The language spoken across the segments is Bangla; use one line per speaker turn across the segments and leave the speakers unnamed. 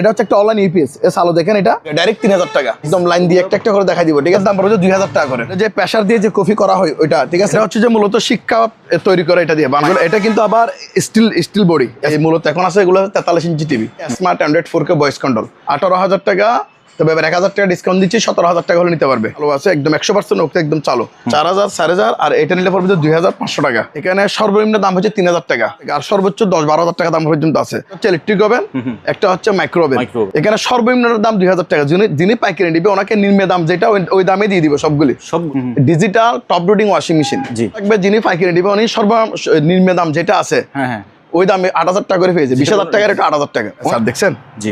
এটা হচ্ছে একটা অনলাইন ইউপিএস সালো দেখেন এটা ডাইরেক্ট 3000 টাকা একদম লাইন দিয়ে একটা একটা করে দেখাই দিব ঠিক আছে দাম পড়বে 2000 টাকা করে যে প্রেসার দিয়ে যে কফি করা হয় ওইটা ঠিক আছে এটা হচ্ছে যে মূলত শিক্ষা তৈরি করে এটা দিয়ে বানানো এটা কিন্তু আবার স্টিল বডি এই মূলত এখন আছে এগুলো 43 inch TV smart Android 4K voice control 18000 টাকা তবে এবার 1000 টাকা ডিসকাউন্ট দিচ্ছি 17000 টাকা হলে নিতে পারবে ভালো আছে একদম 100% ওকে একদম চালু 4000 4500 আর এটা নিলে পড়বে 2500 টাকা এখানে সর্বনিম্ন দাম হচ্ছে 3000 টাকা আর সর্বোচ্চ 10-12000 টাকা দাম পর্যন্ত আছে হচ্ছে ইলেকট্রিক ওভেন একটা হচ্ছে মাইক্রো ওভেন এখানে সর্বনিম্ন দাম 2000 টাকা যিনি পাইকারি নিবে ওনাকে নিম্ন দাম যেটা ওই দামে দিয়ে দিব সবগুলি সব digital top loading washing machine থাকবে যিনি পাইকারি নিবে উনি সর্বনিম্ন দাম যেটা আছে হ্যাঁ ওই দামে 8000 টাকা করে পেয়েছে 20000 টাকার এটা 8000 টাকা স্যার দেখছেন জি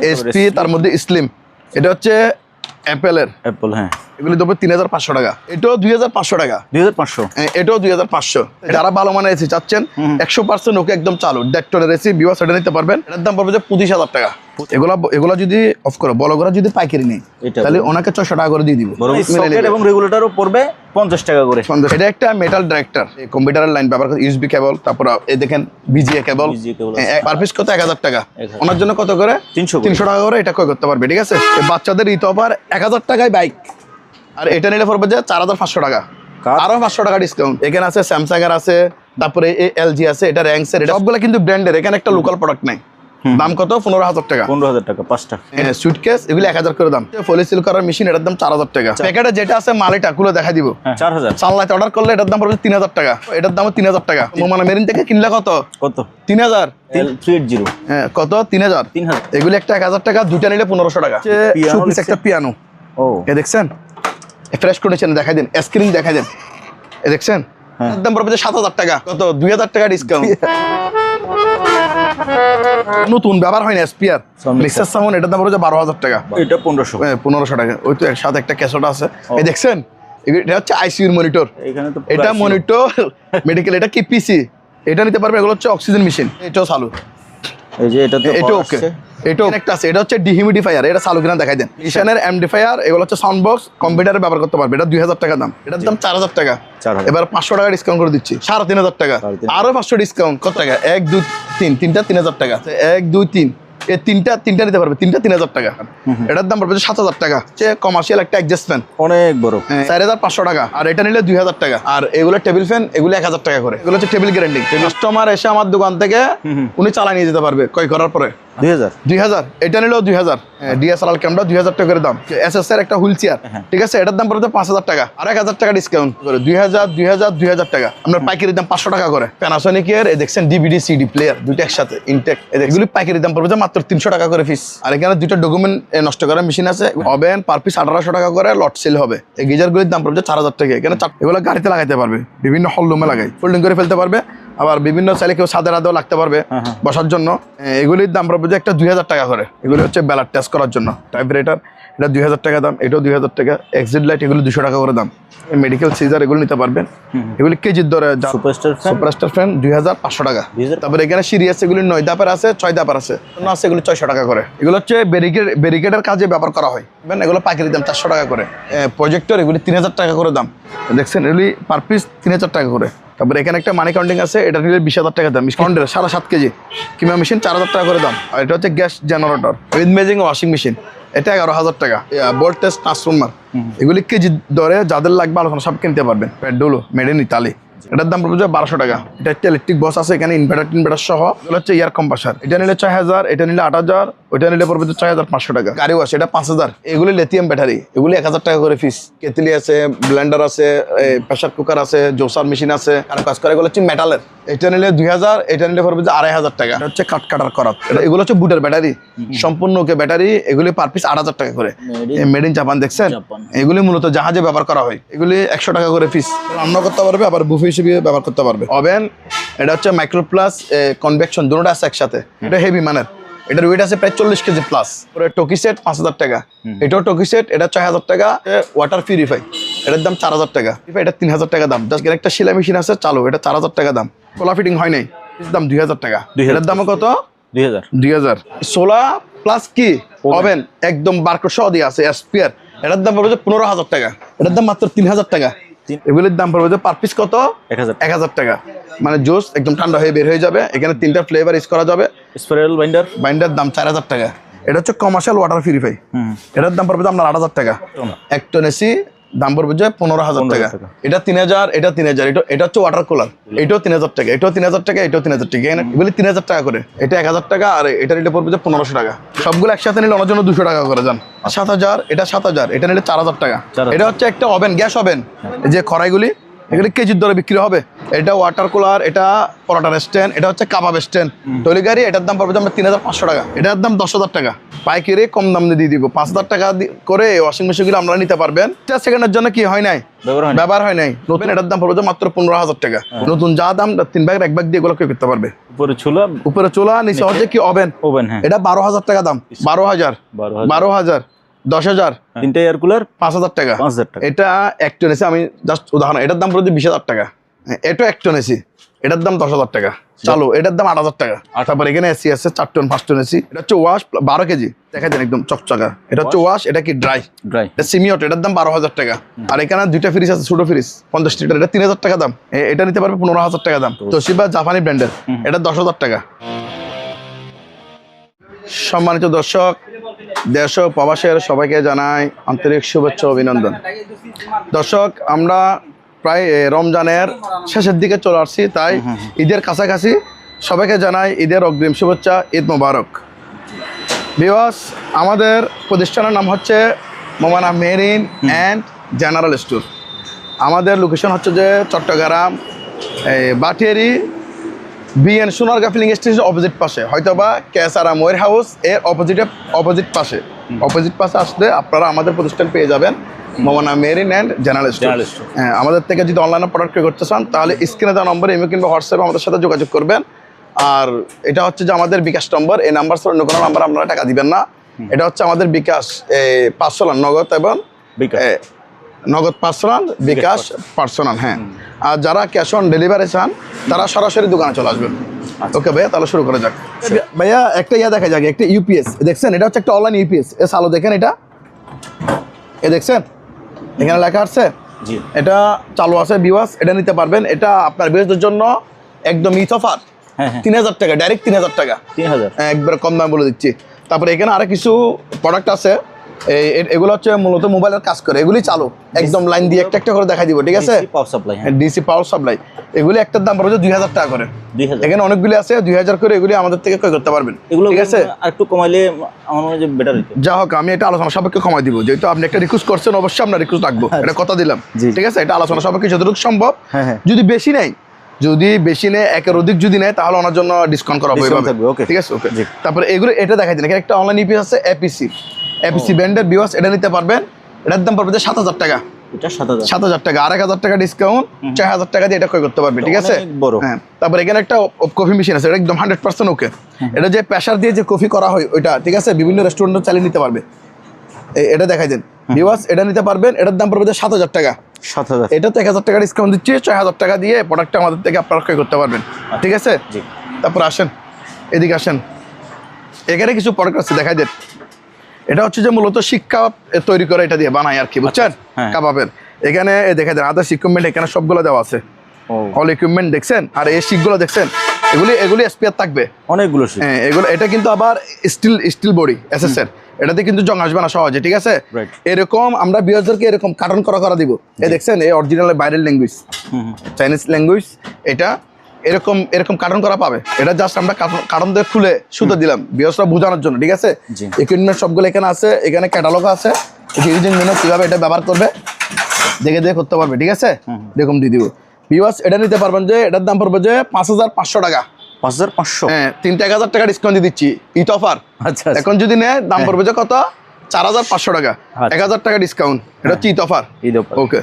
এইচপি তার মধ্যে স্লিম এটা হচ্ছে অ্যাপল হ্যাঁ এগুলি দেবো 3500 টাকা এটাও 2500 টাকা 2500 এটাও 2500 যারা ভালো মানের এসি চাচ্ছেন 100% ওকে একদম চালু ডেক্টরের এসি বিওয়া সেটা নিতে পারবেন এটার দাম পড়বে 25000 টাকা এগুলা যদি অফ করো বড় করে যদি পাইকারি নেই তাহলে ওনাকে 600 টাকা করে দিয়ে দিব
সকেট এবং রেগুলেটরও পড়বে 50 টাকা করে
এটা একটা মেটাল ডাইরেক্টর কম্পিউটারের লাইন ব্যবহার করে ইউএসবি কেবল তারপর এই দেখেন বিজিএ কেবল পার পিস কত 1000 টাকা ওনার জন্য কত করে 300 টাকা করে এটা ক্রয় করতে পারবে ঠিক আছে বাচ্চাদের ঈদ অফার 1000 টাকায় বাইক আর এটা নিলে পড়বে যে 4500 টাকা আরো 500 টাকা ডিসকাউন্ট এখানে আছে স্যামসাং এর আছে তারপরে এলজি আছে এটা র্যাঙ্কসের এটা সবগুলো কিন্তু ব্র্যান্ডের এখানে একটা লোকাল প্রোডাক্ট নাই দাম কত 15000 টাকা
15000 টাকা পাঁচটা
সুটকেস এগুলো 1000 করে দাম পলিসিল করার মেশিন এটার দাম 4000 টাকা প্যাকেটে যেটা আছে মালিটা খুলে দেখা দিব
4000
সানলাইট অর্ডার করলে এটার দাম পড়বে 3000 টাকা এটার দাম 3000 টাকা মানে মেরিন থেকে কিনলে কত 3000
380
হ্যাঁ কত 3000 এগুলো একটা 1000 টাকা দুইটা নিলে 1500 টাকা শোপিস একটা পিয়ানো এ দেখছেন ফ্রেশ কন্ডিশনে দেখাই দেন স্ক্রিন দেখাই দেন এ দেখছেন একদম পড়বে 7000 টাকা কত 2000 টাকা ডিসকাউন্ট নতুন ব্যবহার হয় না স্পিয়ার মিক্সার সাউন্ড এটার দাম পড়বে 12000 টাকা
এটা 1500
টাকা ওই তো একসাথে একটা ক্যাসেট আছে এই দেখছেন এটা হচ্ছে আইসিইউর মনিটর
এখানে তো
এটা মনিটর মেডিকেল এটা কি পিসি এটা নিতে পারবে এগুলো হচ্ছে অক্সিজেন মেশিন এটাও চালু
এই যে এটা তো
এটা ওকে এটা একটা আছে এটা হচ্ছে ডিহিউমিডিফায়ার এটা চালু কিনা দেখাই দেন ইশানের এমডিফায়ার এগুলো হচ্ছে সাউন্ড বক্স কম্পিউটারে ব্যবহার করতে পারবে এটা 2000 টাকা দাম এটার দাম 4000 টাকা এবার 500 টাকা ডিসকাউন্ট করে দিচ্ছি 3500 টাকা আরো 500 ডিসকাউন্ট কত টাকা 1 2 3 তিনটা 3000 টাকা 1 2 3 এই তিনটা নিতে পারবে তিনটা 3000 টাকা এটার দাম পড়বে 7000 টাকা যে কমার্শিয়াল একটা অ্যাডজাস্টমেন্ট
অনেক বড়
4500 টাকা আর এটা নিলে 2000 টাকা আর এগুলো টেবিল ফ্যান এগুলো 1000 টাকা করে এগুলো হচ্ছে টেবিল গ্যারান্টি কাস্টমার এসে আমার দোকান থেকে উনি চালা নিয়ে যেতে পারবে ক্রয় করার পরে 2000 এটা নিলেও 2000 ডিএসএলআর ক্যামেরা 2000 টাকা করে দাম এসএস এর একটা হুইল চেয়ার ঠিক আছে এটার দাম পড়বে 5000 টাকা আর 1000 টাকা ডিসকাউন্ট করে 2000 টাকা আমরা পাইকারি দাম 500 টাকা করে প্যানাসোনিক এর দেখছেন ডিভিডি সিডি প্লেয়ার দুইটা একসাথে ইনটেক এগুলি পাইকারি দাম পড়বে মাত্র 300 টাকা করে পিস আর এখানে দুইটা ডকুমেন্ট নষ্ট করার মেশিন আছে ওভেন পার পিস 1800 টাকা করে লট সেল হবে এই গিজারগুলির দাম পড়বে 4000 টাকা এখানে এগুলো গাড়িতে লাগাইতে পারবে বিভিন্ন হলরুমে লাগাই ফোল্ডিং করে ফেলতে পারবে আবার বিভিন্ন চাইলে কেউ ছাদের আদেও লাগতে পারবে বসার জন্য এগুলির দাম পড়বে একটা 2000 টাকা করে এগুলি হচ্ছে ব্যালার টেস্ট করার জন্য টাইপরাইটার এটা 2000 টাকা দাম এটাও 2000 টাকা এক্সিট লাইট এগুলো 200 টাকা করে দাম মেডিকেল সিজার এগুলো নিতে পারবেন এগুলি কেজির দরে সুপারস্টার ফ্যান 2500 টাকা তারপরে এখানে সিরিয়াস এগুলি 9 দাপের আছে 6 দাপের আছে আছে এগুলো 600 টাকা করে এগুলো হচ্ছে ব্যারিকেডের কাজে ব্যবহার করা হয় এগুলো পাইকারি দাম 400 টাকা করে প্রজেক্টর এগুলি 3000 টাকা করে দাম দেখছেন এগুলি পার পিস 3000 টাকা করে তারপরে এখানে একটা মানি কাউন্টিং আছে এটা নিলে 20000 টাকা দাম কাউন্টার 7.5 কেজি কিমা মেশিন 4000 টাকা করে দাম আর এটা হচ্ছে গ্যাস জেনারেটর উইথ মেজিং ওয়াশিং মেশিন এটা 11000 টাকা ভোল্টেজ ট্রান্সফরমার এগুলি কেজি দরে যাদের লাগবে আলোচনা সব কিনতে পারবেন পেডোলো মেড ইন ইতালি এটার দাম পড়বে 1200 টাকা এটা একটা ইলেকট্রিক বক্স আছে এখানে ইনভার্টার সহ এগুলো হচ্ছে এয়ার কম্প্রেসার এটা নিলে 6000 এটা নিলে 8000 ওইটা নিলে পড়বে 6500 টাকা গাড়িও আছে এটা 5000 এগুলি লিথিয়াম ব্যাটারি এগুলি 1000 টাকা করে পিস কেতলি আছে ব্লেন্ডার আছে প্রেসার কুকার আছে জোসার মেশিন আছে আর কাজ করে এগুলো হচ্ছে মেটালের এটা নিলে 2000 এটা নিলে পড়বে 2500 টাকা এটা হচ্ছে কাটার করাত এগুলো হচ্ছে বুটের ব্যাটারি সম্পূর্ণ ওকে ব্যাটারি এগুলি পার পিস 8000 টাকা করে মেড ইন জাপান দেখছেন এগুলি মূলত জাহাজে ব্যবহার করা হয় এগুলি 100 টাকা করে পিস রান্না করতে পারবে আবার বুফে হিসেবে ব্যবহার করতে পারবে ওভেন এটা হচ্ছে মাইক্রো প্লাস কনভেকশন দুটোটা আছে একসাথে এটা হেভি মানের এটার ওয়েট আছে প্রায় 40 কেজি প্লাস পুরো টকি সেট 5000 টাকা এটাও টকি সেট এটা 6000 টাকা ওয়াটার পিউরিফাই এটার দাম 4000 টাকা এটা 3000 টাকা দাম জাস্ট একটা সেলাই মেশিন আছে চালু এটা 4000 টাকা দাম সোলা ফিটিং হয় নাই দাম 2000 টাকা এটার দাম কত 2000 সোলা প্লাস কি ওভেন একদম বারকোড সহ দিয়ে আছে স্পিয়ার এটার দাম পড়বে 15000 টাকা এটার দাম মাত্র 3000 টাকা এগুলির দাম পড়বে পার পিস কত 1000 টাকা মানে জুস একদম ঠান্ডা হয়ে বের হয়ে যাবে এখানে 3টা ফ্লেভার ইউজ করা যাবে
স্পাইরাল বাইন্ডার
দাম 4000 টাকা এটা হচ্ছে কমার্শিয়াল ওয়াটার পিউরিফাই, এটার দাম পড়বে আপনার 8,000 টাকা। এক টন এসি দাম পড়বে যে 15,000 টাকা। এটা 3,000, এটা 3,000, এটা হচ্ছে ওয়াটার কুলার, এটাও 3,000 টাকা, এটাও 3,000 টাকা, এটাও 3,000 টাকা, এগুলি 3,000 টাকা করে। এটা 1,000 টাকা, আর এটার এটা পড়বে যে 1,500 টাকা। সবগুলো একসাথে নিলে ওনার জন্য 200 টাকা করে যান। 7,000, এটা 7,000, এটা নিলে 4,000 টাকা। এটা হচ্ছে একটা ওভেন, গ্যাস ওভেন, যে খড়াইগুলি এগুলি কেজির দরে বিক্রি হবে। এটা ওয়াটার কুলার, এটা পরোটার স্ট্যান্ড, এটা হচ্ছে কাবাব স্ট্যান্ড, তৈরি গাড়ি। এটার দাম পড়বে আমরা 3,500 টাকা। এটার দাম 10,000 টাকা। পাইকারি কম দাম দিয়ে দিব, 5,000 টাকা করে ওয়াশিং মেশিনগুলো আপনারা নিতে পারবেন। 4 সেকেন্ডের জন্য কি হয় নাই, ব্যবহার হয় নাই, নতুন। এটার দাম পড়বে মাত্র 15,000 টাকা। নতুন যা দাম 3 ভাগ 1 ভাগ দিয়ে এগুলো করতে পারবে। উপরে চুলা, নিচে হচ্ছে কি ওভেন। এটা 12,000 টাকা দাম। 12,000, 10,000,
3টা এয়ার কুলার
5,000 টাকা। এটা এক টন এসি, আমি জাস্ট উদাহরণ, এটার দাম পড়বে 20,000 টাকা। এটা এক টন এসি, এটার দাম 10,000 টাকা। চালু, এটার দাম 8,000 টাকা। তারপর এখানে এসি আছে 4 টন 5 টন এসি। এটা হচ্ছে ওয়াশ 12 কেজি, দেখা যায় একদম চকচকা। এটা হচ্ছে ওয়াশ, এটা কি ড্রাই, এটা সিমিওট, এটার দাম 12,000 টাকা। আর এখানে 2টা ফ্রিজ আছে, ছোট ফ্রিজ 50 লিটার, এটা 3,000 টাকা দাম। এটা নিতে পারবে 15,000 টাকা দাম। তোশিবা জাপানি ব্র্যান্ডের, এটা 10,000 টাকা। সম্মানিত দর্শক, দেশ ও প্রবাসের সবাইকে জানাই আন্তরিক শুভেচ্ছা অভিনন্দন। দর্শক, আমরা প্রায় রমজানের শেষের দিকে চলে আসছি, তাই ঈদের কাছাকাছি সবাইকে জানাই ঈদের অগ্রিম শুভেচ্ছা, ঈদ মোবারক। ভিউয়ার্স, আমাদের প্রতিষ্ঠানের নাম হচ্ছে Momana marine and general store. আমাদের লোকেশন হচ্ছে যে Chittagong Batiari BN Sonargaon filling station opposite পাশে, হয়তোবা কেসারা ওয়্যার হাউস এর অপোজিট পাশে আসলে আপনারা আমাদের প্রতিষ্ঠান পেয়ে যাবেন, Momana marine and general store. হ্যাঁ, আমাদের থেকে যদি অনলাইনে প্রোডাক্ট ক্রয় করতে চান তাহলে স্ক্রিনে দেওয়া নম্বরে ইমেল কিংবা হোয়াটসঅ্যাপে আমাদের সাথে যোগাযোগ করবেন। আর এটা হচ্ছে যে আমাদের বিকাশ নম্বর, এই নাম্বার ছাড়া অন্য কোনো নাম্বার আপনারা টাকা দিবেন না। এটা হচ্ছে আমাদের বিকাশ পার্সোনাল, নগদ এবং নগদ পার্সোনাল, বিকাশ পার্সোনাল। হ্যাঁ, আর যারা ক্যাশ অন ডেলিভারি চান তারা সরাসরি দোকানে চলে আসবেন। ওকে ভাইয়া, তাহলে শুরু করা যাক। ভাইয়া একটা দেখা যাক, একটা ইউপিএস দেখছেন, এটা হচ্ছে একটা অনলাইন ইউপিএস। এ সালো দেখেন, এটা দেখছেন এখানে লেখা আছে, এটা চালু আছে। ভিউয়ার্স, এটা নিতে পারবেন। এটা আপনার বিএসদের জন্য একদম ঈদ অফার, 3,000 টাকা, ডাইরেক্ট 3,000 টাকা, একবার কম দামে বলে দিচ্ছি। তারপরে এখানে আরো কিছু প্রোডাক্ট আছে, এগুলো হচ্ছে মূলত মোবাইলের কাজ করে, এগুলি চালু একদম লাইন দিয়ে একটা একটা করে দেখা দিব, ঠিক আছে? ডিসি পাওয়ার সাপ্লাই, এগুলি একটার দাম পড়বে 2,000 টাকা করে। এখানে অনেকগুলি আছে 2,000 করে, এগুলি আমাদের থেকে ক্রয় করতে পারবেন, ঠিক আছে?
একটু কমাইলে আমার মনে হয় বেটার হতো।
যা হোক, আমি এটা আলোচনা সাপেক্ষে কমাই দিব, যেহেতু আপনি একটা রিকোয়েস্ট করছেন, অবশ্যই আমরা রিকোয়েস্ট রাখবো, এটা কথা দিলাম, ঠিক আছে? এটা আলোচনা সাপেক্ষে যতটুকু সম্ভব। যদি বেশি নেয়, একের অধিক যদি নেয়, তাহলে ওনার জন্য ডিসকাউন্ট করা হবে, ঠিক আছে? ওকে, তারপরে এগুলো এটা দেখাই দিন। এখানে একটা অনলাইন ইপিএস আছে, এপিসি ব্র্যান্ডের। ভিউয়ার্স, এটা নিতে পারবেন। এটার দাম পড়বে 7,000 টাকা। 7,000 টাকা, আর 1,000 টাকা ডিসকাউন্ট, 4,000 টাকা দিয়ে এটা ক্রয় করতে পারবে, ঠিক আছে? হ্যাঁ, তারপরে এখানে একটা কফি মেশিন আছে, এটা একদম 100% ওকে। এটা যে প্রেসার দিয়ে যে কফি করা হয় ওইটা, ঠিক আছে? বিভিন্ন রেস্টুরেন্টে চালিয়ে নিতে পারবে। এটা দেখাই দেন ভিউয়ার্স, এটা নিতে পারবেন। এটার দাম পড়বে 7,000 টাকা। 7,000, এটা তো 1,000 টাকা ডিসকাউন্ট দিচ্ছি, 4,000 টাকা দিয়ে প্রোডাক্টটা আমাদের থেকে আপনারা ক্রয় করতে পারবেন, ঠিক আছে? তারপর আসেন, এদিকে আসেন, এখানে কিছু প্রোডাক্ট আছে, দেখাই দেন। এটা হচ্ছে যে মূলত শিক্ষা তৈরি করে, এটা দিয়ে বানায় আর কি, বুঝছেন? কাবাবের এখানে দেখা যায় আদার্স ইকুইপমেন্ট, এখানে সবগুলো দেওয়া আছে, অল ইকুইপমেন্ট দেখছেন। আর এই শিকগুলো দেখছেন, এগুলি স্পেয়ার থাকবে অনেকগুলো। হ্যাঁ, এটা কিন্তু আবার স্টিল বডি এসএসএর, এটাতে কিন্তু জং আসবে না সহজে, ঠিক আছে? এরকম আমরা বিয়ারদেরকে এরকম কার্টন করা দিব। দেখছেন, এই অরিজিনাল বাইরের ল্যাঙ্গুয়েজ, চাইনিজ ল্যাঙ্গুয়েজ, এটা এরকম কার্টন করা পাবে। এটা জাস্ট আমরা কার্টন দিয়ে খুলে সুতো দিলাম বিয়াররা বোঝানোর জন্য, ঠিক আছে? ইকুইপমেন্ট সবগুলো এখানে আছে, এখানে ক্যাটালগ আছে, ইউজিং মেনু কিভাবে এটা ব্যবহার করবে দেখে করতে পারবে, ঠিক আছে? এরকম দিয়ে দিব। ভিউয়ার্স, এটা নিতে পারবেন যে এটার দাম পড়বে যে 5,500 টাকা।
5,500?
হ্যাঁ, 1,000 টাকা ডিসকাউন্ট দিয়ে দিচ্ছি, ঈদ অফার। আচ্ছা, এখন যদি নেয় দাম পড়বে যে কত, 4,500 টাকা, 1,000 টাকা ডিসকাউন্ট। এটা হচ্ছে ঈদ অফার। ওকে,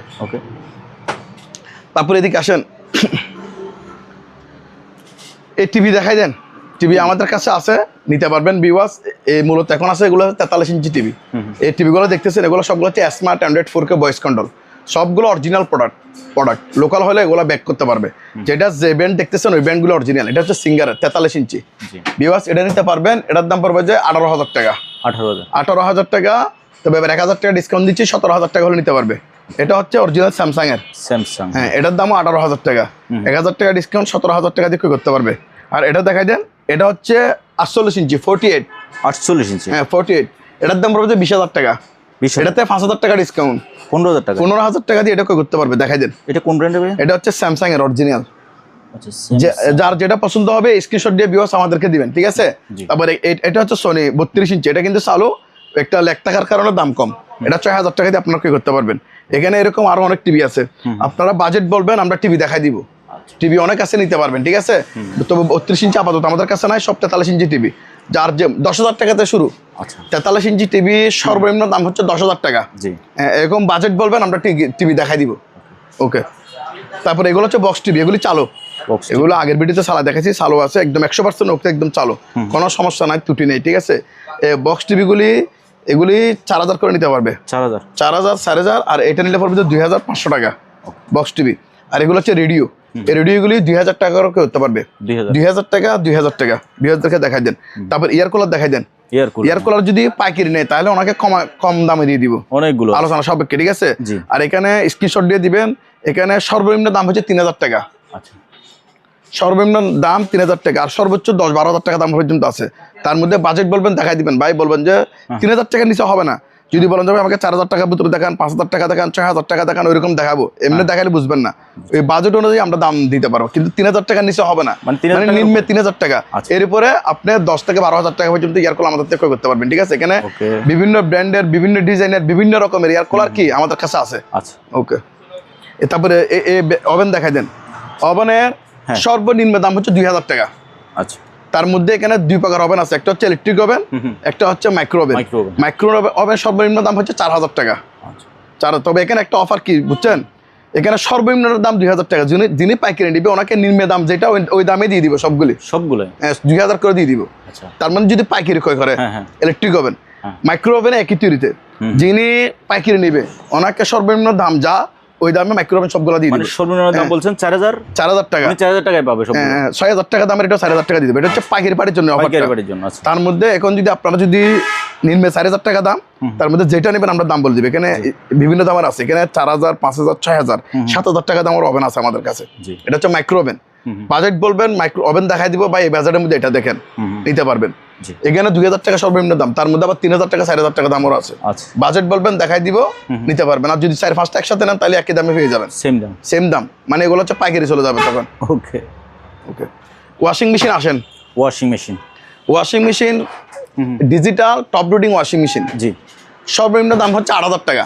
তারপরে এদিকে আসেন, এই টিভি দেখাই দেন। টিভি আমাদের কাছে আছে, নিতে পারবেন। ভিউয়ার্স, এই মূলত এখন আছে এগুলো 43 ইঞ্চি টিভি। এই টিভিগুলো দেখতেছেন, এগুলো সবগুলো হচ্ছে smart Android 4K voice control, সবগুলো অরিজিনাল প্রোডাক্ট। লোকাল হলে এগুলো ব্যাক করতে পারবে। যেটা যে ব্র্যান্ড দেখতেছেন ওই ব্র্যান্ডগুলো অরিজিনাল। এটা হচ্ছে সিঙ্গারের 43 ইঞ্চি। ভিউয়ার্স, এটা নিতে পারবেন। এটার দাম পড়বে যে 18,000 টাকা। 18,000 টাকা, তবে এবার 1,000 টাকা ডিসকাউন্ট দিচ্ছি, 17,000 টাকা হলে নিতে পারবে। এটা হচ্ছে অরিজিনাল স্যামসাং এর। হ্যাঁ, এটার দামও 18,000 টাকা, 1,000 টাকা ডিসকাউন্ট, 17,000 টাকা দিয়ে করতে পারবে। আর এটা দেখাই দেন, এটা হচ্ছে 48 ইঞ্চি 48
48 ইঞ্চি।
হ্যাঁ 48, এটার দাম পড়বে 20,000 টাকা।
20,000
এটাতে 5,000 টাকা ডিসকাউন্ট,
15,000 টাকা।
15,000 টাকা দিয়ে এটা ক্রয় করতে পারবে। দেখাই দেন,
এটা কোন ব্র্যান্ডের ভাই?
এটা হচ্ছে স্যামসাং এর অরিজিনাল।
আচ্ছা,
যার যেটা পছন্দ হবে স্ক্রিনশট দিয়ে ভিউয়ার্স আমাদেরকে দিবেন, ঠিক আছে?
জি।
তারপরে এটা হচ্ছে সোনি 32 ইঞ্চি, এটা কিন্তু চালু, একটা লেগ থাকার কারণে দাম কম। এটা 6,000 টাকা দিয়ে আপনারা ক্রয় করতে পারবেন। এখানে এরকম আরো অনেক টিভি আছে, আপনারা বাজেট বলবেন, আমরা টিভি দেখাই দিব। টিভি অনেক আছে, নিতে পারবেন, ঠিক আছে? তবে 32 ইঞ্চি আপাতত আমাদের কাছে নাই, সব 43 ইঞ্চি টিভি, যার যে 10,000 টাকাতে শুরু।
আচ্ছা,
43 ইঞ্চি টিভি সর্বনিম্ন দাম হচ্ছে 10,000 টাকা।
জি।
এরকম বাজেট বলবেন, আমরা টিভি দেখাই দিব। ওকে, তারপরে এগুলো হচ্ছে বক্স টিভি, এগুলি চালু।
বক্স
এগুলো আগের ভিডিওতে চালা দেখাচ্ছি, চালু আছে একদম 100% ওকে, একদম চালু, কোনো সমস্যা নাই, ত্রুটি নেই, ঠিক আছে? বক্স টিভিগুলি এগুলি 4,000 করে নিতে পারবে,
4,000,
4,000, 4,500, আর এটা নিলে পড়বে 2,500 টাকা বক্স টিভি। আর এগুলো হচ্ছে রেডিও, এই রেডিওগুলি 2,000 টাকা করে করতে পারবে।
2000,
2,000 টাকা, 2,000 টাকা, 2,000 টাকা দেখাই দেন। তারপর ইয়ার কুলার দেখাই দেন। ইয়ার কুলার যদি পাইকারি নেয় তাহলে ওনাকে কম দামে দিয়ে দিব,
অনেকগুলো
আলোচনা সাপেক্ষে, ঠিক আছে?
জি।
আর এখানে স্ক্রিনশট দিয়ে দিবেন। এখানে সর্বনিম্ন দাম হচ্ছে 3,000 টাকা,
আচ্ছা,
সর্বনিম্ন দাম 3,000 টাকা, আর সর্বোচ্চ 10-12,000 টাকা দাম পর্যন্ত আছে। তার মধ্যে বাজেট বলবেন, দেখাই দিবেন। ভাই বলবেন যে 3,000 টাকার নিচে হবে না, যদি বলেন যে আমাকে 4,000 টাকা ভিতরে দেখান, 5,000 টাকা দেখান, 6,000 টাকা দেখান, ওইরকম দেখাবো, এমনি দেখালে বুঝবেন না। ওই বাজেট অনুযায়ী আমরা দাম দিতে পারবো, কিন্তু 3,000 টাকার নিচে হবে না,
মানে 3,000
মানে নিম্নে 3,000 টাকা।
আচ্ছা।
এরপরে আপনি 10 থেকে 12,000 টাকা পর্যন্ত ইয়ার কুলার আমাদের থেকে ক্রয় করতে পারবেন, ঠিক আছে? এখানে
ওকে।
বিভিন্ন ব্র্যান্ডের, বিভিন্ন ডিজাইনের, বিভিন্ন রকমের ইয়ার কুলার কি আমাদের কাছে আছে।
আচ্ছা,
ওকে, তারপরে ওভেন দেখাই দেন। ওভেনের সর্বনিম্ন দাম হচ্ছে 2,000 টাকা।
আচ্ছা,
তার মধ্যে এখানে 2 প্রকার ওভেন আছে, একটা হচ্ছে ইলেকট্রিক ওভেন, একটা হচ্ছে মাইক্রো ওভেন। মাইক্রো ওভেন সর্বনিম্ন দাম হচ্ছে 4,000 টাকা।
আচ্ছা,
তবে এখানে একটা অফার কি বুঝছেন, এখানে সর্বনিম্ন দাম 2,000 টাকা, যিনি পাইকারি নিবে ওনাকে নিম্ন দাম যেটা ওই দামে দিয়ে দিব, সবগুলো 2,000 করে দিয়ে দিব।
আচ্ছা,
তার মানে যদি পাইকারি ক্রয় করে ইলেকট্রিক ওভেন,
হ্যাঁ।
মাইক্রো ওভেন একই তৈরিতে, যিনি পাইকারি নিবে ওনাকে সর্বনিম্ন দাম যা ওই দামে মাইক্রো ওভেন সবগুলো দিয়ে
মানে
দিব।
সর্বনিম্ন দাম বলছেন 4,000,
4,000 টাকা,
4,000 টাকায় পাবে সব,
6,000 টাকা দামের এটা 4,000 টাকা দিয়ে দেবে। এটা হচ্ছে পাইকারি পাটির জন্য অফারটা।
পাইকারি বাড়ির জন্য। আচ্ছা,
তার মধ্যে এখন যদি আপনারা যদি নিম্নে 4,000 টাকা দাম, তার মধ্যে যেটা নেবেন আমরা দাম বলে দিবে। এখানে বিভিন্ন দামের আছে, এখানে 4,000, 5,000, 6,000, 7,000 টাকা দামের ওভেন আছে আমাদের কাছে।
জি।
এটা হচ্ছে মাইক্রো ওভেন। বাজেট বলবেন, মাইক্রো ওভেন দেখাই দিব, বা এই বাজারের মধ্যে এটা দেখেন, নিতে পারবেন।
জি।
এখানে 2,000 টাকা সর্বনিম্ন দাম, তার মধ্যে আবার 3,000 টাকা, 4,000 টাকা দামও আছে।
আচ্ছা,
বাজেট বলবেন, দেখাই দিব, নিতে পারবেন। আর যদি 4-5টা একসাথে নেন তাহলে একই দামে পেয়ে যাবেন,
সেম দাম।
সেম দাম, মানে এগুলো হচ্ছে পাইকারি চলে যাবে তখন।
ওকে,
ওকে, ওয়াশিং মেশিন আসেন।
Washing machine,
washing machine digital top loading washing machine,
জি।
সর্বনিম্ন দাম হচ্ছে 8,000 টাকা।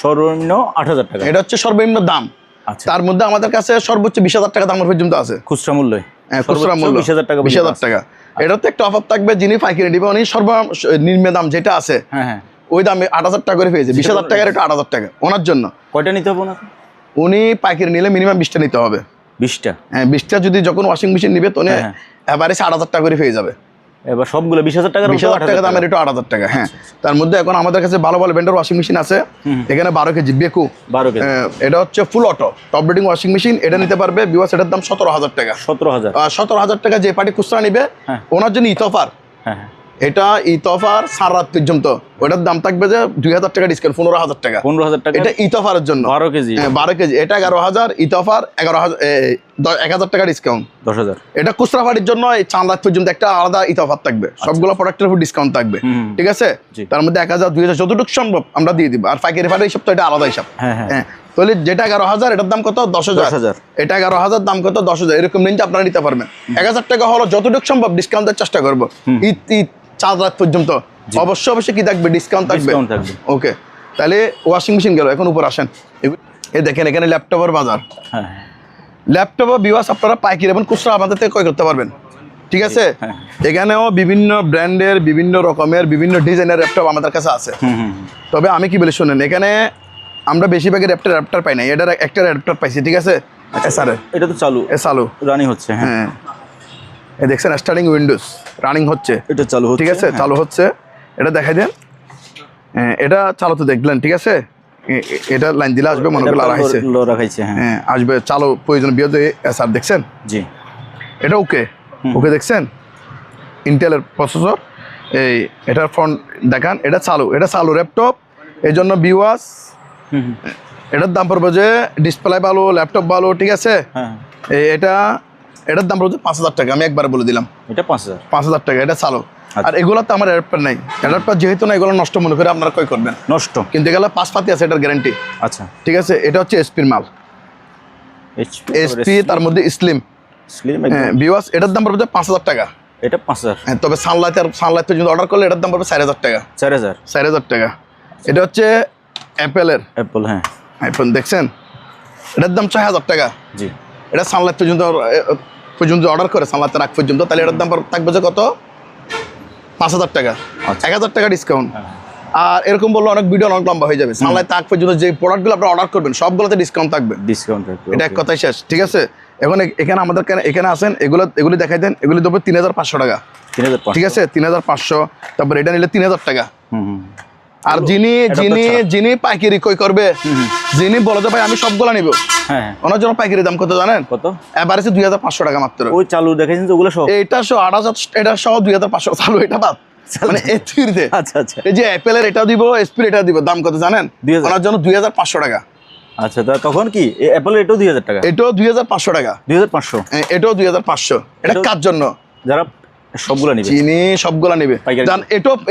সর্বনিম্ন 8,000 টাকা।
এটা হচ্ছে সর্বনিম্ন দাম।
আচ্ছা,
তার মধ্যে আমাদের কাছে সর্বোচ্চ 20,000 টাকা দাম পর্যন্ত আছে,
খুচরা মূল্য।
খুচরা মূল্য
20,000 টাকা।
20,000 টাকা। এটাতে একটা অফার থাকবে, যিনি পাইকারি নিবে উনি সর্বনিম্ন দাম যেটা আছে
হ্যাঁ,
ওই দামে 8,000 টাকা করে পেয়েছে। 20,000 টাকার এটা 8,000 টাকা ওনার জন্য।
কয়টা নিতে হবে ওনাকে?
উনি পাইকারি নিলে মিনিমাম 20টা নিতে হবে।
20টা?
হ্যাঁ, 20টা যদি যখন ওয়াশিং মেশিন নিবে তো এবারে 8,000 টাকা করে পেয়ে যাবে।
এবার সবগুলো 20,000 টাকার,
20,000 টাকা দামের এটা 8,000 টাকা। হ্যাঁ, তার মধ্যে এখন আমাদের কাছে ভালো ভালো ব্র্যান্ডের ওয়াশিং মেশিন আছে। এখানে 12 কেজি বেকু,
12 কেজি।
এটা হচ্ছে ফুল auto top loading washing machine, এটা নিতে পারবে ভিউয়ার্স। এটার দাম 17,000 টাকা।
17,000?
17,000 টাকা যে পার্টি খুচরা নিবে ওনার জন্য ঈদ অফার।
হ্যাঁ, হ্যাঁ,
এটা ঈদ অফার সারা রাত পর্যন্ত, ওটার দাম থাকবে যে 2,000 টাকা ডিসকাউন্ট, 15,000 টাকা।
15,000 টাকা।
এটা ঈদ অফারের জন্য
12 কেজি।
12 কেজি, এটা 11,000, ঈদ অফার 11,000, 1,000 টাকা ডিসকাউন্ট।
10,000।
এটা খুচরা পার্টির জন্য এই 4 রাত পর্যন্ত একটা আলাদা ঈদ অফার থাকবে, সবগুলো প্রোডাক্টের উপর ডিসকাউন্ট থাকবে, ঠিক আছে? তার মধ্যে 1,000, 2,000 যতটুকু সম্ভব আমরা দিয়ে দিব। আর পাইকারি পার্টি হিসাব তো এটা আলাদা হিসাব। হ্যাঁ, তাহলে যেটা 11,000 এটার দাম কত? 10,000। এটা 11,000, দাম কত? 10,000। এরকম রেঞ্জ আপনারা নিতে পারবেন। 1,000 টাকা হলো যতটুকু সম্ভব ডিসকাউন্ট দেওয়ার চেষ্টা করবো ঈদ 4 রাত পর্যন্ত। অবশ্যই কি থাকবে? ডিসকাউন্ট থাকবে। ওকে, তাহলে ওয়াশিং মেশিন গেল। এখন উপর আসেন, এই দেখেন এখানে ল্যাপটপের বাজার।
হ্যাঁ,
ল্যাপটপ ভিউয়ার্স আপনারা পাইকারি এবং খুচরা আমাদের থেকে ক্রয় করতে পারবেন, ঠিক আছে? এখানেও বিভিন্ন ব্র্যান্ডের, বিভিন্ন রকমের, বিভিন্ন ডিজাইনের ল্যাপটপ আমাদের কাছে আছে। তবে আমি কি বলি শুনেন, এখানে আমরা বেশিরভাগই র্যাপটার পাই না, এটার একটা র্যাপটার পাইছি, ঠিক আছে? স্যার
এটা তো চালু,
চালু
রানিং হচ্ছে। হ্যাঁ,
এই দেখছেন স্টার্টিং উইন্ডোজ রানিং হচ্ছে,
এটা চালু হচ্ছে,
ঠিক আছে? চালু হচ্ছে, এটা দেখাই দেন। এটা চালু তো দেখলেন, ঠিক আছে? এটা লাইন দিলে আসবে, মনে করলে
রাখাইছে।
হ্যাঁ, আসবে চালু প্রয়োজন বিয়োজ। স্যার দেখছেন?
জি।
এটা ওকে, ওকে দেখছেন? ইন্টেলের প্রসেসর, এই এটার ফ্রন্ট দেখান, এটা চালু ল্যাপটপ। এই জন্য ভিউয়ার্স এটার দাম পড়বে যে ডিসপ্লে ভালো, ল্যাপটপ ভালো, ঠিক আছে? এটার দাম পড়বে 5,000 টাকা। আমি একবার বলে দিলাম,
এটা 5,000।
5,000 টাকা। এটা চালু। আর এগুলোতে আমার অ্যাডাপ্টার নাই, অ্যাডাপ্টার যেহেতু না, এগুলো নষ্ট মনে করে আপনারা ক্রয় করবেন,
নষ্ট।
কিন্তু এগুলো 5 পাতি আছে, এটার গ্যারান্টি।
আচ্ছা,
ঠিক আছে, এটা হচ্ছে এসপির মাল, এসপি তার মধ্যে স্লিম। হ্যাঁ ভিউয়ার্স, এটার দাম পড়বে 5000 টাকা।
এটা 5000।
হ্যাঁ, তবে সানলাইট যদি অর্ডার করলে এটার দাম পড়বে 4000 টাকা। 4000 টাকা। এটা হচ্ছে অ্যাপেলের
অ্যাপল। হ্যাঁ,
আইফোন দেখছেন, এটার দাম 6000 টাকা।
জি।
এটা সানলাইট পর্যন্ত অর্ডার করে, সানলাইটের আগ পর্যন্ত, তাহলে এটার দাম থাকবে যে কত, 5000 টাকা। 1000 টাকা ডিসকাউন্ট। আর এরকম বললে অনেক ভিডিও অনেক লম্বা হয়ে যাবে। সানলাইট আগ পর্যন্ত যে প্রোডাক্টগুলো আপনারা অর্ডার করবেন সবগুলোতে ডিসকাউন্ট থাকবে। এটা এক কথাই শেষ। ঠিক আছে, এখন এখানে আমাদের এখানে আসেন, এগুলি দেখাই দেন। এগুলি দেবো 3500 টাকা।
3500।
ঠিক আছে, 3500। তারপর এটা নিলে 3000 টাকা। আর যিনি পাইকারি কই করবে, যিনি বলে যে ভাই আমি সবগুলা নিব,
হ্যাঁ,
ওনার জন্য পাইকারি দাম কত জানেন? কত? এভারেজে 2500 টাকা মাত্র।
ওই চালু দেখাইছেন ওগুলো সব,
এটা সহ 8000, এটা সহ 2500 চালু, এটা বাদ। মানে এথিরতে
আচ্ছা আচ্ছা,
এই যে অ্যাপেলের এটা দিব, এসপির এটা দিব, দাম কত জানেন? ওনার জন্য 2500 টাকা।
আচ্ছা, তখন কি অ্যাপল এটাও 2000 টাকা?
এটাও 2500 টাকা।
2500।
এটাও 2500। এটা কার জন্য?
যারা সবগুলা নিবে,
চিনি সবগুলা নিবে, জান।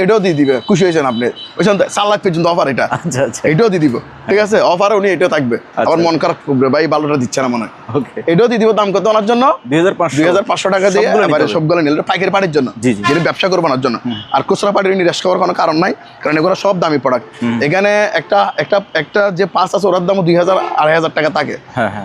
এটাও দিয়ে দিবে, খুশি হয়েছেন আপনি? বুঝছেন তো, 4 লাখ পর্যন্ত অফার এটা।
আচ্ছা আচ্ছা,
এটাও দিয়ে দিব। ঠিক আছে, অফার উনি এটাও থাকবে। আমার মন খারাপ করবে, ভাই ভালোটা দিচ্ছে না মনে হয়।
ওকে,
এটাও দিয়ে দিব। দাম কত ওনার জন্য?
2500
টাকা দিয়ে সবগুলো নিলে পাইকারি পাটির জন্য, যিনি ব্যবসা করবেন ওনার জন্য। আর খুচরা পাটির নিরাশ করার কোনো কারণ নাই, কারণ এগুলো সব দামি প্রোডাক্ট। এখানে একটা যে পাঁচ আছে, ওর দাম 2000 2500 টাকা থাকে।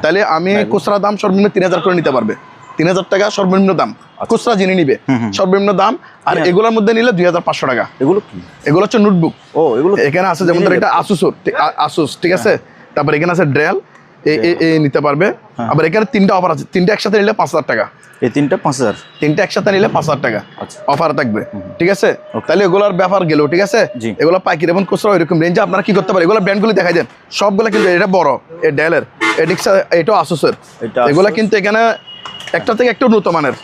তাহলে আমি খুচরা দাম সর্বনিম্ন 3000 করে নিতে পারবে। 3000 টাকা সর্বনিম্ন দাম, খুচরা যিনি নিবে সর্বনিম্ন দাম। আর এগুলোর মধ্যে নিলে 2500 টাকা। এগুলো কি? এগুলো হচ্ছে নোটবুক। ও, এগুলো এখানে আছে, যেমন এটা আসুস। ঠিক আছে, তারপর এখানে আছে ড্রেল, এই নিতে পারবে। আবার এখানে 3টা অফার আছে, 3টা একসাথে নিলে 5000 টাকা।
এই 3টা 5000,
3টা একসাথে নিলে 5000 টাকা অফার থাকবে। ঠিক আছে, তাহলে এগুলোর ব্যাপার গেল। ঠিক আছে, এগুলো পাইকারি এবং খুচরা এরকম রেঞ্জে আপনারা কি করতে পারেন, এগুলো ব্র্যান্ডগুলি দেখাই দেন সবগুলো। কিন্তু এটা বড়, এই ডেলের, এটাও আসুসের। এগুলো কিন্তু এখানে একটা থেকে একটু উন্নত মানের,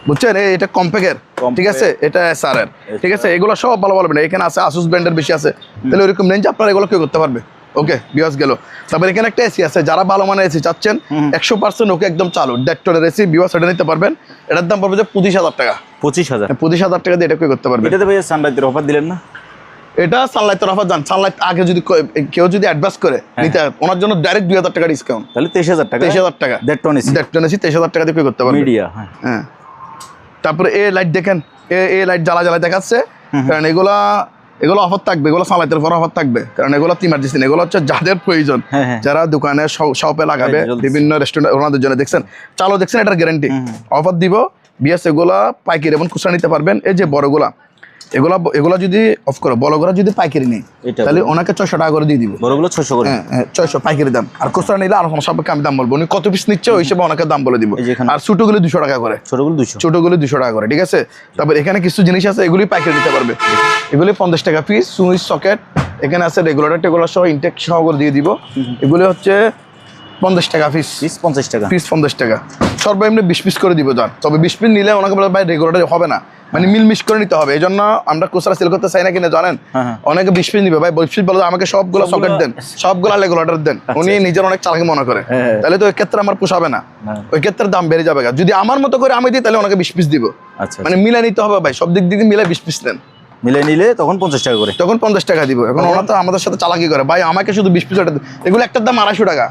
বুঝছেন? এটা কম্প্যাক্টের। ঠিক আছে, এটা এসআর এর। ঠিক আছে, এগুলো সব ভালো ভালো ব্র্যান্ড। এখানে আছে আসুস ব্র্যান্ডের বেশি আছে, তাহলে ওইরকম রেঞ্জ আপনারা এগুলো কেউ করতে পারবে। ওকে বিয়াস গেল। তারপর এখানে একটা এসি আছে, যারা ভালো মানের এসি চাচ্ছেন 100% ওকে একদম চালু ডেট্টনের এসি, বিয়াস এটা নিতে পারবেন। এটার দাম পড়বে যে 25000 টাকা। 25000 টাকা দিয়ে এটা কেউ করতে পারবে।
এটাতে ভাই সানলাইটের অফার দিলেন না?
এটা সানলাইটের অফার জান। সানলাইট আগে যদি কেউ অ্যাডভান্স করে নিতে, ওনার জন্য ডাইরেক্ট 2000 টাকা ডিসকাউন্ট।
তাহলে 23000 টাকা।
23000 টাকা ডেট্টন এসি 23000 টাকা দিয়ে কেউ করতে পারবে।
মিডিয়া।
হ্যাঁ, তারপরে এই লাইট দেখেন, এই লাইট জ্বালা দেখাচ্ছে, কারণ এগুলো অফার থাকবে। এগুলো সানলাইটের পর অফার থাকবে, কারণ এগুলো ইমার্জেন্সি। এগুলো হচ্ছে যাদের প্রয়োজন, যারা দোকানে শপে লাগাবে, বিভিন্ন রেস্টুরেন্ট, ওনাদের জন্য। দেখছেন চালু, দেখছেন এটার গ্যারান্টি। অফার দিব বিএস। এগুলা পাইকারি এবং খুচরা নিতে পারবেন। এই যে বড়গুলা, এগুলা যদি অফ করো, বড়গুলা যদি পাইকারি নেই, তাহলে ওনাকে 600 টাকা করে দিয়ে দিব।
বড়গুলো 600 করে।
হ্যাঁ, 600 পাইকারি দাম। আর খুচরা নিলে আর সাপেক্ষে আমি দাম বলবো, উনি কত পিস নিচ্ছে ওই হিসেবে ওনাকে দাম বলে দিব। আর ছোটগুলো 200 টাকা করে। ছোটগুলো 200 টাকা করে। ঠিক আছে, তারপর এখানে কিছু জিনিস আছে, এগুলি পাইকারি নিতে পারবে। এগুলি 50 টাকা পিস। সুইচ সকেট এখানে আছে, রেগুলেটর সহ, ইনটেক সহ করে দিয়ে দিব। এগুলি হচ্ছে 50 টাকা পিস। 50 টাকা পিস, 50 টাকা। সর্বনিম্ন 20 পিস করে দিব যান। তবে 20 পিস নিলে ওনাকে বলে ভাই রেগুলেটর হবে না, মানে মিলমিশ করে নিতে হবে। এই জন্য আমরা খুচরা সেল করতে চাই না, কিনা জানেন? অনেকে 20 পিস নিবে, ভাই 20 পিস বলে আমাকে সবগুলো সকেট দেন, সবগুলো রেগুলেটর দেন। উনি নিজের অনেক চালাকি মনে করে, তাহলে তো ওই ক্ষেত্রে আমার পোষাবে না, ওই ক্ষেত্রে দাম বেড়ে যাবে। যদি আমার মতো করে আমি দিই, তাহলে ওনাকে 20 পিস দিব। মানে মিলে নিতে হবে ভাই, সব দিক দিয়ে মিলে 20 পিস নেন।
মিলে নিলে তখন 50 টাকা করে,
তখন 50 টাকা দিব। এখন ওরা তো আমাদের সাথে চালাকি করে, ভাই আমাকে শুধু 20 পিস। এগুলো একটার দাম 250 টাকা।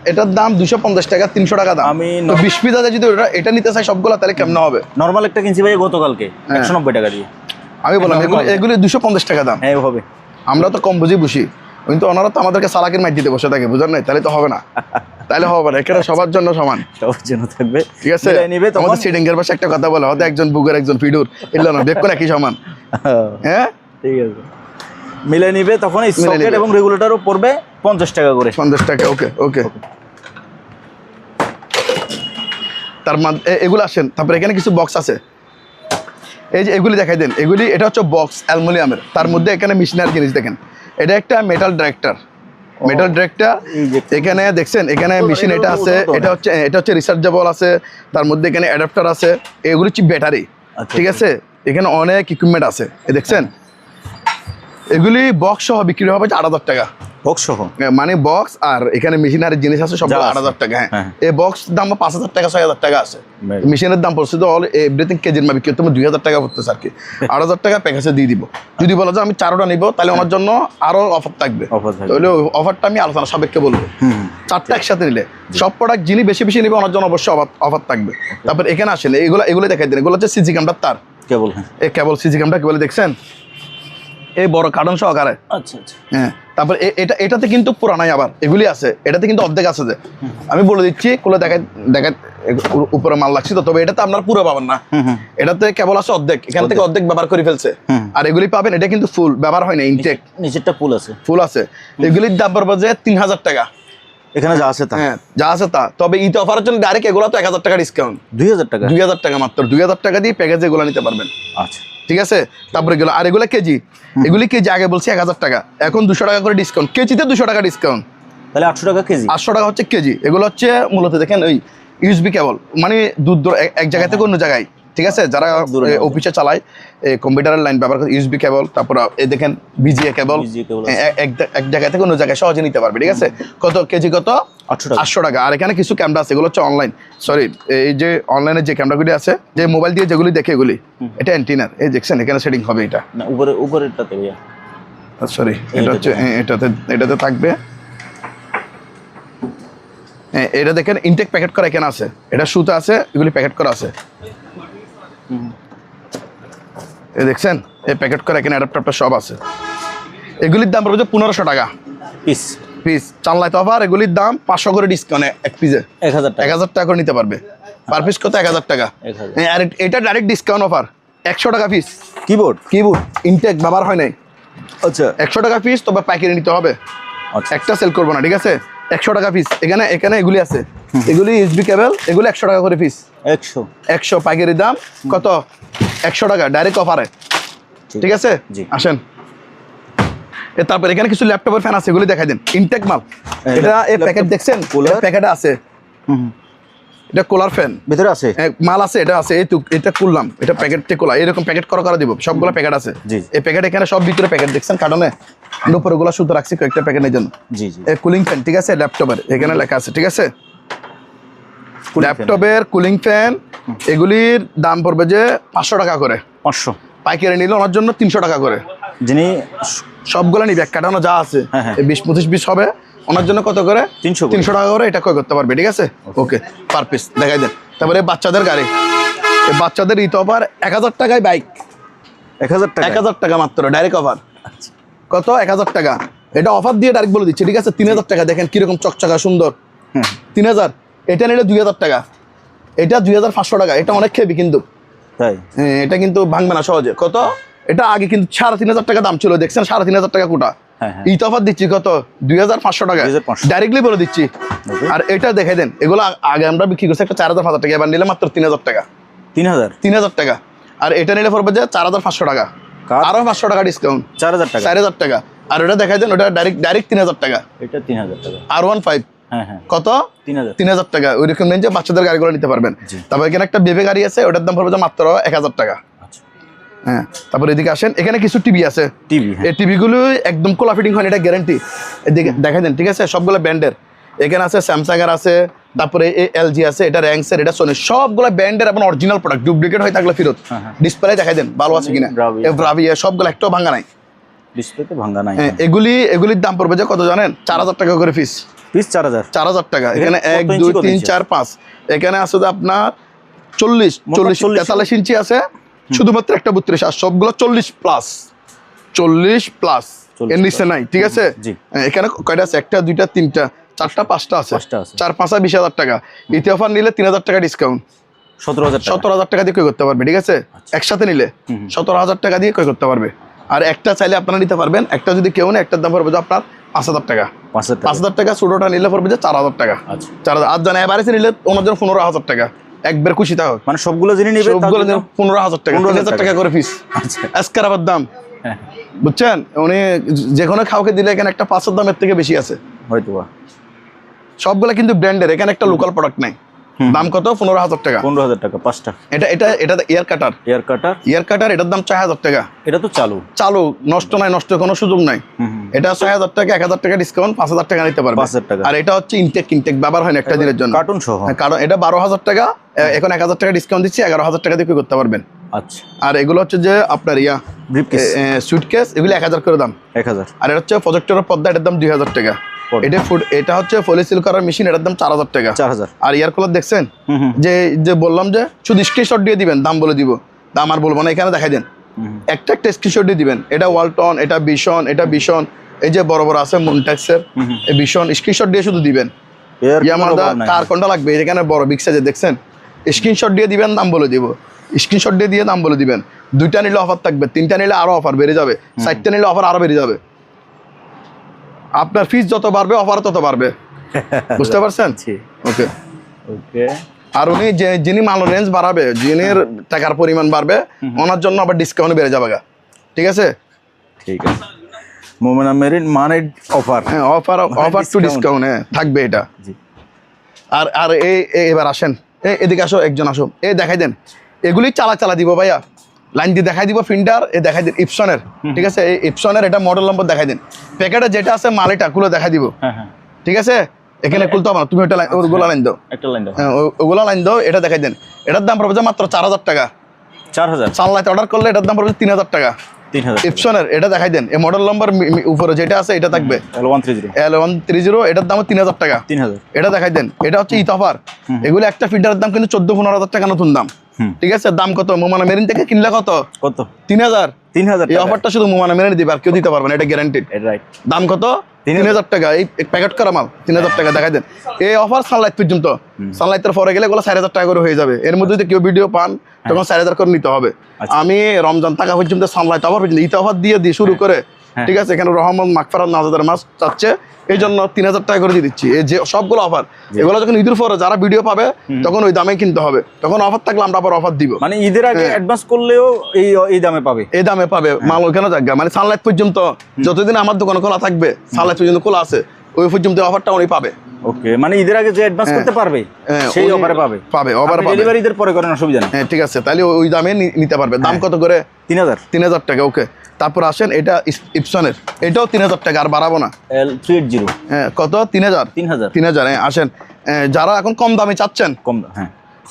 এটার দাম 250 টাকা, 300 টাকা দাম। আমি 20 পিস আছে, যদি এটা নিতে চাই সবগুলো, তাহলে কেমন হবে?
নরমাল একটা কিনছি ভাই গতকালকে 190 টাকা দিয়ে।
আমি বললাম এগুলি 250 টাকা দাম।
হ্যাঁ হবে।
আমরা তো কম বুঝি, কিন্তু ওনারা তো আমাদেরকে চালাকির মাইট দিতে বসে থাকে, বুঝেন নাই? তাহলে তো হবে না, তাহলে হবে না। এখানে সবার জন্য সমান,
সবার জন্য থাকবে। ঠিক আছে,
আমাদের সিটিং এর পাশে একটা কথা বলে, হয়তো একজন বুকের একজন ফিডুর, এগুলো না বেক করে একই সমান। হ্যাঁ ঠিক আছে,
মিলে নিবে তখন সকেট এবং রেগুলেটরও পড়বে 50 টাকা করে।
50 টাকা। ওকে। তার মানে এগুলো আসেন। তারপরে এখানে কিছু বক্স আছে, এই যে এগুলি দেখাই দেন। এটা হচ্ছে বক্স অ্যালুমিনিয়ামের, তার মধ্যে এখানে মেশিনারি জিনিস দেখেন। এটা একটা মেটাল ডিরেক্টর। এখানে দেখছেন, এখানে মেশিন এটা আছে। এটা হচ্ছে রিচার্জেবল আছে, তার মধ্যে এখানে অ্যাডাপ্টার আছে। এগুলো হচ্ছে ব্যাটারি। ঠিক আছে, এখানে অনেক ইকুইপমেন্ট আছে। দেখছেন, এগুলি বক্স সহ বিক্রি হবে 8,000 টাকা।
বক্স সহ
মানে বক্স আর এখানে মেশিনারি জিনিস আছে সব
যা আছে।
8,000 টাকা। হ্যাঁ,
হ্যাঁ।
এই বক্স দাম 5,000 টাকা 6,000 টাকা আছে।
Right.
মেশিনের দাম পড়ছে তো অল এভরিথিং কেজির মা বিক্রি করতে 2,000 টাকা পড়তেছে আর কি। 8,000 টাকা প্যাকেজে দিয়ে দিব। যদি বলো যে আমি 4টা নিব তাহলে আমার জন্য আরো অফার থাকবে।
অফার থাকবে।
তাহলে অফারটা আমি আলোচনা সাপেক্ষে বলবো। 4টা একসাথে নিলে সব প্রোডাক্ট যিনি বেশি বেশি নিবে ওনার জন্য অবশ্যই অফার থাকবে। তারপর এখানে আসেন এগুলো দেখাই দেন। এগুলো হচ্ছে সিজি ক্যামটার তার।
কেবল হ্যাঁ।
এই কেবল সিজি ক্যামটা কেবল দেখছেন এই বড় কার্টন সহকারে।
আচ্ছা আচ্ছা।
হ্যাঁ, তারপর এটাতে কিন্তু পুরানাই আবার এগুলি আছে, এটাতে কিন্তু অর্ধেক আছে যে আমি বলে দিচ্ছি কোলে দেখায় উপরে মাল লাগছে তো, তবে এটাতে আপনার পুরো পাবেন না। এটাতে কেবল আছে অর্ধেক, এখান থেকে অর্ধেক ব্যবহার করে ফেলছে। আর এগুলি পাবেন এটা কিন্তু ফুল ব্যবহার হয় না, ইনটেক
নিচেরটা ফুল আছে।
ফুল আছে। এগুলির দাম পড়বে যে 3,000 টাকা।
এখানে যা আছে তা।
হ্যাঁ, যা আছে তা। তবে ঈদ অফারের জন্য ডাইরেক্ট এগুলো তো 1,000 টাকা ডিসকাউন্ট।
2,000 টাকা।
2,000 টাকা মাত্র, 2,000 টাকা দিয়ে প্যাকেজে এগুলো নিতে পারবেন।
আচ্ছা
ঠিক আছে। তারপরে এগুলো আর এগুলো কেজি, এগুলি কেজি আগে বলছি 1,000 টাকা, এখন 200 টাকা করে ডিসকাউন্ট, কেজিতে 200 টাকা ডিসকাউন্ট।
তাহলে 800 টাকা কেজি।
800 টাকা হচ্ছে কেজি। এগুলো হচ্ছে মূলত দেখেন ওই ইউএসবি কেবল, মানে দূর এক জায়গা থেকে অন্য জায়গায়। ঠিক আছে, যারা অফিসে চালায় কম্পিউটারের লাইন ব্যবহার করে ইউএসবি কেবল, তারপর এই দেখেন বিজিএ কেবল, এক জায়গা থেকে অন্য জায়গায় সহজে নিতে পারবে। ঠিক আছে, কত কেজি কত 800 টাকা। আর এখানে কিছু ক্যামেরা আছে, এগুলো হচ্ছে অনলাইন, সরি এই যে অনলাইনে যে ক্যামেরাগুলি আছে, যে মোবাইল দিয়ে যেগুলি দেখে এগুলি, এটা অ্যান্টিনার। এই দেখছেন এখানে সেটিং হবে এটা,
না উপরেরটাতে ভাইয়া,
সরি এটা হচ্ছে এটাতে থাকবে। এটা দেখেন ইনটেক প্যাকেট করা এখানে আছে, এটা সুতা আছে, এগুলি প্যাকেট করা আছে। এই দেখছেন এই প্যাকেট করা এখানে অ্যাডাপ্টারটা সব আছে। এগুলির দাম পড়বে 1,500 টাকা
পিস।
পিস চানলাই তো অফার। এগুলির দাম 500 করে ডিসকাউন্ট, এক পিসে
1,000 টাকা।
1,000 টাকা করে নিতে পারবে। পার পিস কত 1,000 টাকা।
1000।
আর এটা ডাইরেক্ট ডিসকাউন্ট অফার 100 টাকা পিস।
কিবোর্ড
ইনটেক ব্যবহার হয় নাই,
আচ্ছা
100 টাকা পিস, তবে পাইকারি নিতে হবে,
আচ্ছা।
একটা সেল করবো না। ঠিক আছে, 100 টাকা পিস। এখানে এগুলি আছে, এগুলি ইউএসবি কেবল, এগুলি 100 টাকা করে পিস। 100 পাইকারি দাম কত 100 টাকা ডাইরেক্ট অফারে। ঠিক আছে,
জি।
আসেন তারপর এখানে কিছু ল্যাপটপের ফ্যান আছে, এগুলি দেখাই দেন, ইনটেক মাল। এটা এই প্যাকেট দেখছেন, প্যাকেটে আছে, এটা কুলার ফ্যান
ভিতরে আছে
মাল আছে, এটা আছে, এটা খুললাম, এটা প্যাকেটে খোলা, এরকম প্যাকেট করা দিব, সবগুলো প্যাকেট আছে। এই প্যাকেট এখানে সব ভিতরে প্যাকেট দেখছেন কার্টনে, উপরে গুলো সুতো রাখছি কয়েকটা প্যাকেটের জন্য।
জি জি।
এই কুলিং ফ্যান, ঠিক আছে, ল্যাপটপের এখানে লেখা আছে। ঠিক আছে, ল্যাপটপের কুলিং ফ্যান, এগুলির দাম পড়বে যে 500 টাকা করে।
500
পাইকারি নিলে ওনার জন্য 300 টাকা করে।
যিনি
সবগুলো নিবে, এক কাটানো যা আছে 20-25 পিস হবে, ওনার জন্য কত করে 300 টাকা করে এটা ক্রয় করতে পারবে। ঠিক আছে, ওকে, পার পিস দেখাই দেন। তারপরে বাচ্চাদের গাড়ি, এই বাচ্চাদের ঈদ অফার 1,000 টাকায় বাইক,
1,000 টাকা।
1,000 টাকা মাত্র ডাইরেক্ট অফার। কত 1,000 টাকা, এটা অফার দিয়ে ডাইরেক্ট বলে দিচ্ছি। ঠিক আছে, 3,000 টাকা দেখেন কিরকম চকচকা সুন্দর, 3,000। এটা নিলে 2,000 টাকা, এটা 2,500 টাকা। এটা অনেক খেবি কিন্তু,
তাই
এটা কিন্তু ভাঙবে না সহজে। কত এটা আগে কিন্তু 3,500 টাকা দাম ছিল, দেখছেন 3,500 টাকা কোটা। ঈদ অফার দিচ্ছি কত 2,500 টাকা ডাইরেক্টলি বলে দিচ্ছি। আর এটা দেখে দেন, এগুলো আগে আমরা বিক্রি করছি একটা 4,500 টাকা, এবার নিলে মাত্র 3,000 টাকা। 3,000 টাকা। আর এটা নিলে পড়বে যে 4,500 টাকা, আরো 500 টাকা ডিসকাউন্ট,
4,000 টাকা।
4,000 টাকা। আর ওটা দেখাই দেন, ওটা ডাইরেক্ট 3,000 টাকা।
এটা 3,000 টাকা।
R15 কত
3,000
টাকা। ওই রকম রেঞ্জে বাচ্চাদের গাড়িগুলো নিতে পারবেন। তারপর এখানে একটা বেবি গাড়ি আছে, ওটার দাম পড়বে মাত্র 1,000 টাকা। হ্যাঁ, তারপর এদিকে আসেন, এখানে কিছু টিভি আছে। এই টিভিগুলো একদম কোলা ফিটিং হয়, এটা গ্যারান্টি। এদিকে দেখাই দেন, ঠিক আছে, সবগুলো ব্র্যান্ডের। এখানে আছে স্যামসাং এর আছে, তারপরে এলজি আছে, এটা র্যাংসের, এটা সোনি, সবগুলো ব্র্যান্ডের এবং অরিজিনাল প্রোডাক্ট। ডুপ্লিকেট হয়ে থাকলে ফেরত। ডিসপ্লে দেখাই দেন ভালো আছে কিনা, ব্রাভিয়া সবগুলো একটাও ভাঙা নাই,
ডিসপ্লেতে ভাঙা নাই।
এগুলির দাম পড়বে যে কত জানেন, 4,000 টাকা করে পিস। 4,000 টাকা। এখানে 1 2 3 4 5, এখানে আছে আপনার 40 43 ইঞ্চি আছে, শুধুমাত্র একটা 32, আর সবগুলো 40 প্লাস, এর নিচে নাই। ঠিক আছে, এখানে কয়টা আছে, 1 2 3 4 5টা আছে, 4 5 20,000 টাকা। ইতি অফার নিলে 3,000 টাকা ডিসকাউন্ট, 17,000 টাকা দিয়ে ক্রয় করতে পারবে। ঠিক আছে, একসাথে নিলে 17,000 টাকা দিয়ে ক্রয় করতে পারবে। আর একটা চাইলে আপনারা নিতে পারবেন, একটা যদি কেউ নেই, একটার দাম পড়বে যে আপনার 5,000 টাকা। 5,000 টাকা। ছোটটা নিলে পড়বে যে 4,000 টাকা। 4,000। আর জানা এবারে নিলে ওনার জন্য 15,000 টাকা, একবার খুশি থাকো।
মানে সবগুলো যিনি নেবে
সবগুলো 15,000 টাকা, 3,000 টাকা করে পিস। আজকের আবার দাম বুঝছেন, উনি যে কোনো খাওয়াকে দিলে এখানে একটা 500 দামের থেকে বেশি আছে হয়তো। সবগুলো কিন্তু ব্র্যান্ডের, এখানে একটা লোকাল প্রোডাক্ট নাই। দাম কত? 15,000 টাকা।
15,000 টাকা 5টা।
এটা ইয়ার কাটার। ইয়ার কাটার এটার দাম 6,000 টাকা।
এটা তো চালু, নষ্ট নাই, নষ্ট কোনো সুযোগ নাই। এটা 6,000 টাকা, 1,000 টাকা ডিসকাউন্ট, 5,000 টাকা নিতে পারবে। 5,000 টাকা।
আর এটা হচ্ছে ইনটেক ব্যবহার হয় না একটা দিনের জন্য,
কার্টুন সহ।
কারণ এটা 12,000 টাকা, এখন 1,000 টাকা ডিসকাউন্ট দিচ্ছি, 11,000 টাকা দিয়ে কি করতে পারবেন।
আচ্ছা।
আর এগুলো হচ্ছে যে আপনার
ব্রিফকেস,
সুটকেস, এগুলো 1,000 করে দাম।
1,000।
আর এটা হচ্ছে প্রজেক্টরের পর্দা, এটার দাম 2,000 টাকা। এটা হচ্ছে পলিসিল করার মেশিন, এটার দাম 4,000 টাকা।
4,000।
আর ইয়ার কুলার দেখছেন যে বললাম যে শুধু স্ক্রিনশট দিয়ে দিবেন, দাম বলে দিব, দাম আর বলবো না, এখানে দেখাই দেন, একটা স্ক্রিনশট দিয়ে দিবেন। এটা ওয়ালটন, এটা বিশন, এই যে বড় বড় আছে মনট্যাক্সের, এই বিশন, স্ক্রিনশট দিয়ে শুধু দিবেন। ইয়ামাদা কার কোনটা লাগবে, এখানে বড় বিগ সাইজে দেখছেন, স্ক্রিনশট দিয়ে দিবেন, দাম বলে দিব। স্ক্রিনশট দিয়ে দাম বলে দিবেন। 2টা নিলে অফার থাকবে, 3টা নিলে আরো অফার বেড়ে যাবে, 4টা নিলে অফার আরো বেড়ে যাবে। আপনার ফিস যত বাড়বে অফার তত বাড়বে, বুঝতে পারছেন? ওকে। আর উনি যিনি মাল রেঞ্জ বাড়াবে, যিনি টাকার পরিমাণ বাড়বে, ওনার জন্য আবার ডিসকাউন্ট বেড়ে যাবে। ঠিক আছে,
ঠিক আছে। মোমেনা মেরিন মানে অফার,
হ্যাঁ, অফার টু ডিসকাউন্ট থাকবে এটা। আর এবার আসেন, এদিকে আসো, একজন আসো, দেখাই দেন, এগুলি চালা দিব ভাইয়া, লাইন দিয়ে দেখাই দিব, ফিন্টার দেখাই দিন ইপসনের। ঠিক আছে, এই ইপসনের এটা মডেল নম্বর দেখাই দিন, প্যাকেটে যেটা আছে মাল এটা খুলে দেখাই দিব। ঠিক আছে, এখানে খুলতে হবে না, তুমি ওগুলো লাইন দাও, হ্যাঁ ওগুলো লাইন দাও, এটা দেখাই দেন। এটার দাম পড়বে মাত্র 4,000 টাকা।
4,000
সানলাইট অর্ডার করলে এটার দাম পড়বে 3,000 টাকা। ইপসনের এটা দেখাই দেন, এই মডেল নম্বর উপরে যেটা আছে এটা থাকবে L130, এটার দাম 3,000 টাকা। এটা দেখাই দেন, এটা হচ্ছে ইতফার, এগুলো একটা ফিল্টারের দাম কিন্তু 14-15,000 টাকা নতুন দাম। ঠিক আছে, দাম কত? মোমানা মেরিন থেকে কিনলে কত? 3,000। এই অফারটা শুধু মোমানা মেরিন দিবে, আর কেউ দিতে পারবে না, এটা গ্যারান্টেড। দাম কত? 3,000 টাকা। এই প্যাকেট করা মাল 3,000 টাকা দেখাই দেন। এই অফার সানলাইট পর্যন্ত, সানলাইটের পরে গেলে এগুলো 4,000 টাকা করে হয়ে যাবে। এর মধ্যে যদি কেউ ভিডিও পান তখন 4,000 করে নিতে হবে। আমি রমজান টাকা পর্যন্ত সানলাইট অফার পর্যন্ত ঈদ অফার দিয়ে শুরু করে, ঠিক আছে, এখানে রহমান মাগফিরাত নাজাদের মাস চাচ্ছে, এই জন্য 3,000 টাকা করে দিয়ে দিচ্ছি। এই যে সবগুলো অফার, এগুলো যখন ঈদের পরে যারা ভিডিও পাবে তখন ওই দামে কিনতে হবে, তখন অফার থাকলে আমরা আবার অফার দিব।
মানে ঈদের আগে অ্যাডভান্স করলেও এই দামে পাবে,
মাল ওখানে জায়গা, মানে সানলাইট পর্যন্ত যতদিন আমার দোকান খোলা থাকবে, সানলাইট পর্যন্ত খোলা আছে, ওই পর্যন্ত অফারটা উনি পাবে।
ওকে, মানে ঈদের আগে যে অ্যাডভান্স করতে পারবে সেই অফারে পাবে। ডেলিভারি ঈদের পরে করেন, অসুবিধা নেই।
ঠিক আছে, তাহলে ওই দামে নিতে পারবে। দাম কত করে? 3,000 টাকা। ওকে, তারপর আসেন, এটা ইপসনের, এটাও 3,000 টাকা, আর বাড়াবো না।
L380
কত? 3,000। আসেন, যারা এখন কম দামে চাচ্ছেন,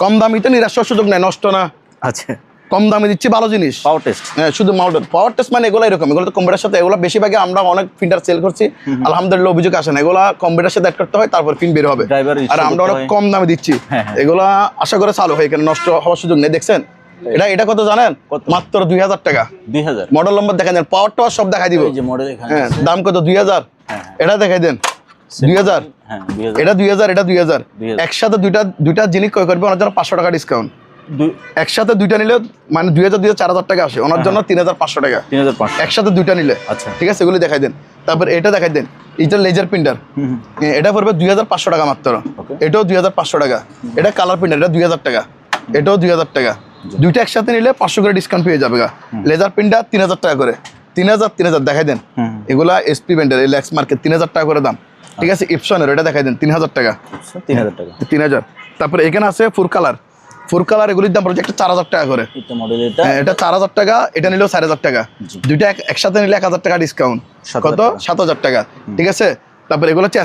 কম দামিতে নিরাশার সুযোগ নেই, নষ্ট না।
আচ্ছা,
কম দামে দিচ্ছি ভালো জিনিস।
পাওয়ার টেস্ট,
শুধু পাওয়ার টেস্ট মানে এগুলো এরকম, এগুলো তো কম্পিউটার সাথে, এগুলো বেশিরভাগে আমরা অনেক প্রিন্টার সেল করছি, আলহামদুলিল্লাহ অভিযোগ আসে না। এগুলো কম্পিউটার সাথে অ্যাড করতে হয়, তারপর প্রিন্ট বের হবে, আর আমরা অনেক কম দামে দিচ্ছি। এগুলা আশা করে চালু হয়, এখানে নষ্ট হওয়ার সুযোগ নেই। দেখছেন, এটা কত জানেন? মাত্র 2,000 টাকা।
2,000
মডেল নম্বর দেখাই দেন, পাওয়ার টাওয়ার সব দেখাই দিব। হ্যাঁ, দাম কত? 2,000। এটা দেখাই দেন, 2,000। এটা 2,000, এটা 2,000। একসাথে দুইটা জিনিস ক্রয় করবে, ওনার জন্য 500 টাকা ডিসকাউন্ট। একসাথে দুইটা নিলে মানে 2,000 4,000 টাকা আসে, ওনার জন্য 3,500 টাকা একসাথে দুইটা নিলে।
আচ্ছা,
ঠিক আছে, এগুলো দেখাই দেন। তারপর এটা দেখাই দেন, এটা লেজার প্রিন্টার, এটা পড়বে 2,500 টাকা মাত্র। এটাও 2,500 টাকা। এটা কালার প্রিন্টার, এটা 2,000 টাকা। এটাও 2,000 টাকা। দুইটা একসাথে নিলে 500 করে ডিসকাউন্ট পেয়ে যাবে। লেজার প্রিন্টার 3,000 টাকা করে। 3,000 দেখাই দেন। এগুলা এসপি প্রিন্টার, এই ল্যাক্স মার্কেট 3,000 টাকা করে দাম। ঠিক আছে, ইপসনের এটা দেখাই দেন, 3,000 টাকা। 3,000। তারপরে এখানে আছে ফুর কালার, এগুলির দাম পড়ছে একটা 4,000 টাকা করে। এটা 4,000 টাকা, এটা নিলেও 4,000 টাকা। দুইটা একসাথে নিলে 1,000 টাকা ডিসকাউন্ট। কত? 7,000 টাকা। ঠিক আছে, তারপরে এগুলো হচ্ছে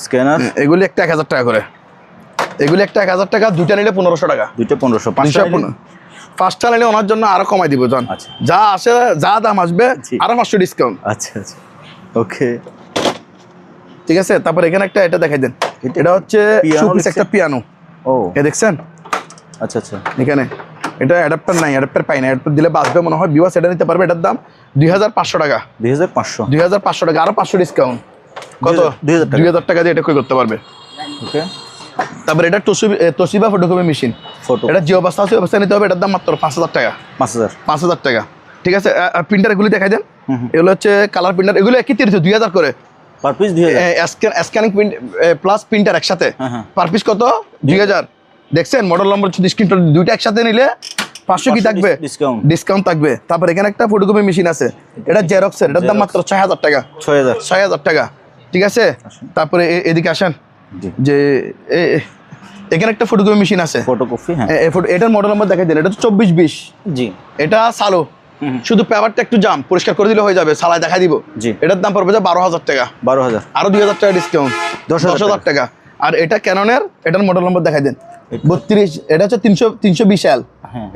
স্ক্যানার, এগুলি একটা 1,000 টাকা করে। এগুলি একটা 1,000 টাকা, দুইটা নিলে 1,500 টাকা।
1500।
পাঁচটা নিলে ওনার জন্য আরো কমাই দিব। যা আসে, যা দাম আসবে আরো 500 ডিসকাউন্ট।
আচ্ছা, ওকে,
ঠিক আছে। তারপর এখানে একটা এটা দেখাই দেন, এটা হচ্ছে একটা পিয়ানো। দেখছেন?
আচ্ছা,
এখানে এটা অ্যাডাপ্টার নাই, অ্যাডাপ্টার পাই না, অ্যাডাপ্টার দিলে বাঁচবে মনে হয়। ভিউয়ার্স এটা নিতে পারবে, এটার দাম 2,500 টাকা। 2,500 টাকা, আরো 500 ডিসকাউন্ট। কত? 2,000 টাকা দিয়ে এটা কই করতে পারবে।
ওকে,
তারপর এটা তোশিবা ফটোকপি মেশিন, এটা যে অবস্থা আছে অবস্থা নিতে হবে। এটার দাম মাত্র 5,000 টাকা। 5,000 টাকা। ঠিক আছে, প্রিন্টার এগুলি দেখাই দেন, এগুলো হচ্ছে কালার প্রিন্টার, এগুলো একই 2,000 করে
per piece. 2,000
scanning plus printer একসাথে পার পিস কত? 2,000। দেখছেন, মডেল নম্বর স্ক্রিনশট, দুইটা একসাথে নিলে 500 কি থাকবে? ডিসকাউন্ট থাকবে। তারপর এখানে একটা ফটোকপি মেশিন আছে, এটা জেরক্সের, এটার দাম মাত্র 6,000 টাকা। 6,000 টাকা। ঠিক আছে, তারপরে এদিকে আসেন, যে এখানে একটা ফটোকপি মেশিন আছে,
ফটোকপি। হ্যাঁ,
এটার মডেল নাম্বার দেখাই দেন, এটা তো 2420।
জি,
এটা চালু, শুধু পেপারটা একটু জাম, পরিষ্কার করে দিলে হয়ে যাবে, সালায় দেখা দিব।
জি,
এটার দাম পড়বে 12,000 টাকা,
12,000,
আরো 2,000 টাকা ডিসকাউন্ট, 10,000 টাকা। আর এটা ক্যাননের, এটার মডেল নম্বর দেখাই দেন 32, এটা হচ্ছে 320L।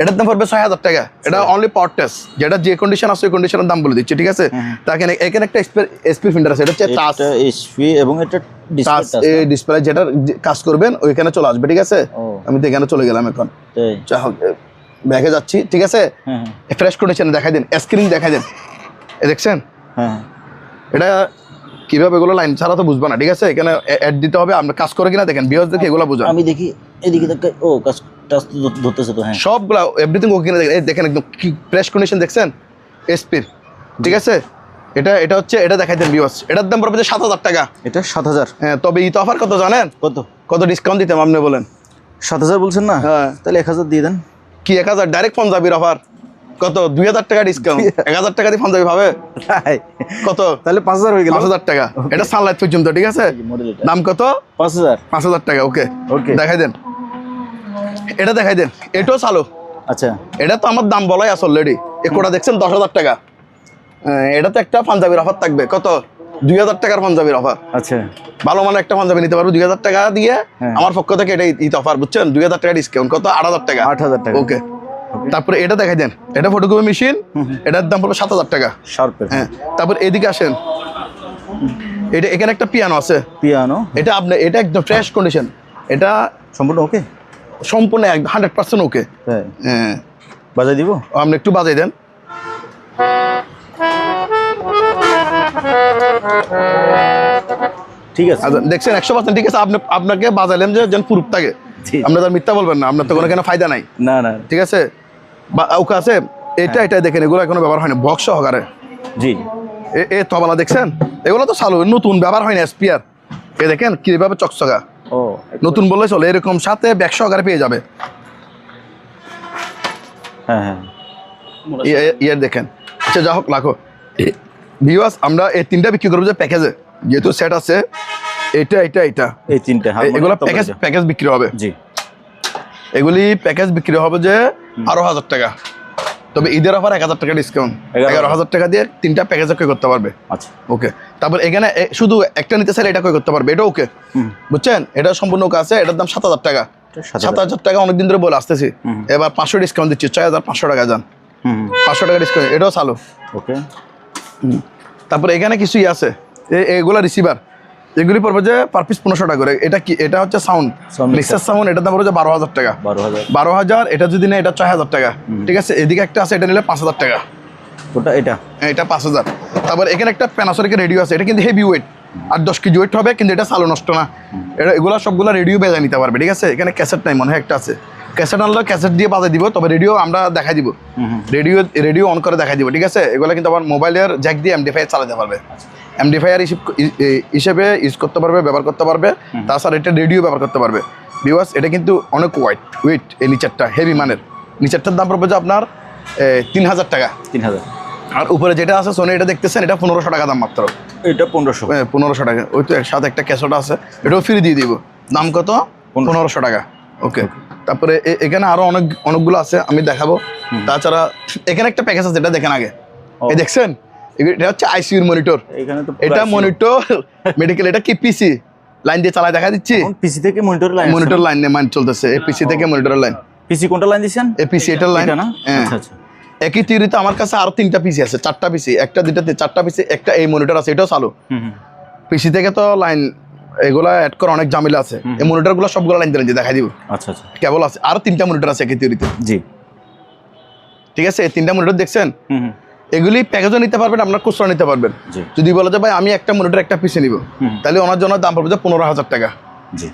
এটার দাম পড়বে 6,000 টাকা। এটা অনলি পাওয়ার টেস্ট, যেটা যে কন্ডিশন আছে ওই কন্ডিশনের দাম বলে দিচ্ছে, ঠিক আছে। তা এখানে একটা এসপি ফিল্টার আছে, এটা হচ্ছে টাচ
এসপি, এবং এটা
টাচ ডিসপ্লে, যেটা কাজ করবেন ওইখানে চলে আসবে, ঠিক আছে। আমি তো এখানে চলে গেলাম এখন, ব্যাগে যাচ্ছি, ঠিক আছে। ফ্রেশ কন্ডিশন দেখাই দেন, স্ক্রিন দেখাই দেন, দেখছেন। এটা কিভাবে এগুলো লাইন ছাড়া তো বুঝবা না, ঠিক আছে। এখানে অ্যাড দিতে হবে, আমরা কাজ করে কিনা দেখেন, বিয়স দেখে এগুলো বুঝান।
আমি দেখি এদিকে দেখে, ও কাজ ধরতেছে তো। হ্যাঁ,
সবগুলা এভরিথিং ওকে কিনা দেখেন, এই দেখেন একদম কি ফ্রেশ কন্ডিশন দেখছেন এসপির, ঠিক আছে। এটা হচ্ছে, এটা দেখাই দেন বিয়স, এটার দাম পড়বে 7,000 টাকা।
এটা 7,000।
হ্যাঁ, তবে ঈদ অফার কত জানেন? কত ডিসকাউন্ট দিতাম আপনি বলেন?
7,000 বলছেন না?
হ্যাঁ,
তাহলে 1,000 দিয়ে দেন।
কি 1,000? ডাইরেক্ট পাঞ্জাবির অফার। কত? 2,000 টাকা ডিসকাউন্ট, 1,000 টাকা দিয়ে পাঞ্জাবি পাবে। কত?
তাহলে 5,000 হয়ে গেল।
5,000 টাকা। এটা সানলাইট পর্যন্ত, ঠিক আছে। দাম কত? 5,000 টাকা। ওকে, দেখাই দেন, এটা দেখাই দেন, এটাও চালু।
আচ্ছা,
এটা তো আমার দাম বলাই আছে অলরেডি। এই কোটা দেখছেন 10,000 টাকা। এটা তো একটা পাঞ্জাবির অফার থাকবে, কত? 2,000 টাকার পাঞ্জাবির অফার।
আচ্ছা,
ভালো মানে একটা পাঞ্জাবি নিতে পারবো 2,000 টাকা দিয়ে। আমার পক্ষ থেকে এটা ঈদ অফার, বুঝছেন। 2,000 টাকা ডিসকাউন্ট, কত? 8,000 টাকা।
8,000 টাকা।
ওকে, তারপরে এটা দেখাই দেন, এটা ফটোকপি মেশিন, এটার দাম পড়বে 7,000 টাকা। হ্যাঁ, তারপর এদিকে আসেন, এটা এখানে একটা পিয়ানো আছে।
পিয়ানো,
এটা আপনি, এটা একদম ফ্রেশ কন্ডিশন, এটা
সম্পূর্ণ ওকে,
সম্পূর্ণ 100% ওকে। হ্যাঁ,
বাজাই দিব,
আপনি একটু বাজাই দেন।
ঠিক আছে।
আচ্ছা, দেখছেন 100% ঠিক আছে। আপনাকে বাজাইলাম যে যেন প্রুফ থাকে, আপনি তার মিথ্যা বলবেন না, আপনার তো কোনো কেন ফায়দা নাই।
না,
ঠিক আছে। ওকে আছে, এটা দেখেন, এগুলো এখনো ব্যবহার হয়নি, বক্স সহকারে।
জি,
এ তবলা দেখছেন, এগুলো তো চালু, নতুন ব্যবহার হয়নি। স্পিয়ার এ দেখেন কিভাবে চকচকা, নতুন বললে চলে, এরকম সাথে ব্যাগ সহকারে পেয়ে যাবে।
হ্যাঁ,
ইয়ার দেখেন। আচ্ছা, যা হোক, লাখো ভিউয়ার্স, আমরা এই তিনটা বিক্রি করবো যে প্যাকেজে, যেহেতু সেট আছে, এটা
এই তিনটা,
এগুলো প্যাকেজ বিক্রি হবে।
জি,
এগুলি প্যাকেজ বিক্রি হবে যে 12,000 টাকা। তবে ঈদের অফার 1,000 টাকা ডিসকাউন্ট, 11,000 টাকা দিয়ে তিনটা প্যাকেজ ক্রয় করতে পারবে।
আচ্ছা,
ওকে। তারপর এখানে শুধু একটা নিতে চাইলে এটা ক্রয় করতে পারবে, এটা ওকে, বুঝছেন। এটা সম্পূর্ণ ওকে আছে, এটার দাম 7,000 টাকা। 7,000 টাকা অনেকদিন ধরে বলে আসতেছি, এবার 500 ডিসকাউন্ট দিচ্ছি, 6,500 টাকা যান, 500 টাকা ডিসকাউন্ট, এটাও চালু।
ওকে।
তারপরে এখানে কিছুই আছে, এগুলা রিসিভার, এগুলি পড়বে যে পার পিস 1500 টাকা করে। এটা কি? এটা হচ্ছে সাউন্ড, মিক্সার সাউন্ড, এটার দাম পড়বে যে 12,000 টাকা। 12,000। এটা যদি নেয় এটা 6,000 টাকা, ঠিক আছে। এদিকে একটা আছে, এটা নিলে 5,000 টাকা।
ওটা,
এটা 5,000। তারপর এখানে একটা প্যানাসোনিকের রেডিও আছে, এটা কিন্তু হেভি ওয়েট, আর 10 কেজি ওয়েট হবে, কিন্তু এটা চালু নষ্ট না। এগুলো সবগুলো রেডিও বেজা নিতে পারবে, ঠিক আছে। এখানে ক্যাসেট নাই মনে হয়, একটা আছে। ক্যাসেট আনলে ক্যাসেট দিয়ে বাজাই দিব, তবে রেডিও আমরা দেখাই দিব, রেডিও অন করে দেখাই দিব, ঠিক আছে। এগুলো কিন্তু আবার মোবাইলের জ্যাক দিয়ে এমডিফায়ার চালাতে পারবে, এমডিফায়ার হিসেবে ইউজ করতে পারবে, ব্যবহার করতে পারবে। তাছাড়া এটা রেডিও ব্যবহার করতে পারবে। ভিউয়ার্স, এটা কিন্তু অনেক ওয়েট, এই নিচেরটা হেভি মানের। নিচেরটার দাম পড়বে যে আপনার 3,000 টাকা।
3,000।
আর উপরে যেটা আছে সোনি, এটা দেখতেছেন, এটা 1,500 টাকা দাম মাত্র।
এটা 1500।
1,500 টাকা। ওই তো একসাথে একটা ক্যাসেট আছে, এটাও ফ্রি দিয়ে দিব। দাম কত? 1,500 টাকা। ওকে। তারপরে এখানে আরো অনেকগুলো আছে, আমি দেখাবো। তাছাড়া এখানে একটা প্যাকেজ আছে, এটা দেখেন আগে। এই দেখছেন, এটা হচ্ছে আইসিইউর মনিটর। এটা মনিটর মেডিকেল, এটা কি পিসি লাইন দিয়ে চালায় দেখা দিচ্ছি।
পিসি থেকে মনিটর লাইন
চলতেছে, এই পিসি থেকে মনিটরের লাইন।
পিসি কোনটা লাইন দিছেন?
এই পিসি এটার লাইন না। আচ্ছা, একই থিওরিতে আমার কাছে আরো 3টা পিসি আছে, 4টা পিসি, একটা 2টা 4টা পিসি, একটা এই মনিটর আছে, এটাও চালু। পিসি থেকে তো লাইন এগুলা অ্যাড করা অনেক ঝামেলা আছে। এই মনিটরগুলো সবগুলো লাইন দিয়ে দেখাই দিব।
আচ্ছা,
কেবল আছে, আরো 3টা মনিটর আছে একই থিওরিতে। জি, ঠিক আছে। এই 3টা মনিটর দেখছেন, এগুলি প্যাকেজও নিতে পারবেন, আপনার খুচরা নিতে পারবেন। যদি বলে যে ভাই আমি একটা মনিটর একটা পিসি নিব, তাহলে ওনার জন্য দাম পড়বে যে 15,000 টাকা। জি,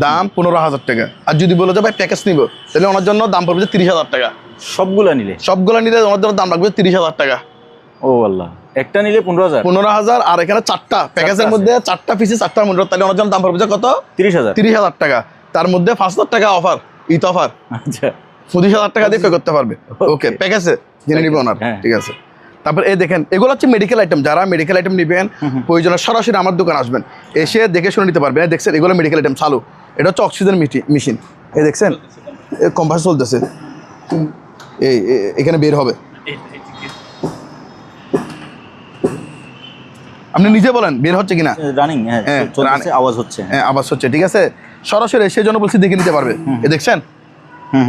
দাম 15,000 টাকা। আর যদি বলে যে ভাই প্যাকেজ নিব, তাহলে ওনার জন্য দাম পড়বে যে 30,000 টাকা। সবগুলা নিলে ওনার জন্য দাম লাগবে 30,000 টাকা। ও আল্লাহ, একটা নিলে 15,000। আর এখানে 4টা প্যাকেজের মধ্যে 4টা পিসি 4টা মনিটর, তাহলে ওনার জন্য দাম পড়বে যে কত? 30,000 টাকা। তার মধ্যে 5,000 টাকা অফার, ঈদ অফার। আচ্ছা, 25,000 টাকা দিয়ে পে করতে পারবে। ওকে, প্যাকেজে জেনে নিবে ওনার, ঠিক আছে। তারপর এই দেখেন, এগুলো হচ্ছে মেডিকেল আইটেম। যারা মেডিকেল আইটেম নেবেন, প্রয়োজনে সরাসরি আমার দোকান আসবেন, এসে দেখে শুনে নিতে পারবেন। দেখছেন, এগুলো মেডিকেল আইটেম চালু। এটা হচ্ছে অক্সিজেন মেশিন, এই দেখছেন কম্পাস চলতেছে, এখানে বের হবে। আপনি নিজে বলেন বের হচ্ছে কিনা।
রানিং, হ্যাঁ চলছে, আওয়াজ হচ্ছে।
হ্যাঁ আওয়াজ হচ্ছে, ঠিক আছে। সরাসরি সেই জন্য বলছি দেখে নিতে পারবে। এ দেখছেন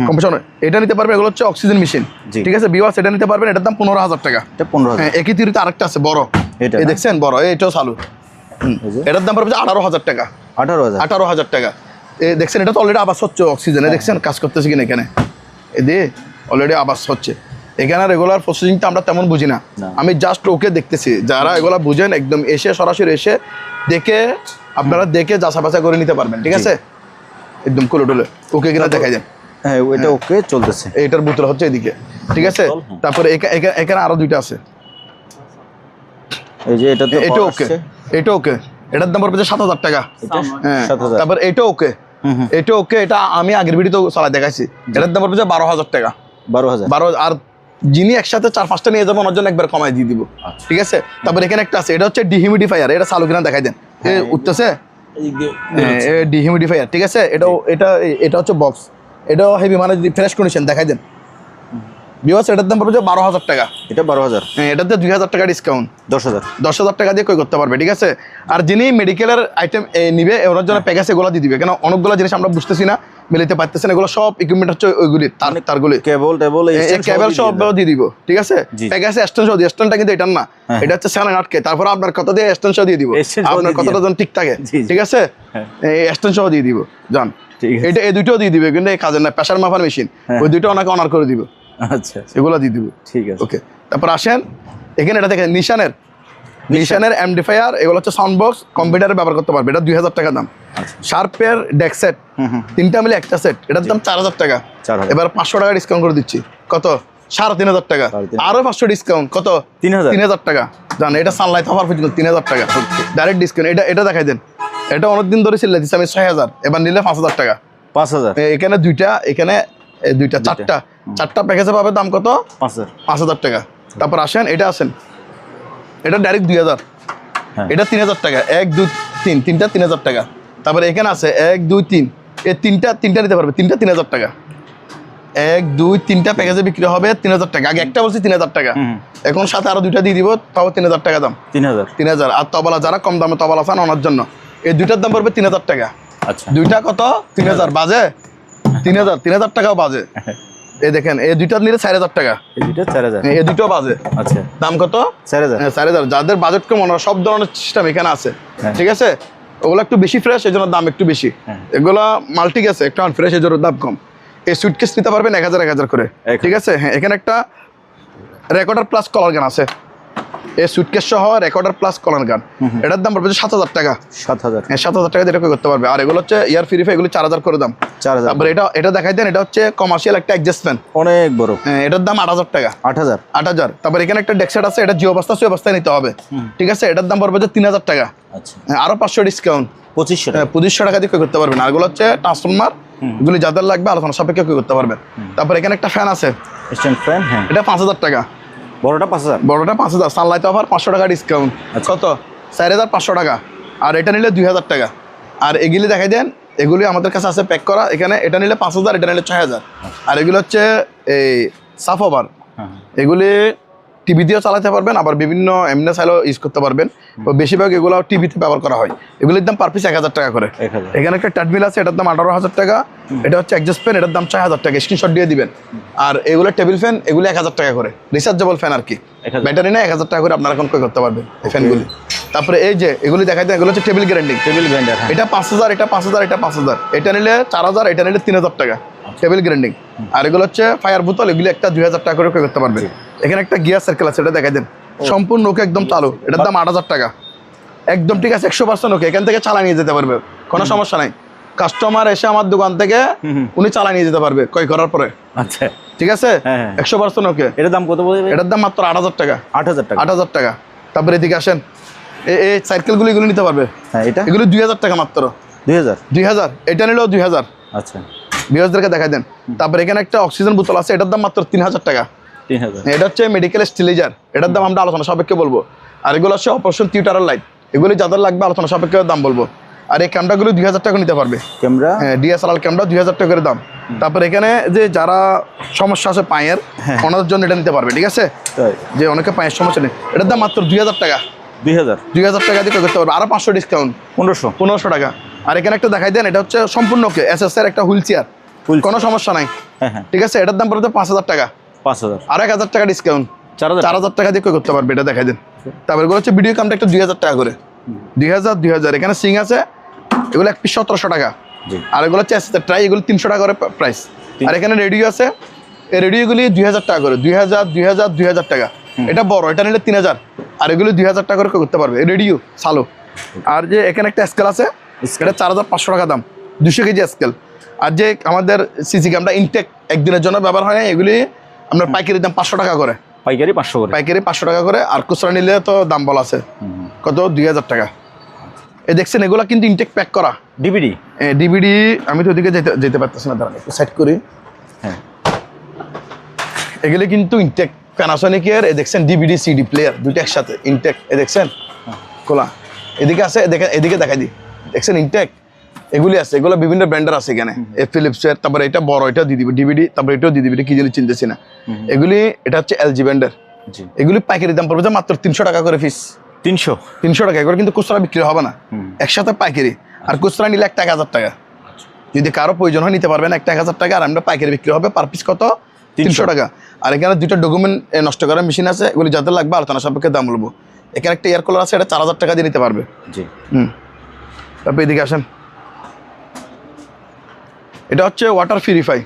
কম্প্রেসর, এটা নিতে পারবে, এগুলো হচ্ছে অক্সিজেন মেশিন, ঠিক আছে ভিউয়ার্স। এটা নিতে পারবেন, এটার দাম 15,000 টাকা।
এটা 15,000।
হ্যাঁ, একই তিরিতে আরেকটা আছে বড়, এই দেখছেন বড়, এটাও চালু। এটার দাম পড়বে 18,000 টাকা। 18,000 টাকা। দেখছেন এটা তো অলরেডি আবাস হচ্ছে অক্সিজেনে, দেখছেন কাজ করতেছে কিনা এখানে, এ দিয়ে অলরেডি আবাস হচ্ছে। এখানে রেগুলার প্রসেসিংটা আমরা তেমন বুঝি না, আমি জাস্ট ওকে দেখতেছি। যারা এগুলা বুঝেন একদম এসে সরাসরি এসে দেখে, আপনারা দেখে যাচা বাছা করে নিতে পারবেন, ঠিক আছে। একদম কুলো টুলে ওকে কিনা দেখাই দেন।
হ্যাঁ এটা ওকে চলতেছে।
এইটার বোতল হচ্ছে এদিকে, ঠিক আছে। তারপরে এখানে আরো দুইটা আছে,
এই যে এটা তো
এটা ওকে, এটা ওকে, এটার দাম পড়বে 7,000 টাকা। হ্যাঁ,
7,000।
তারপর এটা ওকে, এটা ওকে, এটা আমি আগের ভিডিওতে চালা দেখাইছি। এটার দাম পড়বে 12,000 টাকা।
12,000।
আর যিনি একসাথে 4-5টা নিয়ে যাবেন ওর জন্য একবার কমাই দিয়ে দিব, ঠিক আছে। তারপর এখানে একটা আছে, এটা হচ্ছে ডিহিউমিডিফায়ার, এটা চালু কিনা দেখাই দেন। উঠতেছে ডিহিউমিডিফায়ার, ঠিক আছে। এটা হচ্ছে বক্স, এটাও হেভি, মানে ফ্রেশ কন্ডিশন দেখাই দেন ভিউয়ার্স। এটার দাম পড়বে 12,000 টাকা।
এটা 12,000।
হ্যাঁ, এটাতে 2,000 টাকা ডিসকাউন্ট,
10,000
টাকা দিয়ে করতে পারবে, ঠিক আছে। আর যিনি মেডিকেলের আইটেম নিবে ওনার জন্য প্যাকেজ এগুলো দিয়ে দিবে, কেন অনেকগুলো জিনিস আমরা বুঝতেছি না, মিলাইতে পারতেছি না। এগুলো সব ইকুইপমেন্ট হচ্ছে ওইগুলি, তারগুলি,
কেবল
সব দিয়ে দিব, ঠিক আছে। প্যাকেজে এক্সটেনশন দিয়ে, এক্সটেনশনটা কিন্তু এটা না, এটা হচ্ছে 7-8K। তারপর আপনার কত দিয়ে এক্সটেনশন দিয়ে দিব, আপনার কতটা জন ঠিক থাকে, ঠিক আছে। এই এক্সটেনশন দিয়ে দিব জান, এটা এই দুটোও দিয়ে দিবে, কিন্তু এই কাজের না, প্রেসার মাপার মেশিন, ওই দুটো ওনাকে অনার করে দিব।
আচ্ছা,
এগুলো দিয়ে দিব,
ঠিক আছে,
ওকে। তারপর আসেন এখানে, এটা দেখেন নিশানের এমডিফায়ার, এগুলো হচ্ছে সাউন্ড বক্স, কম্পিউটারে ব্যবহার করতে পারবে, এটা 2,000 টাকা দাম। শার্পের ডেক সেট, 3টা মিলে একটা সেট, এটার দাম 4,000 টাকা। এবার 500 টাকা ডিসকাউন্ট করে দিচ্ছি, কত 3,500 টাকা। আরো 500 ডিসকাউন্ট, কত 3,000 টাকা। জান এটা সানলাইট অফার পর্যন্ত 3,000 টাকা ডাইরেক্ট ডিসকাউন্ট। এটা দেখাই দেন, এটা অনেকদিন ধরে ছিল দিচ্ছি আমি 6,000, এবার নিলে 5,000 টাকা।
5,000।
এখানে দুইটা চারটা প্যাকেজে পাবে, দাম কত 5,000 টাকা। তারপর আসেন এটা এটা ডাইরেক্ট 2,000, এটা 3,000 টাকা। 1 2 3, তিনটা 3,000 টাকা। তারপরে এখানে আছে 1 2 3, এই তিনটা নিতে পারবে, তিনটা 3,000 টাকা। 1 2 3টা প্যাকেজে বিক্রি হবে 3,000 টাকা। আগে একটা বলছি 3,000 টাকা, এখন সাথে আরো দুইটা দিয়ে দিব, তাও 3,000 টাকা দাম। 3,000। আর তবলা, যারা কম দামে তবলা চান ওনার জন্য এই দুইটার দাম পড়বে 3,000 টাকা।
আচ্ছা,
দুইটা কত 3,000 বাজে, 3,000 টাকাও বাজে। এই দেখেন এই দুইটা নিলে 4,000 টাকা, এই দুটো বাজে।
আচ্ছা,
দাম কত 4,000। যাদের বাজেট কম, ওনারা সব ধরনের সিস্টেম এখানে আছে, ঠিক আছে। ওগুলো একটু বেশি ফ্রেশ, এই জন্য দাম একটু বেশি। এগুলো মাল্টি গেছে, একটু আনফ্রেশ, এই জন্য দাম কম। এই সুটকেস নিতে পারবেন 1,000 করে, ঠিক আছে। হ্যাঁ, এখানে একটা রেকর্ডার প্লাস কলার গান আছে, এই সুটকেস সহ রেকর্ডার প্লাস কলার গান, এটার দাম পড়বে 7,000 টাকা। 7,000 টাকা দিয়ে এটা করতে পারবে। আর এগুলো হচ্ছে ইয়ার ফ্রি, এগুলো 4,000 করে দাম। 4,000। তারপরে এটা দেখাই দেন, এটা হচ্ছে কমার্শিয়াল একটা অ্যাডজাস্ট ফ্যান,
অনেক বড়।
এটার দাম 8,000 টাকা। 8,000। তারপর এখানে একটা ডেক্সেট আছে, এটা যে অবস্থায় নিতে হবে, ঠিক আছে। এটার দাম পড়বে 3,000 টাকা।
আচ্ছা,
আরো 500 ডিসকাউন্ট,
2500
টাকা দিয়ে করতে পারবেন। আর এগুলো হচ্ছে ট্রান্সফরমার, এগুলি যাদের লাগবে আলোচনা সাপেক্ষে করতে পারবেন। তারপর এখানে একটা ফ্যান আছে,
স্ট্যান্ড ফ্যান,
এটা 5,000 টাকা।
বড়টা 5,000।
সানলাইট অফার 500 টাকা ডিসকাউন্ট, কত 4,500 টাকা। আর এটা নিলে 2,000 টাকা। আর এগুলি দেখাই দেন, এগুলি আমাদের কাছে আছে প্যাক করা। এখানে এটা নিলে 5,000, এটা নিলে 6,000। আর এগুলো হচ্ছে এই সাফ ওভার, এগুলি টিভি দিয়েও চালাতে পারবেন, আবার বিভিন্ন এমনি চাইলেও ইউজ করতে পারবেন। বেশিরভাগ এগুলো টিভিতে ব্যবহার করা হয়। এগুলির দাম পার পিস 1,000 টাকা করে। এখানে একটা ট্রেডমিল আছে, এটার দাম 18,000 টাকা। এটা হচ্ছে অ্যাডজাস্ট ফ্যান, এটার দাম 6,000 টাকা, স্ক্রিনশট দিয়ে দিবেন। আর এগুলো টেবিল ফ্যান, এগুলো 1,000 টাকা করে, রিচার্জেবল ফ্যান আর কি, ব্যাটারি না, 1,000 টাকা করে আপনারা এখন ক্রয় করতে পারবেন এই ফ্যানগুলি। তারপরে এই যে এগুলি দেখাই দেন, এগুলো হচ্ছে টেবিল গ্রাইন্ডিং, এটা 5,000, এটা 5,000, এটা 5,000, এটা নিলে 4,000, এটা নিলে 3,000 টাকা টেবিল গ্রাইন্ডিং। আর এগুলো হচ্ছে ফায়ার বোতল, এগুলি একটা 2,000 টাকা করে ক্রয় করতে পারবেন। এখানে একটা গিয়ার সার্কেল আছে, এটা দেখাই দেন, সম্পূর্ণ ওকে, একদম চালু, এটার দাম 8,000 টাকা একদম, ঠিক আছে। 100% ওকে, এখান থেকে চালা নিয়ে যেতে পারবে, কোনো সমস্যা নাই। কাস্টমার এসে আমার দোকান থেকে উনি চালা নিয়ে যেতে পারবে ক্রয় করার পরে।
আচ্ছা,
ঠিক আছে, 100% ওকে।
এটার দাম কত বলবেন?
এটার দাম মাত্র 8,000 টাকা।
8,000 টাকা।
তারপরে এদিকে আসেন, এই সাইকেলগুলো এগুলো নিতে পারবে,
এটা
এগুলো 2,000 টাকা মাত্র। 2,000, এটা নিলেও 2,000।
আচ্ছা,
ভিউয়ার্সদেরকে দেখাই দেন। তারপরে এখানে একটা অক্সিজেন বোতল আছে, এটার দাম মাত্র 3,000 টাকা।
3,000।
এটা হচ্ছে মেডিকেল স্টিলাইজার, এটার দাম আমরা আলোচনা সাপেক্ষে বলবো। আর এগুলো হচ্ছে অপারেশন থিয়েটারের লাইট, এগুলি যাদের লাগবে আলোচনা সাপেক্ষে দাম বলবো। আর এই ক্যামেরাগুলো 2000 টাকা নিতে পারবে।
ক্যামেরা
হ্যাঁ, ডিএসএলআর ক্যামেরা 2000 টাকা করে দাম। তারপর এখানে যে যারা সমস্যা আছে পায়ের, ওনাদের জন্য এটা নিতে পারবে, ঠিক আছে?
তাই
যে অনেকে পায়ের সমস্যা নেই, এটার দাম মাত্র 2000 টাকা।
2000
টাকা দিয়ে করতে পারবে, আরো 500 ডিসকাউন্ট, 1500 টাকা। আর এখানে একটা দেখাই দেন, এটা হচ্ছে সম্পূর্ণ এসএস এর একটা হুইল চেয়ার, কোনো সমস্যা নাই,
হ্যাঁ
ঠিক আছে? এটার দাম পড়বে 5000 টাকা,
5000
আর 1000 টাকা ডিসকাউন্ট,
4000
টাকা দিয়ে করতে পারবে। এটা দেখাই দেন। তারপর এগুলো হচ্ছে ভিডিও ক্যামেরা, একটা 2000 টাকা করে, 2000 এখানে সিং আছে, এগুলো এক পিস 1700 টাকা। আর এগুলো হচ্ছে ট্রাই, এগুলো 300 টাকা করে প্রাইস। আর এখানে রেডিও আছে, এই রেডিওগুলি 2000 টাকা করে, 2000 টাকা। এটা বড়, এটা নিলে 3000, আর এগুলো 2000 টাকা করে করতে পারবে রেডিও সালো। আর যে এখানে একটা স্কেল আছে, এটা 4500 টাকা দাম, 200 কেজি স্কেল। আর যে আমাদের সিসি ক্যামেরা ইনটেক একদিনের জন্য ব্যবহার হয়, এগুলি আপনার পাইকারি দাম 500 টাকা করে,
পাইকারি 500 করে,
পাইকারি 500 টাকা করে। আর খুচরা নিলে তো দাম বলা আছে কত, 2000 টাকা। এই দেখছেন, এগুলো কিন্তু ইনটেক প্যাক করা ডিভিডি। আমি তো ওদিকে যেতে পারতেছি না, দাঁড়ান একটু সাইড করি।
হ্যাঁ,
এগুলি কিন্তু ইনটেক প্যানাসোনিকের, দেখছেন ডিভিডি সিডি প্লেয়ার দুইটা একসাথে ইনটেক। দেখছেন খোলা, এদিকে আছে, এদিকে দেখাই দিই, দেখছেন ইনটেক এগুলি আছে। এগুলো বিভিন্ন ব্র্যান্ডের আছে এখানে, ফিলিপসের, তারপরে এটা বড়, এটা দিয়ে দিবে ডিভিডি, তারপরে এটাও দিয়ে দিবে, এটা কি জিনিস চিনতেছি না। এগুলি, এটা হচ্ছে এলজি ব্র্যান্ডের। এগুলি পাইকারি দাম পড়বে মাত্র 300 টাকা করে পিস, 300 টাকা করে, কিন্তু খুচরা বিক্রি হবে না, একসাথে পাইকারি। আর খুচরা নিলে একটা 1000 টাকা, যদি কারো প্রয়োজন হয় নিতে পারবেন, একটা 1000 টাকা। আর আমরা পাইকারি বিক্রি হবে পার পিস কত, 300 টাকা। আর এখানে দুইটা ডকুমেন্ট নষ্ট করার মেশিন আছে, এগুলি যাদের লাগবে আলোচনা সাপেক্ষে দাম বলবো। এখানে একটা এয়ার কুলার আছে, এটা 4000 টাকা দিয়ে নিতে পারবে। তারপর এদিকে আসেন, এটা হচ্ছে ওয়াটার পিউরিফাই,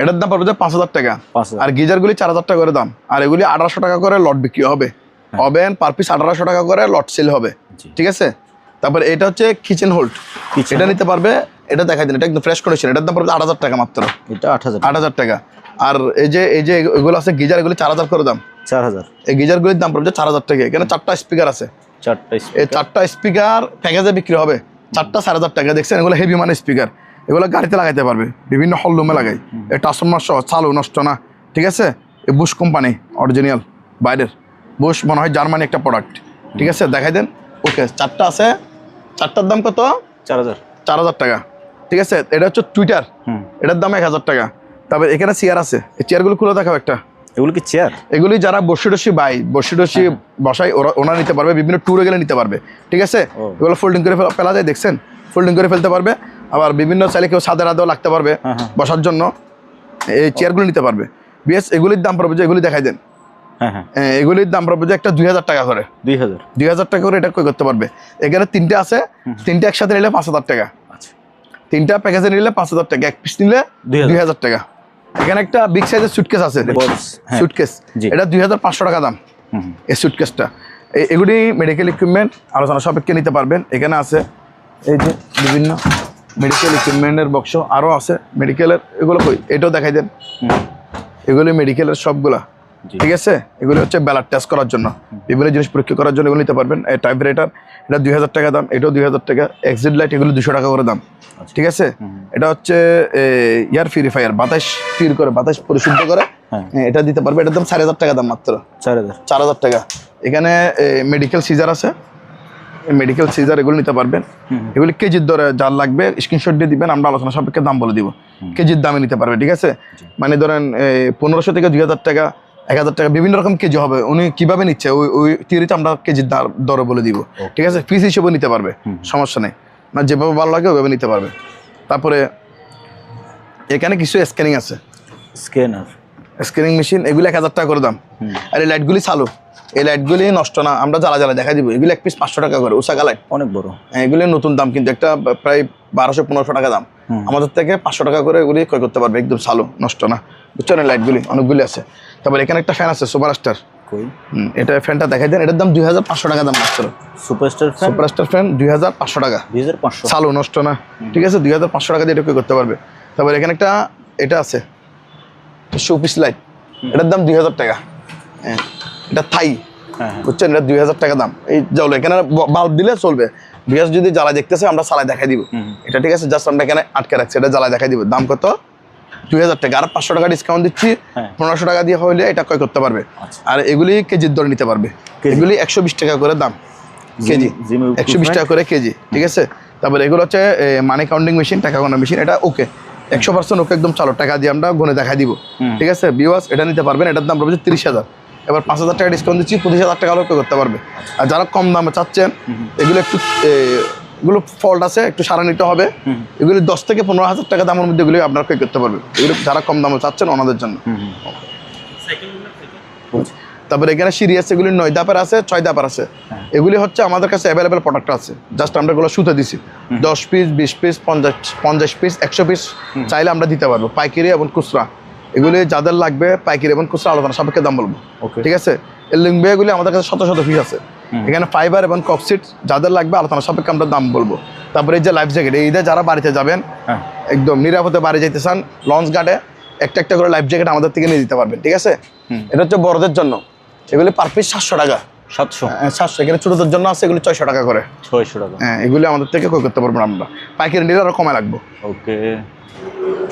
এটার দাম পড়বে 5000 টাকা। আর গিজারগুলি 4000 টাকা করে দাম। আর এগুলি 1800 টাকা করে লট বিক্রি হবে, ওভেন পার পিস 1800 টাকা করে লট সেল হবে, ঠিক আছে? তারপরে এটা হচ্ছে কিচেন হোল্ড, এটা নিতে পারবে। এটা দেখাই দিন, এটা একদম ফ্রেশ কন্ডিশন, এটার দাম পড়বে 8000 টাকা মাত্র,
এটা
8000 টাকা। আর এই যে এগুলো আছে গিজার, এগুলি 4000 করে দাম,
4000।
এই গিজারগুলির দাম পড়বে 4000 টাকা। এখানে 4টা স্পিকার আছে, এই 4টা স্পিকার প্যাকেজে বিক্রি হবে 4টা 4000 টাকা। দেখছেন এগুলো হেভি মানে স্পিকার, এগুলো গাড়িতে লাগাইতে পারবে, বিভিন্ন হলরুমে লাগাই। এই ট্রান্সফরমার সহ, চালু নষ্ট না, ঠিক আছে? এই বুশ কোম্পানি অরিজিনাল, বাইরের বুশ, মনে হয় জার্মানি একটা প্রোডাক্ট, ঠিক আছে? দেখাই দেন। ওকে, 4টা আছে, 4টার দাম কত, 4000 টাকা, ঠিক আছে? এটা হচ্ছে টুইটার, এটার দাম 1000 টাকা। তারপরে এখানে চেয়ার আছে, এই চেয়ারগুলো খুলে দেখাও একটা।
এগুলো কি চেয়ার?
এগুলি যারা বসি বসাই, ওরা নিতে পারবে, বিভিন্ন ট্যুরে গেলে নিতে পারবে, ঠিক আছে? এগুলো ফোল্ডিং করে ফেলা যায়, দেখছেন, ফোল্ডিং করে ফেলতে পারবে। আবার বিভিন্ন চাইলে কেউ ছাদের আদেও লাগতে পারবে বসার জন্য, এই চেয়ারগুলো নিতে পারবে। বিএস এগুলির দাম পড়বে যে, এগুলি দেখাই দেন, এগুলির দাম পড়বে যে একটা 2000 টাকা করে, 2000 টাকা করে এটা করতে পারবে। এখানে 3টে আছে, 3টে একসাথে নিলে 5000 টাকা, 3টা প্যাকেজে নিলে 5000 টাকা, এক পিস নিলে 2000 টাকা। এখানে একটা বিগ সাইজের সুটকেস আছে, সুটকেস, এটা 2500 টাকা দাম এই সুটকেসটা। এগুলি মেডিকেল ইকুইপমেন্ট আলোচনা সাপেক্ষে নিতে পারবেন। এখানে আছে এই যে বিভিন্ন মেডিকেল ইকুইপমেন্টের বক্স, আরও আছে মেডিকেলের, এগুলো কই, এটাও দেখাই দেন। এগুলি মেডিকেলের সবগুলা, ঠিক আছে? এগুলি হচ্ছে ব্লাড টেস্ট করার জন্য, বিভিন্ন জিনিস পরীক্ষা করার জন্য এগুলো নিতে পারবেন। এই টাইপরাইটার, এটা 2000 টাকা দাম, এটাও 2000 টাকা। এক্সিট লাইট, এগুলো 200 টাকা করে দাম, ঠিক আছে? এটা হচ্ছে এয়ার পিউরিফায়ার, বাতাস পিউর করে, বাতাস পরিশুদ্ধ করে, এটা দিতে পারবে। এটার দাম 4000 টাকা দাম মাত্র, 4000 টাকা। এখানে মেডিকেল সিজার আছে, মেডিকেল সিজার, এগুলো নিতে পারবেন। এগুলি কেজির দরে যার লাগবে স্ক্রিনশট দিয়ে দিবেন, আমরা আলোচনা সাপেক্ষে দাম বলে দিব, কেজির দামে নিতে পারবে, ঠিক আছে? মানে ধরেন 1500 থেকে 2000 টাকা, 1000 টাকা, বিভিন্ন রকম কেজি হবে। উনি কিভাবে নিচ্ছে ওই থিওরিতে আমরা কেজির দরে বলে দিব, ঠিক আছে? পিস হিসেবে নিতে পারবে, সমস্যা নেই, না যেভাবে ভালো লাগে ওইভাবে নিতে পারবে। তারপরে এখানে কিছু স্ক্যানিং আছে, স্ক্যানিং মেশিন, এগুলি 1000 টাকা করে দাম। আর এই লাইটগুলি চালু, এই লাইটগুলি নষ্ট না, আমরা জ্বালা দেখা দিব। এগুলি এক পিস 500 টাকা করে, উষাকা লাইট, অনেক বড়। এগুলি নতুন দাম, কিন্তু একটা প্রায় 1200-1500 টাকা দাম। আমাদের থেকে 500 টাকা করে এগুলি ক্রয় করতে পারবে, একদম চালু, নষ্ট না, বুঝছেন? এই লাইটগুলি অনেকগুলি আছে। তারপর এখানে একটা ফ্যান আছে, সুপারস্টার, এটা ফ্যানটা দেখাই দেন। এটার দাম 2500 টাকা দাম মাত্র, সুপারস্টার ফ্যান 2500 টাকা, চালু, নষ্ট না, ঠিক আছে? 2500 টাকা দিয়ে এটা ক্রয় করতে পারবে। তারপর এখানে একটা এটা আছে শোপিস লাইট, এটার দাম 2000 টাকা। এটা থাই, বুঝছেন? এটা 2000 টাকা দাম। এই জ্বলে, এখানে বাল্ব দিলে চলবে। বিকাশ যদি জ্বালা দেখতেছে আমরা চালাই দেখাই দিব, এটা ঠিক আছে? জাস্ট আমরা এখানে আটকে রাখছি, এটা জ্বালা দেখাই দিব। দাম কত? 2000 টাকা। আর 500 টাকা ডিসকাউন্ট দিচ্ছি, 1500 টাকা দিয়ে হইলে এটা ক্রয় করতে পারবে। আর এগুলি কেজির দরে নিতে পারবে, এগুলি 120 টাকা করে দাম কেজি, 120 টাকা করে কেজি, ঠিক আছে? তারপরে এগুলো হচ্ছে মানি কাউন্টিং মেশিন, টাকা গোনা মেশিন। এটা ওকে 100% ওকে, একদম চালু, টাকা দিয়ে আমরা গুনে দেখা দিব। ঠিক আছে ভিউয়ার্স, এটা নিতে পারবেন। এটার দাম পড়বে 30,000। এবার 5,000 টাকা ডিসকাউন্ট দিচ্ছি, 25,000 টাকা হলেও করতে পারবে। আর যারা কম দামে চাচ্ছেন, এগুলো একটু এগুলো ফল্ট আছে, একটু সারা নিতে হবে। এগুলি 10 থেকে 15,000 টাকা দামের মধ্যে এগুলি আপনারা ক্রয় করতে পারবেন। এগুলো যারা কম দামে চাচ্ছেন ওনাদের জন্য। তারপরে এখানে সিরিয়াস এগুলি 9 ধাপের আছে, 6 ধাপের আছে। এগুলি হচ্ছে আমাদের কাছে অ্যাভেলেবেল প্রোডাক্ট আছে, জাস্ট আমরা এগুলো সুতে দিছি। 10 পিস, 20 পিস, 50 পিস, 100 পিস চাইলে আমরা দিতে পারবো, পাইকারি এবং খুচরা। এগুলি যাদের লাগবে পাইকারি এবং খুচরা আলোচনা সাপেক্ষে দাম বলবো। ঠিক আছে, এই লিঙ্ক এগুলি আমাদের কাছে শত শত পিস আছে। এখানে ফাইবার এবং কপসিট যাদের লাগবে আলোচনা সাপেক্ষে আমরা দাম বলবো। তারপরে এই যে লাইফ জ্যাকেট, এই ঈদে যারা বাড়িতে যাবেন, একদম নিরাপদে বাড়ি যেতে চান, লঞ্চ গার্ডে একটা করে লাইফ জ্যাকেট আমাদের থেকে নিয়ে দিতে পারবেন। ঠিক আছে, এটা হচ্ছে বড়দের জন্য। এগুলি পার পিস 700 টাকা। 700। এখানে ছোটদের জন্য আছে, এগুলি 600 টাকা করে।
600 টাকা।
হ্যাঁ, এগুলি আমাদের থেকে ক্রয় করতে পারবেন আমরা, পাইকারি নিলে আরো কমে লাগবে।
ওকে।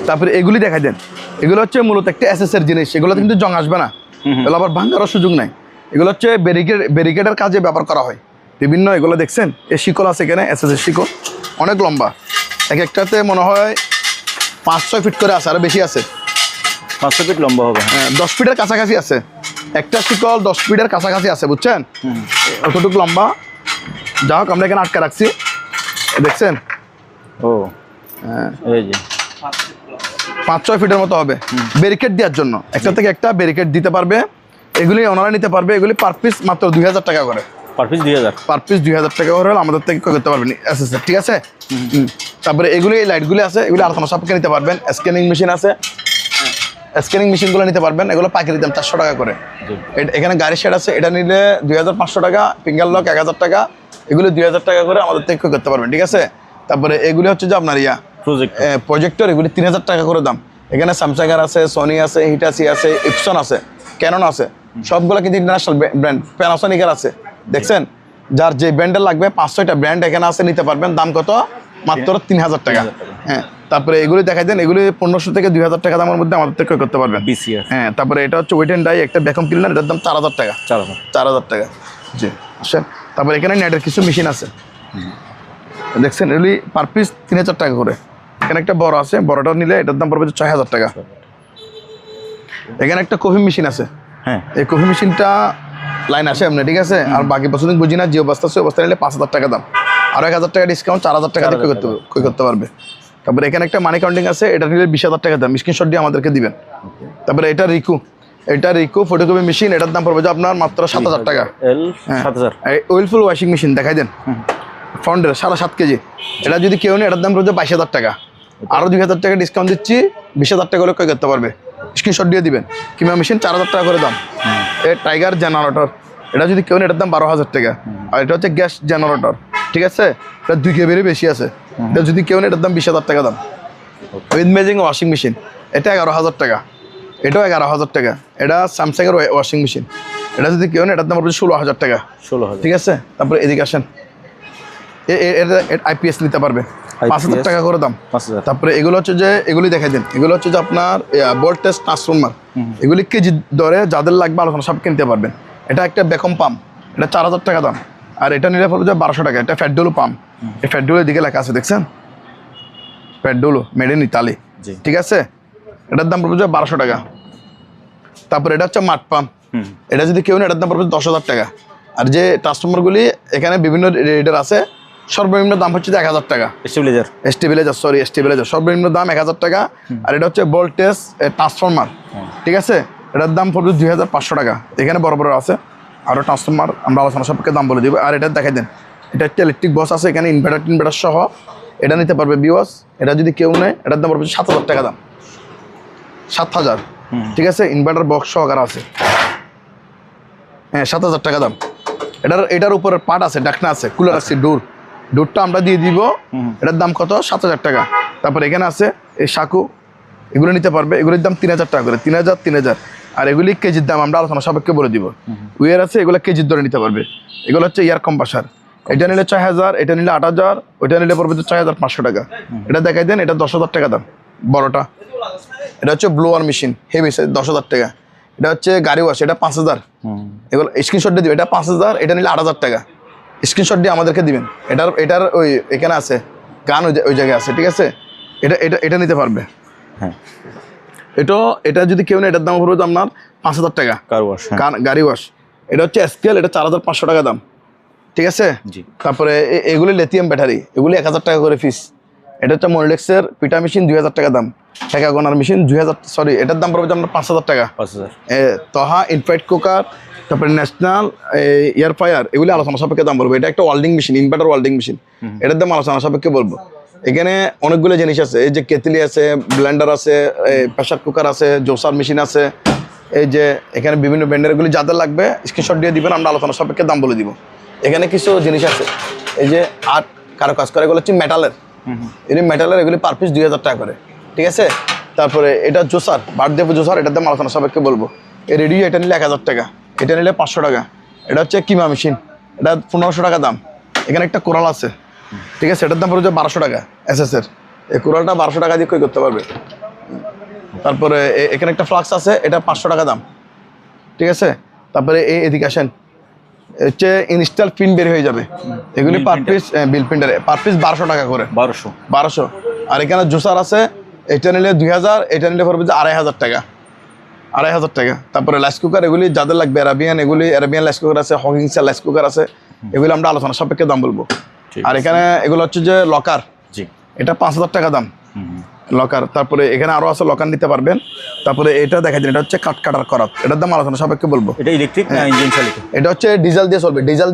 তারপরে এগুলি দেখাই দেন, এগুলো হচ্ছে মূলত একটা এসএসের জিনিস, এগুলো কিন্তু জং আসবে না, এগুলো আবার ভাঙারও সুযোগ নাই। এগুলো হচ্ছে ব্যারিকেডের কাজে ব্যবহার করা হয় বিভিন্ন। এগুলো দেখছেন, এই শিকল আছে এখানে, এসএসের শিকল অনেক লম্বা, এক একটাতে মনে হয় 5-6 ফিট করে আছে, আরো বেশি আছে।
500 ফিট লম্বা হবে।
হ্যাঁ, 10 ফিটের কাছাকাছি আছে একটা শিকল, 10 ফিটের কাছাকাছি আছে, বুঝছেন? অতটুকু লম্বা। যা হোক, আমরা এখানে আটকে রাখছি, দেখছেন?
ও এই যে
5-6 ফিটের মতো হবে ব্যারিকেড দেওয়ার জন্য। একটা থেকে একটা ব্যারিকেড দিতে পারবে, এগুলি ওনারা নিতে পারবে। এগুলি পার পিস মাত্র 2,000 টাকা করে।
Per piece 2000।
পার পিস 2,000 টাকা করে হলে আমাদের থেকে ক্রয় করতে পারবেন এসএসএর। ঠিক আছে। তারপরে এগুলি, এই লাইটগুলি আছে, এগুলি আলোচনা সাপেক্ষে নিতে পারবেন। স্ক্যানিং মেশিন আছে, স্ক্যানিং মেশিনগুলো নিতে পারবেন। এগুলো পাইকারি দাম 400 টাকা করে। এখানে গাড়ির শেড আছে, এটা নিলে 2,500 টাকা। ফিঙ্গার লক 1,000 টাকা। এগুলি 2,000 টাকা করে আমাদের থেকে ক্রয় করতে পারবেন। ঠিক আছে। তারপরে এগুলি হচ্ছে যে আপনার প্রজেক্টর, এগুলি 3,000 টাকা করে দাম। এখানে স্যামসাংয়ের আছে, সোনি আছে, হিটাচি আছে, ইপসন আছে, ক্যানন আছে, সবগুলো কিন্তু ইন্টারন্যাশনাল ব্র্যান্ড। প্যানাসোনিকের আছে, দেখছেন? যার যে ব্র্যান্ডের লাগবে 5-6টা ব্র্যান্ড এখানে আছে, নিতে পারবেন। দাম কত? মাত্র 3,000 টাকা। হ্যাঁ, তারপরে এগুলি দেখাই দেন, এগুলি 1500 থেকে 2,000 টাকা দামের মধ্যে আমাদের থেকে করতে পারবেন। হ্যাঁ, তারপরে এটা হচ্ছে ওয়েট অ্যান্ড ডাই, একটা ভ্যাকুয়াম ক্লিনার, এটার দাম 4,000 টাকা। 4,000 টাকা। জি, আসেন। তারপরে এখানে নেটের কিছু মেশিন আছে, দেখছেন? এগুলি পার পিস 3,000 টাকা করে। এখানে একটা বড় আছে, বড়টা নিলে এটার দাম পড়বে 6,000 টাকা। এখানে একটা কফি মেশিন আছে।
হ্যাঁ,
এই কফি মেশিনটা লাইন আসে এমনি। ঠিক আছে। আর বাকি বছর বুঝি না, যে অবস্থা আছে অবস্থা নিলে 5,000 টাকা দাম, আর 1,000 টাকা ডিসকাউন্ট, 4,000 টাকা দিয়ে ক্রয় করতে পারবে। তারপরে এখানে একটা মানি কাউন্টিং আছে, এটা নিলে 20,000 টাকা দাম, স্ক্রিনশট দিয়ে আমাদেরকে দিবেন। তারপরে এটা রিকু ফটোকপি মেশিন, এটার দাম পড়বে যে আপনার মাত্র 7,000 টাকা।
7,000।
ওয়েলফুল ওয়াশিং মেশিন দেখাই দেন, ফ্রন্টের 7.5 কেজি। এটা যদি কেউ নেই, এটার দাম পড়বে 22,000 টাকা। আরও 2,000 টাকা ডিসকাউন্ট দিচ্ছি, 20,000 টাকা হলে ক্রয় করতে পারবে। স্ক্রিনশট দিয়ে দিবেন। কিংবা মেশিন 4,000 টাকা করে দাম। এ টাইগার জেনারেটর, এটা যদি কেউ নেই, এটার দাম 12,000 টাকা। আর এটা হচ্ছে গ্যাস জেনারেটর। ঠিক আছে, এটা 2 কেবিরই বেশি আছে। এটা যদি কেউ নেই, এটার দাম 20,000 টাকা দাম। উইথ ম্যাজিং ওয়াশিং মেশিন, এটা 11,000 টাকা। এটাও 11,000 টাকা। এটা স্যামসাংয়ের ওয়াশিং মেশিন, এটা যদি কেউ নেই, এটার দাম পড়বে 16,000 টাকা।
16,000।
ঠিক আছে। তারপরে এদিকে আসেন, আইপিএস নিতে পারবে, 5,000 টাকা করে দাম।
5,000।
তারপরে এগুলো হচ্ছে যে, এগুলি দেখাই দেন, এগুলো হচ্ছে যে আপনার ভোল্টেজ ট্রান্সফরমার। এগুলি কেজি দরে যাদের লাগবে আলোচনা সব কিনতে পারবেন। এটা একটা বেকম পাম্প, এটা 4,000 টাকা দাম। আর এটা নিলে পড়বে যে 1200 টাকা। এটা ফ্যাটডোলো পাম্প, এই ফ্যাটডোলোর দিকে লেখা আছে, দেখছেন? ফ্যাটডোলো মেড ইন ইতালি। ঠিক আছে, এটার দাম পড়বে যে 1200 টাকা। তারপরে এটা হচ্ছে মাঠ পাম্প, এটা যদি কেউ নেই, এটার দাম পড়বে 10,000 টাকা। আর যে ট্রান্সফরমারগুলি এখানে বিভিন্ন রেটের আছে, সর্বনিম্ন দাম হচ্ছে 1,000 টাকা। স্টেবিলাইজার সর্বনিম্ন দাম 1,000 টাকা। আর এটা হচ্ছে ভোল্টেজ ট্রান্সফরমার। ঠিক আছে, এটার দাম পড়বে 2,500 টাকা। এখানে বড় বড় আছে আরও ট্রান্সফরমার, আমরা আলোচনা সাপেক্ষে দাম বলে দিব। আর এটা দেখাই দেন, এটা একটা ইলেকট্রিক বক্স আছে, এখানে ইনভার্টার সহ এটা নিতে পারবে ভিউয়ার্স। এটা যদি কেউ নেয়, এটার দাম পড়বে 7,000 টাকা দাম। 7,000। ঠিক আছে, ইনভার্টার বক্স সহকারে আছে। হ্যাঁ, 7,000 টাকা দাম। এটার উপরে পার্ট আছে, ডাকনা আছে, কুলার আছে, ডোরটা আমরা দিয়ে দিব। এটার দাম কত? 7,000 টাকা। তারপর এখানে আছে এই সাকু, এগুলো নিতে পারবে। এগুলির দাম 3,000 টাকা করে, 3,000। আর এগুলি কেজির দাম আমরা আলোচনা সাপেক্ষে বলে দিব। উইয়ার আছে, এগুলো কেজির ধরে নিতে পারবে। এগুলো হচ্ছে এয়ার কম্প্রেসার, এটা নিলে 6,000, এটা নিলে 8,000, ওইটা নিলে পড়বে 6,500 টাকা। এটা দেখাই দেন, এটা 10,000 টাকা দাম, বড়টা। এটা হচ্ছে ব্লোয়ার মেশিন, হেভি সাইজ, 10,000 টাকা। এটা হচ্ছে গাড়ি ওয়াশ, এটা 5,000। এগুলো স্ক্রিনশট দিয়ে দিবে, এটা 5,000, এটা নিলে 8,000 টাকা। স্ক্রিনশট দিয়ে আমাদেরকে দিবেন। এটার ওই এখানে আছে গান ওই জায়গায় আছে, ঠিক আছে। এটা এটা এটা নিতে পারবে।
হ্যাঁ,
এটা যদি কেউ নেই, এটার দাম পড়বে আপনার 5,000 টাকা।
Car wash.
গাড়ি ওয়াশ। এটা হচ্ছে স্কেল, এটা 4,500 টাকা দাম, ঠিক আছে।
জি।
তারপরে এগুলি লিথিয়াম ব্যাটারি, এগুলি 1,000 টাকা করে পিস। এটা হচ্ছে মনিডেক্সের পিটা মেশিন, 2,000 টাকা দাম। হেকাগনার মেশিন 2,000, সরি এটার দাম পড়বে আপনার 5,000 টাকা।
5,000।
তহা ইনফ্রাইট কুকার, তারপরে ন্যাশনাল এয়ার ফায়ার, এগুলি আলোচনা সাপেক্ষে দাম বলবো। এটা একটা welding machine, inverter welding machine, এটার দাম আলোচনা সাপেক্ষে বলবো। এখানে অনেকগুলো জিনিস আছে, এই যে কেতলি আছে, ব্লেন্ডার আছে, প্রেসার কুকার আছে, জোসার মেশিন আছে। এই যে এখানে বিভিন্ন ব্র্যান্ডেরগুলি যাদের লাগবে স্ক্রিনশট দিয়ে দিবেন, আমরা আলোচনা সাপেক্ষে দাম বলে দিব। এখানে কিছু জিনিস আছে, এই যে আর্ট কারো কাজ করে, এগুলো হচ্ছে মেটালের, এগুলি পার পিস 2,000 টাকা করে, ঠিক আছে। তারপরে এটা জোসার, বার্থডে জোসার, এটার দাম আলোচনা সাপেক্ষে বলবো। এই রেডিও, এটা নিলে 1,000 টাকা, এটা নিলে 500 টাকা। এটা হচ্ছে কিমা মেশিন, এটা 1500 টাকা দাম। এখানে একটা কোরাল আছে, ঠিক আছে, এটার দাম পড়ছে 1200 টাকা এসএস এর। এই কোরালটা 1200 টাকা দিয়ে কই করতে পারবে। তারপরে এখানে একটা ফ্লাক্স আছে, এটা 500 টাকা দাম, ঠিক আছে। তারপরে এদিকে আসেন, হচ্ছে ইনস্টল পিন বের হয়ে যাবে, এগুলি পার পিস বিল প্রিন্টার পার পিস 1200 টাকা করে। 1200। আর এখানে জুসার আছে, এটা নিলে 2,000, এটা নিলে পড়বে যে 2,500 টাকা, 2,500 টাকা। তারপরে রাইস কুকার, এগুলি যাদের লাগবে অ্যারাবিয়ান, এগুলি অ্যারাবিয়ান রাইস কুকার আছে, হকিংসের রাইস কুকার আছে, এগুলি আমরা আলোচনা সাপেক্ষে দাম বলবো। আর এখানে এগুলো হচ্ছে যে লকার, এটা 5,000 টাকা দাম লকার। তারপরে এখানে আরো আছে, লকার নিতে পারবেন। তারপরে এটা দেখা যায়, এটা হচ্ছে কাটার করাত, এটার দাম আলোচনা সাপেক্ষে বলবো।
এটা ইলেকট্রিক না ইঞ্জিন চালিত?
এটা হচ্ছে ডিজেল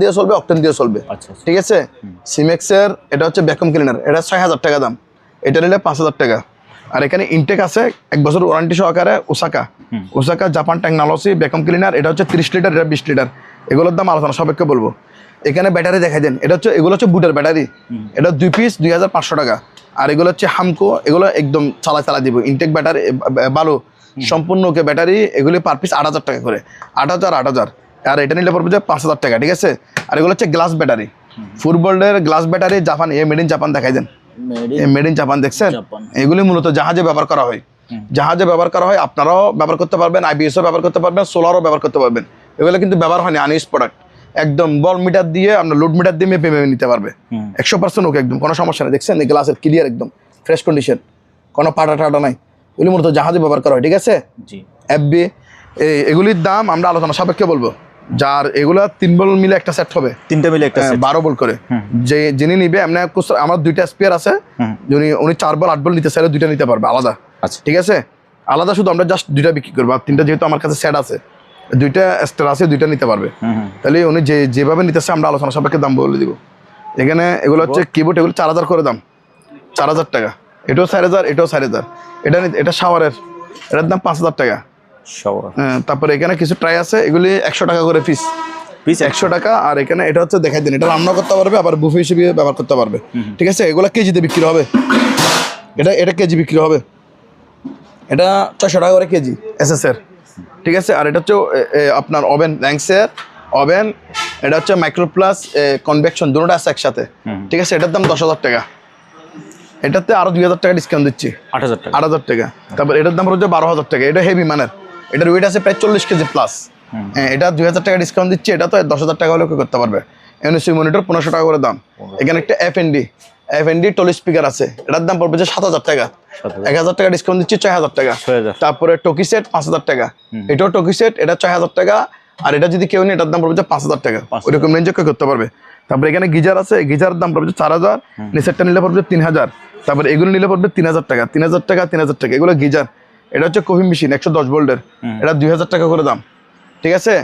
দিয়ে চলবে, অকটেন দিয়ে চলবে,
আচ্ছা।
ঠিক আছে। সিমেক্সের এটা হচ্ছে ভ্যাকুয়াম ক্লিনার, এটা 6,000 টাকা দাম, এটা নিলে 5,000 টাকা। আর এখানে ইনটেক আছে 1 বছর ওয়ারেন্টি সহকারে, Osaka Japan technology vacuum cleaner, এটা হচ্ছে 30 লিটার, এটা 20 লিটার। এগুলোর দাম আলোচনা সাপেক্ষে বলবো। এখানে ব্যাটারি দেখা দেন, এগুলো হচ্ছে বুটের ব্যাটারি, এটা 2 পিস 2,500 টাকা। আর এগুলো হচ্ছে হামকো, এগুলো একদম চালা দিব, ইনটেক ব্যাটারি ভালো সম্পূর্ণ ওকে ব্যাটারি, এগুলি পার পিস 8,000 টাকা করে, 8,000। আর এটা নিলে পড়বে যে 5,000 টাকা, ঠিক আছে। আর এগুলো হচ্ছে গ্লাস ব্যাটারি, ফুটবলের glass battery, Japan, made in Japan দেখাই দেন, মেড ইন জাপান দেখছেন। এগুলি মূলত জাহাজে ব্যবহার করা হয়, আপনারাও ব্যবহার করতে পারবেন, আইবিএসও ব্যবহার করতে পারবেন, সোলারও ব্যবহার করতে পারবেন। এগুলো কিন্তু ব্যবহার হয়নি, আনইউজ প্রোডাক্ট, একদম বল মিটার দিয়ে, আপনার লোড মিটার দিয়ে মেপে নিতে পারবে 100% ওকে, একদম কোনো সমস্যা নেই। দেখছেন এই গ্লাসের ক্লিয়ার, একদম ফ্রেশ কন্ডিশন, কোনো পাটা নাই। এগুলি মূলত জাহাজে ব্যবহার করা হয়, ঠিক আছে। এফবি, এগুলির দাম আমরা আলোচনা সাপেক্ষে বলবো। যার এগুলা 3 বল মিলে একটা সেট হবে,
3টা মিলে একটা সেট,
12 বল করে। যিনি নিবে, এমনি আমার 2টা স্পেয়ার আছে, উনি 4 বল 8 বল নিতে চাইলে 2টা নিতে পারবে আলাদা,
আচ্ছা,
ঠিক আছে। আলাদা শুধু আমরা জাস্ট 2টা বিক্রি করবো, আর 3টা যেহেতু আমার কাছে সেট আছে, 2টা এক্সট্রা আছে, 2টা নিতে পারবে। তাহলে উনি যেভাবে নিতেছে আমরা আলোচনা সাপেক্ষে দাম বলে দিব। এখানে এগুলো হচ্ছে কিবোর্ড, এগুলো 4,000 করে দাম, 4,000 টাকা। এটাও 4,000, এটাও 4,000। এটা শাওয়ারের, এটার দাম 5,000 টাকা। তারপরে এখানে কিছু ট্রাই আছে, এগুলি 100 টাকা করে পিস 100 টাকা। আর এখানে এটা হচ্ছে দেখাই দিন, এটা রান্না করতে পারবে, আবার বুফে হিসেবে ব্যবহার করতে পারবে, ঠিক আছে। এগুলো কেজিতে বিক্রি হবে, এটা কেজি বিক্রি হবে, এটা 600 টাকা করে কেজি এসএস এর, ঠিক আছে। আর এটা হচ্ছে আপনার ওভেন, র্যাঙ্কসের ওভেন, এটা হচ্ছে মাইক্রো প্লাস কনভেকশন, দুটোটা আছে একসাথে, ঠিক আছে। এটার দাম 10,000 টাকা, এটাতে আরো 2,000 টাকা ডিসকাউন্ট দিচ্ছি, 8,000 টাকা। তারপর এটার দাম হচ্ছে 12,000 টাকা, এটা হেভি মানের, এটার ওয়েট আছে প্রায় 40 কেজি প্লাস। এটা 2,000 টাকা ডিসকাউন্ট দিচ্ছি, এটা তো 10,000 টাকা হলে করতে পারবে। এনএসসি মনিটর 1500 টাকা করে দাম। এখানে একটা এফএনডি টলি স্পিকার আছে, এটার দাম পড়বে যে 7,000 টাকা, 1,000 টাকা ডিসকাউন্ট দিচ্ছি, 6,000 টাকা। তারপরে টকি সেট 5,000 টাকা, এটাও টকি সেট, এটা 6,000 টাকা। আর এটা যদি কেউ নেই, এটার দাম পড়বে যে 5,000 টাকা, ওইরকম রেঞ্জে করতে পারবে। তারপরে এখানে গিজার আছে, গিজারের দাম পড়বে যে 4,000, নিচেরটা নিলে পড়বে 3,000। তারপরে এগুলো নিলে পড়বে 3,000 টাকা, 3,000 টাকা, 3,000 টাকা। এগুলো গিজার, এটা হচ্ছে কফি মেশিন 110 ভোল্টের, এটা 2,000 টাকা করে দাম, ঠিক আছে।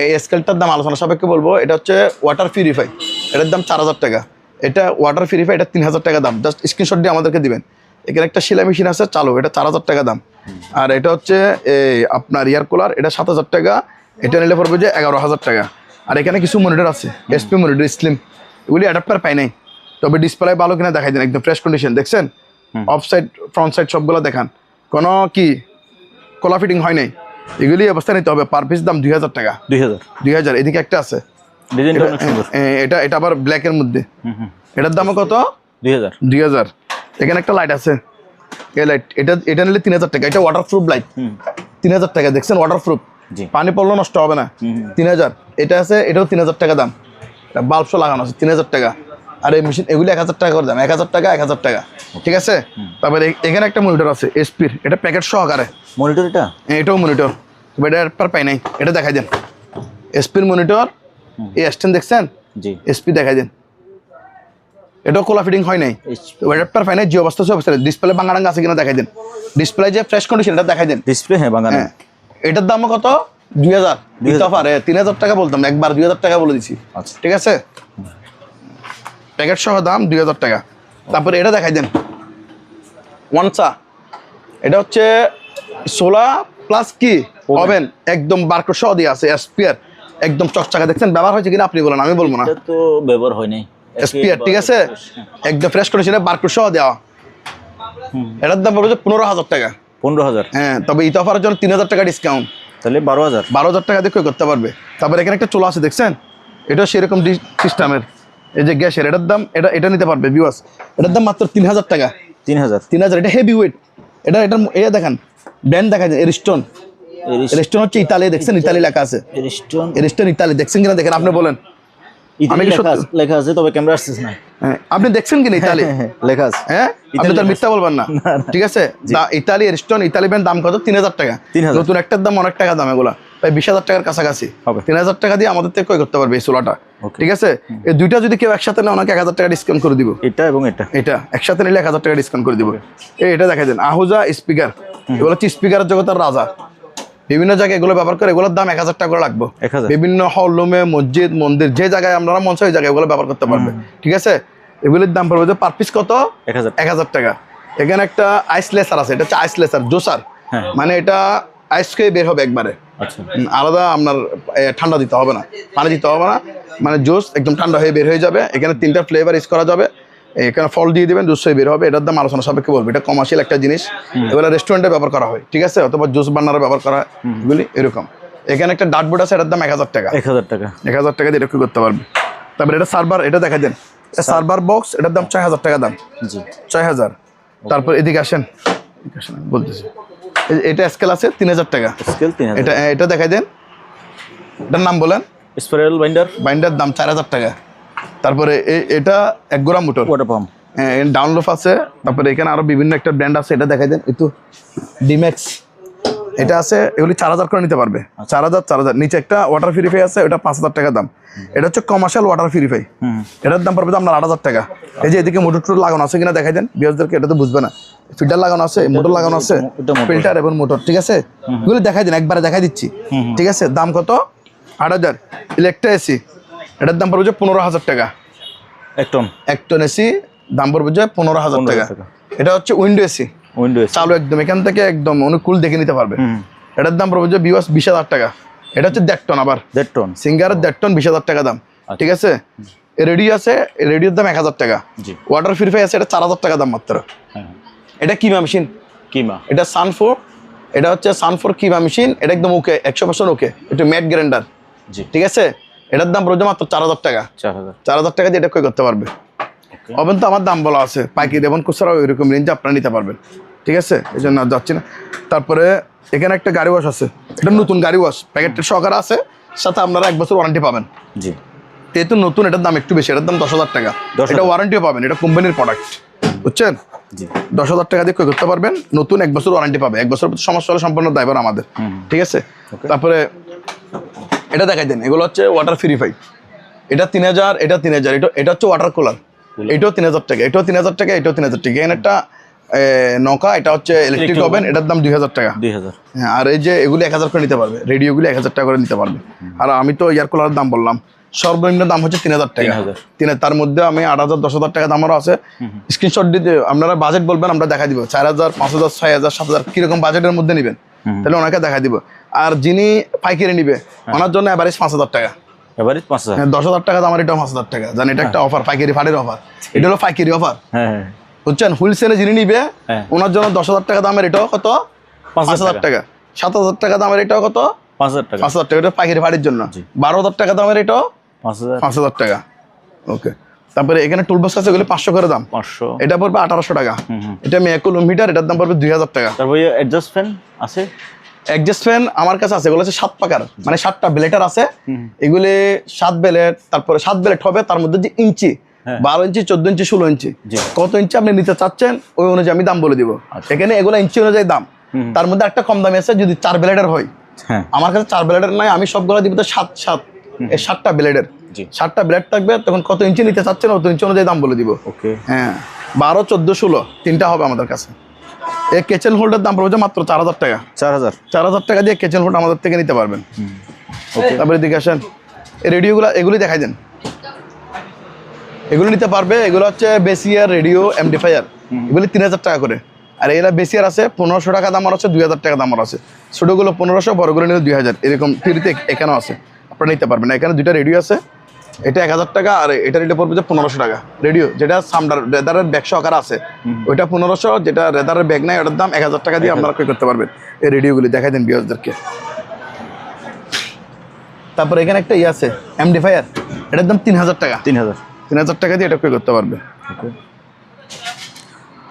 এই স্কেলটার দাম আলোচনা সাপেক্ষে বলবো। এটা হচ্ছে ওয়াটার পিউরিফাই, এটার দাম 4,000 টাকা। এটা ওয়াটার পিউরিফাই, এটা 3,000 টাকা দাম, জাস্ট স্ক্রিনশট দিয়ে আমাদেরকে দিবেন। এখানে একটা সেলাই মেশিন আছে চালু, এটা 4,000 টাকা দাম। আর এটা হচ্ছে আপনার এয়ার কুলার, এটা 7,000 টাকা, এটা নিলে পড়বে যে 11,000 টাকা। আর এখানে কিছু মনিটর আছে, এসপি মনিটর স্লিম, এগুলি অ্যাডাপ্টার পাই নাই, তবে ডিসপ্লে ভালো কিনা দেখাই দেন, একদম ফ্রেশ কন্ডিশন। দেখছেন অফ সাইড ফ্রন্ট সাইড সবগুলো দেখান, কোনো কি কোলা ফিটিং হয় নাই। এগুলি অবস্থা নিতে হবে, পার পিস দাম 2,000 টাকা। 2,000। এদিকে একটা আছে, এটা আবার ব্ল্যাকের মধ্যে, এটার দামও কত? 2,000। এখানে একটা লাইট আছে, এই লাইট, এটা নিলে 3,000 টাকা। এটা ওয়াটারপ্রুফ লাইট, 3,000 টাকা। দেখছেন ওয়াটারপ্রুফ, পানি পড়লেও নষ্ট হবে না, 3,000। এটা আছে, এটাও 3,000 টাকা দাম, বাল্বসও লাগানো আছে, 3,000 টাকা। আর এই মেশিন এগুলি 1000 টাকা করে দাম, 1000 টাকা 1000 টাকা, ঠিক আছে। তারপরে এখানে একটা মনিটর আছে এসপির, এটা প্যাকেট সহকারে
মনিটর এটা
এটাও মনিটর, এটা আর পাই নাই, এটা দেখাই দেন এসপির মনিটর। এই স্ট্যান্ড দেখছেন,
জি
এসপি দেখাই দেন, এটাও কোলা ফিটিং হয় নাই, ওয়েটার পাই নাই, যে অবস্থা সে অবস্থা, ডিসপ্লে বাঙ্গারাঙ্গা আছে কিনা দেখাই দেন, ডিসপ্লে যে ফ্রেশ কন্ডিশন এটা দেখাই দেন।
ডিসপ্লে হ্যাঁ বাঙালি
হ্যাঁ, এটার দাম কত? 2000 দিতে পারে, 3000 টাকা বলতাম, একবার 2000 টাকা বলে দিছি,
আচ্ছা
ঠিক আছে। প্যাকেট সহ দাম 2000 টাকা। তারপরে এটা দেখাই দেন ওয়ানসা, এটা হচ্ছে 16 প্লাস কি ওভেন, একদম বারকোড সহ দিয়ে আছে, স্পিয়ার একদম চকচকা, দেখছেন ব্যবহার হয়েছে কিনা আপনি বলেন, আমি বলবো না,
এটা তো ব্যবহার হয় নাই
স্পিয়ার, ঠিক আছে, একদম ফ্রেশ কন্ডিশনে বারকোড সহ দেওয়া। এটার দাম পড়বে 15,000 টাকা।
15,000
হ্যাঁ, তবে ঈদ অফারের জন্য 3000 টাকা ডিসকাউন্ট,
তাহলে 12,000
12,000 টাকা দিয়ে করতে পারবে। তারপরে এখানে একটা চুলা আছে দেখছেন, এটাও সেরকম সিস্টেমের, এই যে গ্যাসের, এটার দাম এটা নিতে পারবে ভিউয়ার্স, এটার দাম মাত্র 3000 টাকা।
3,000
এটা হেভি ওয়েট, এটা দেখেন ব্র্যান্ড দেখা যায় এরিস্টন, এরিস্টন হচ্ছে ইতালি, দেখছেন ইতালি লেখা আছে, এরিস্টন ইতালি, দেখছেন কিনা দেখেন, আপনি বলেন। আমি কি
লেখা আছে, তবে ক্যামেরা আসছে না।
হ্যাঁ, আপনি দেখছেন কিনা ইতালি
লেখা আছে,
হ্যাঁ, আপনি তো মিথ্যা বলবেন না, ঠিক আছে। ইতালি এরিস্টন ইতালি ব্র্যান্ড দাম কত? 3000 টাকা।
3000
নতুন একটার দাম অনেক টাকা দাম, এগুলা প্রায় 20,000 টাকার কাছাকাছি
হবে।
3000 টাকা দিয়ে আমাদের থেকে ক্রয় করতে পারবে এই চুলাটা, ঠিক আছে। এই দুইটা যদি কেউ একসাথে নেয় ওনাকে 1000 টাকা ডিসকাউন্ট করে দিব,
এটা এবং এটা
এটা একসাথে নিলে 1000 টাকা ডিসকাউন্ট করে দিব। এটা দেখাই দেন আহুজা স্পিকার, এগুলো হচ্ছে স্পিকারের জগতের রাজা, বিভিন্ন জায়গায় এগুলো ব্যবহার করে, এগুলোর দাম 1000 টাকা করে লাগবে।
1000
বিভিন্ন হলরুমে, মসজিদ, মন্দির, যে জায়গায় আপনারা মন চায় ওই জায়গায় এগুলো ব্যবহার করতে পারবে, ঠিক আছে। এগুলির দাম পড়বে যে পার পিস কত? 1000 টাকা। এখানে একটা আইস লেসার আছে, এটা হচ্ছে আইস লেসার জোসার, মানে এটা আইস খেয়ে বের হবে একবারে,
আচ্ছা
আলাদা আপনার ঠান্ডা দিতে হবে না, পানি দিতে হবে না, মানে জুস একদম ঠান্ডা হয়ে বের হয়ে যাবে। এখানে 3টা ফ্লেভার ইউজ করা যাবে, এখানে ফল দিয়ে দিবেন, জুস হয়ে বের হবে। এটার দাম আলোচনা সাপেক্ষে বলবো, এটা কমার্শিয়াল একটা জিনিস, এগুলো রেস্টুরেন্টে ব্যবহার করা হয়, ঠিক আছে, অথবা জুস বান্নারে ব্যবহার করা হয়, এগুলি এরকম। এখানে একটা ডার্টবোর্ড আছে, এটার দাম 1000 টাকা।
1000 টাকা
1000 টাকা দিয়ে এটা করতে পারবে। তারপরে এটা সার্ভার, এটা দেখা দেন, সার্ভার বক্স, এটার দাম 6000 টাকা দাম,
জি
6000। তারপর এদিকে আসেন, বলতেছি এটা স্কেল আছে 3000 টাকা,
স্কেল 3000
এটা দেখাই দেন, এটার নাম বলেন।
স্পাইরাল
বাইন্ডার দাম 4000 টাকা। তারপরে এটা 1 গোড়া মোটর,
ওয়াটার পাম্প,
ডাউনলোড আছে। তারপরে এখানে আরো বিভিন্ন একটা ব্র্যান্ড আছে, এটা দেখাই দেন, একটু ডিম্যাক্স, এটা আছে, এগুলি 4000 করে নিতে পারবে, 4000। নিচে একটা ওয়াটার পিউরিফাই আছে, ওটা 5000 টাকা দাম, এটা হচ্ছে কমার্শিয়াল ওয়াটার পিউরিফাই, এটার দাম পড়বে আপনার 8000 টাকা। এই যে এদিকে মোটর টোটর লাগানো আছে কিনা দেখাই দেন, বিয়ারদেরকে এটা তো বুঝবে না, ফিল্টার লাগানো আছে, মোটর লাগানো আছে, ফিল্টার এবং মোটর, ঠিক আছে, এগুলি দেখাই দেন, একবারে দেখাই দিচ্ছি, ঠিক আছে। দাম কত? 8000। ইলেকট্রা এসি, এটার দাম পড়বে 15,000 টাকা। 1 টন এসি দাম পড়বে 15,000 টাকা। এটা হচ্ছে উইন্ডো এসি, চালু একদম, এখান থেকে একদম অনুকূল দেখে নিতে পারবে। এটার দাম পড়বে 20,000 টাকা। এটা হচ্ছে 1.5 টন, আবার
1.5 টন
সিঙ্গারের 1.5 টন 20,000 টাকা দাম, ঠিক আছে। রেডিও আছে, রেডিওর দাম 1000 টাকা। ওয়াটার পিউরিফাই আছে, এটা 4000 টাকা দাম মাত্র। এটা কিমা মেশিন, এটা সানফোর, এটা হচ্ছে সানফোর কিমা মেশিন, এটা একদম ওকে, 100% ওকে, একটু ম্যাট গ্রাইন্ডার, ঠিক আছে। এটার দাম পড়বে মাত্র 4000 টাকা। 4000 টাকা দিয়ে এটা ক্রয় করতে পারবে। ওভেন তো আমার দাম বলা আছে, পাইকারি এবং খুচরাও এরকম রেঞ্জে আপনারা নিতে পারবেন, ঠিক আছে, এই জন্য আর যাচ্ছি না। তারপরে এখানে একটা গাড়ি ওয়াশ আছে, এটা নতুন গাড়ি ওয়াশ, প্যাকেটের সহকারে আছে, সাথে আপনারা 1 বছর ওয়ারেন্টি পাবেন। যেহেতু নতুন, এটার দাম একটু বেশি, এটার দাম 10,000 টাকা। এটা ওয়ারেন্টিও পাবেন, এটা কোম্পানির প্রোডাক্ট, বুঝছেন। 10,000 টাকা দিয়ে ক্রয় করতে পারবেন, নতুন 1 বছর ওয়ারেন্টি পাবে, 1 বছর সমস্যা হলে সম্পূর্ণ দায়ভার আমাদের, ঠিক আছে। তারপরে এটা দেখাই দেন, এগুলো হচ্ছে ওয়াটার পিউরিফাই, এটা 3000, এটা 3000, এটা হচ্ছে ওয়াটার কুলার, এটাও 3000 টাকা, এটাও 3000 টাকা, এটাও 3000 টাকা। এখানে একটা নৌকা, এটা হচ্ছে ইলেকট্রিক ওভেন, এটার দাম 2000 টাকা। হ্যাঁ, আর এই যে এগুলি 1000 করে নিতে পারবে, রেডিওগুলি 1000 টাকা করে নিতে পারবে। আর আমি তো এয়ার কুলারের দাম বললাম, সর্বনিম্ন দাম হচ্ছে 3000 টাকা। তার মধ্যে আমি 8000, 10,000 টাকা দামেরও আছে। স্ক্রিনশট দিতে আপনারা বাজেট বলবেন, আমরা দেখা দিব 4000, 5000, 6000, 7000 কিরকম বাজেটের মধ্যে নেবেন, তাহলে ওনাকে দেখা দিব। আর যিনি পাইকারি নিবে ওনার জন্য এভারেজ 5000 টাকা, 10,000 টাকা দামের, এটা 5000 টাকা। জানি এটা একটা অফার, পাইকারি ফাটের অফার, এটা হলো পাইকারি অফার, বুঝছেন। হুলসেলে যিনি নিবে ওনার জন্য 10,000 টাকা দামের এটাও কত? 5000 টাকা। 7,000 টাকা দামের এটাও কত? 5000 টাকা। এটা পাইকারি ফাটের জন্য। 12,000 টাকা দামের এটাও 5000 টাকা, ওকে। তারপরে এখানে টুলবক্স আছে, এগুলো 500 করে দাম, এটা পড়বে 1800 টাকা। এটা মেকুল মিটার, এটার দাম পড়বে 2000 টাকা।
তারপরে অ্যাডজাস্ট ফ্যান আছে,
অ্যাডজাস্ট ফ্যান আমার কাছে আছে, এগুলো হচ্ছে 7 পাকার, মানে 7টা ব্লেটার আছে, এগুলি 7 ব্লেড, তারপরে 7 ব্লেড হবে, তার মধ্যে যে ইঞ্চি 12 ইঞ্চি, 14 ইঞ্চি, 16 ইঞ্চি,
জি।
কত ইঞ্চি আপনি নিতে চাচ্ছেন ওই অনুযায়ী আমি দাম বলে দিব। এখানে এগুলো ইঞ্চি অনুযায়ী দাম, তার মধ্যে একটা কম দামি আছে যদি 4 ব্লেডের হয়।
হ্যাঁ
আমার কাছে 4 ব্লেডের নাই, আমি সবগুলো দিব তো 7 এই 7টা ব্লেডের,
জি
7টা ব্লেড থাকবে। তখন কত ইঞ্চি নিতে চাচ্ছেন অত ইঞ্চি অনুযায়ী দাম বলে দিব।
ওকে
হ্যাঁ 12, 14, 16 তিনটা হবে আমাদের কাছে। এই কিচেন হোল্ডের দাম পড়বে মাত্র 4000 টাকা।
4000
4000 টাকা দিয়ে কিচেন হোল্ড আমাদের থেকে নিতে পারবেন।
ওকে
তারপরে এদিকে আসেন, এই রেডিওগুলো এগুলি দেখাই দেন, এগুলো নিতে পারবে। এগুলো হচ্ছে বেসিয়ার রেডিও এমডিফায়ার, এগুলি 3000 টাকা করে। আর এরা বেসিয়ার আছে 1500 টাকা দাম, আর আছে 2000 টাকা দাম আছে। ছোটোগুলো 1500, বড়গুলো নিলে 2000, এরকম ফ্রিতে এখানেও আছে, আপনারা নিতে পারবেন। এখানে দুইটা রেডিও আছে, এটা 1000 টাকা, আর এটা রেডিও পড়বে যে 1500 টাকা। রেডিও যেটা সামডার রেদারের ব্যাগ সহকারে আছে ওইটা 1500, যেটা রেদারের ব্যাগ নাই ওটার দাম 1000 টাকা দিয়ে আপনারা ক্রয় করতে পারবেন। এই রেডিওগুলি দেখাই দেন ভিউয়ারদেরকে। তারপর এখানে একটা ইয়ে আছে এমডিফায়ার, এটার দাম 3000 টাকা। 3000 টাকা দিয়ে এটা ক্রয় করতে পারবে।
ওকে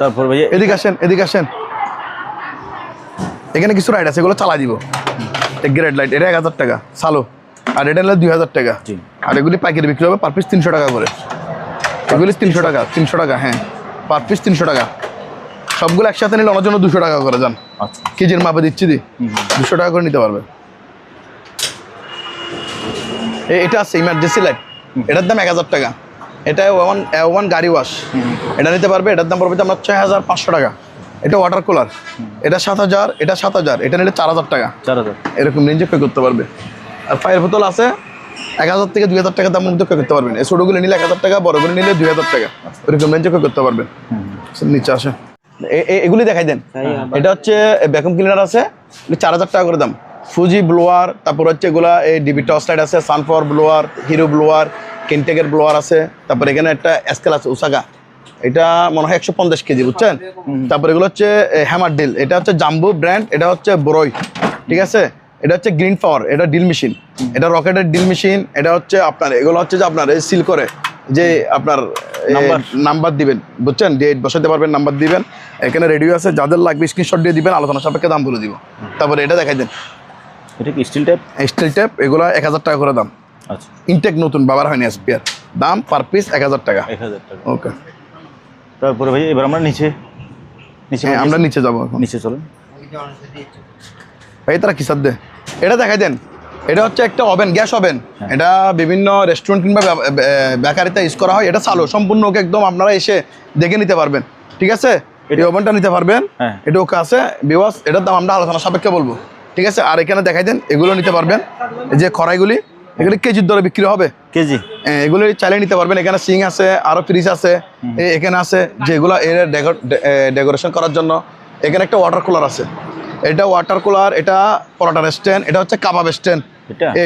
তারপর ভাইয়া
এদিকে আসেন, এদিকে আসেন, এখানে কিছু রাইড আছে, এগুলো চালা দিব। গ্রেড লাইট, এটা 1000 টাকা সালো, আর এটা হলো 2000 টাকা।
জি।
আর এগুলি পাইকারি বিক্রি হবে পার পিস 300 টাকা করে। এগুলি 300 টাকা, 300 টাকা, হ্যাঁ পার পিস 300 টাকা। সবগুলো একসাথে নিলে ওনার জন্য 200 টাকা করে যান,
আচ্ছা
কেজির মাপে দিচ্ছি 200 টাকা করে নিতে পারবে। এটা আছে ইমার্জেন্সি লাইট, এটার দাম 1000 টাকা। এটা ওয়ান গাড়ি ওয়াশ, এটা নিতে পারবে। এটার দাম পড়বে আপনার 6500 টাকা। এটা ওয়াটার কুলার, এটা 7000, এটা 7000, এটা নিলে 4000 টাকা।
4000
এরকম রেঞ্জে পে করতে পারবে। আর ফায়ার বোতল আছে 1000 থেকে 2000 টাকা দাম মধ্যে পে করতে পারবেন। এই ছোটোগুলো নিলে 1000 টাকা, বড়গুলো নিলে 2000 টাকা, এরকম রেঞ্জে পে করতে পারবেন। নিচে আসে, এগুলি দেখাই দেন। এটা হচ্ছে ভ্যাকুম ক্লিনার আছে, 4000 টাকা করে দাম। ফুজি ব্লোয়ার, তারপর হচ্ছে এগুলা এই ডিবি টস লাইট আছে, সানফ্লাওয়ার ব্লোয়ার, হিরো ব্লোয়ার, কিনটেকের ব্লোয়ার আছে। তারপর এখানে একটা এসকেল আছে ওসাকা, এটা মনে হয় 150 কেজি, বুঝছেন। তারপর এগুলো হচ্ছে হ্যামার ডিল, এটা হচ্ছে জাম্বো ব্র্যান্ড, এটা হচ্ছে বড়ই, ঠিক আছে। এটা হচ্ছে গ্রিন পাওয়ার, এটা ডিল মেশিন, এটা রকেটের ডিল মেশিন। এটা হচ্ছে আপনার, এগুলো হচ্ছে যে আপনার সিল করে যে আপনার নাম্বার দিবেন, বুঝছেন, ডেট বসাতে পারবেন, নাম্বার দিবেন। এখানে রেডিও আছে, যাদের লাগবে স্ক্রিনশট দিয়ে দিবেন, আলোচনা সাপেক্ষে দাম বলে দিব। তারপরে এটা দেখাই দেন,
এটা কি স্টিল টাইপ?
স্টিল টেপ, এগুলো 1000 টাকা করে দাম।
আচ্ছা
ইনটেক নতুন, ব্যবহার হয়নি স্পেয়ার, দাম পার পিস 1000 টাকা।
1000 টাকা।
ওকে,
তারপরে ভাই এবার আমরা নিচে
হ্যাঁ আমরা নিচে যাবো এখন।
নিচে চলেন।
এই তারা কি সাধ্যে, এটা দেখাই দেন। এটা হচ্ছে একটা ওভেন, গ্যাস ওভেন। এটা বিভিন্ন রেস্টুরেন্ট কিংবা বেকারিতে ইউজ করা হয়। এটা চালু সম্পূর্ণ, ওকে একদম আপনারা এসে দেখে নিতে পারবেন, ঠিক আছে। এই ওভেনটা নিতে পারবেন,
হ্যাঁ।
এটা ওকে আছে বিওয়াস। এটার দাম আমরা আলোচনা সাপেক্ষে বলবো, ঠিক আছে। আর এখানে দেখাই দেন, এগুলো নিতে পারবেন, এই যে খড়াইগুলি, এগুলি কেজির দরে বিক্রি হবে।
কেজি?
এগুলো চাইলে নিতে পারবেন। এখানে সিং আছে, আরো ফ্রিজ আছে, এখানে আছে যেগুলো এর ডেকোরেশন করার জন্য। এখানে একটা ওয়াটার কুলার আছে, এটা ওয়াটার কুলার, এটা পরোটার স্ট্যান্ড, এটা হচ্ছে কাবাব স্ট্যান্ড,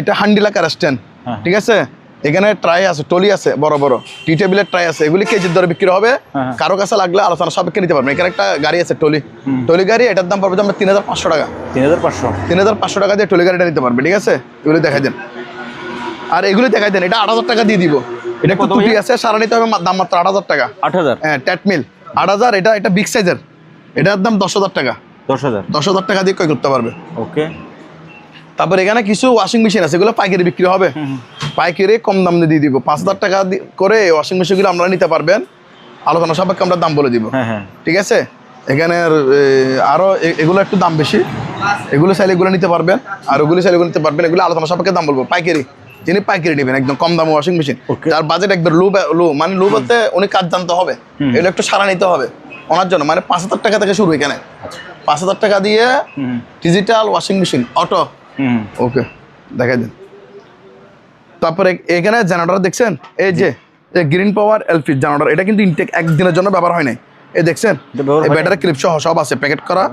এটা হান্ডিলাকার স্ট্যান্ড, ঠিক আছে। এখানে ট্রাই আছে, টলি আছে, বড় বড় টি টেবিলের ট্রাই আছে। এগুলি কেজির দরে বিক্রি হবে। কারো কাছে লাগলে আলোচনা সাপেক্ষে নিতে পারবেন। এখানে একটা গাড়ি আছে, টলি গাড়ি, এটার দাম পড়বে আমরা 3500 টাকা। 3500 টাকা দিয়ে টলি গাড়িটা নিতে পারবে, ঠিক আছে। এগুলি দেখাই দেন। আর এগুলি দেখাই দেন, এটা 8000 টাকা দিয়ে দিব। এটা একটু ত্রুটি আছে, সারা নিতে হবে, দাম মাত্র 8000 টাকা।
8000?
হ্যাঁ, ট্যাটমিল 8000। এটা বিগ সাইজের, এটার দাম 10000 টাকা। 10000 টাকা দিয়ে ক্রয় করতে পারবে।
ওকে।
তারপর এখানে কিছু ওয়াশিং মেশিন আছে, এগুলো পাইকারি বিক্রি হবে, পাইকারি কম দাম দিয়ে দিব। 5000 টাকা করে ওয়াশিং মেশিনগুলো আপনারা নিতে পারবেন, আলোচনা সাপেক্ষে আমরা দাম বলে দিব, ঠিক আছে। এখানে আরো এগুলো একটু দাম বেশি, এগুলো চাইলে এগুলো নিতে পারবেন, আর ওগুলো চাইলে এগুলো নিতে পারবেন। এগুলো আলোচনা সাপেক্ষে দাম বলবো, পাইকারি যিনি পাইকারি নেবেন, একদম কম দামে ওয়াশিং মেশিন। যার বাজেট একদম লো, মানে লো বলতে উনি কাজ জানতে হবে, এগুলো একটু সারা নিতে হবে ওনার জন্য। মানে 5000 টাকা থেকে শুরু। এখানে 5000 টাকা দিয়ে ডিজিটাল ওয়াশিং মেশিন অটো। ওকে, দেখাই দেন। তারপরে এখানে জেনারেটর দেখছেন, এই যে গ্রিন পাওয়ার এলপি জেনারেটর, এটা কিন্তু ইনটেক একদিনের জন্য ব্যবহার হয় নাই। এই দেখছেন, এই ব্যাটারি ক্লিপ সহ সব আছে, প্যাকেট করা,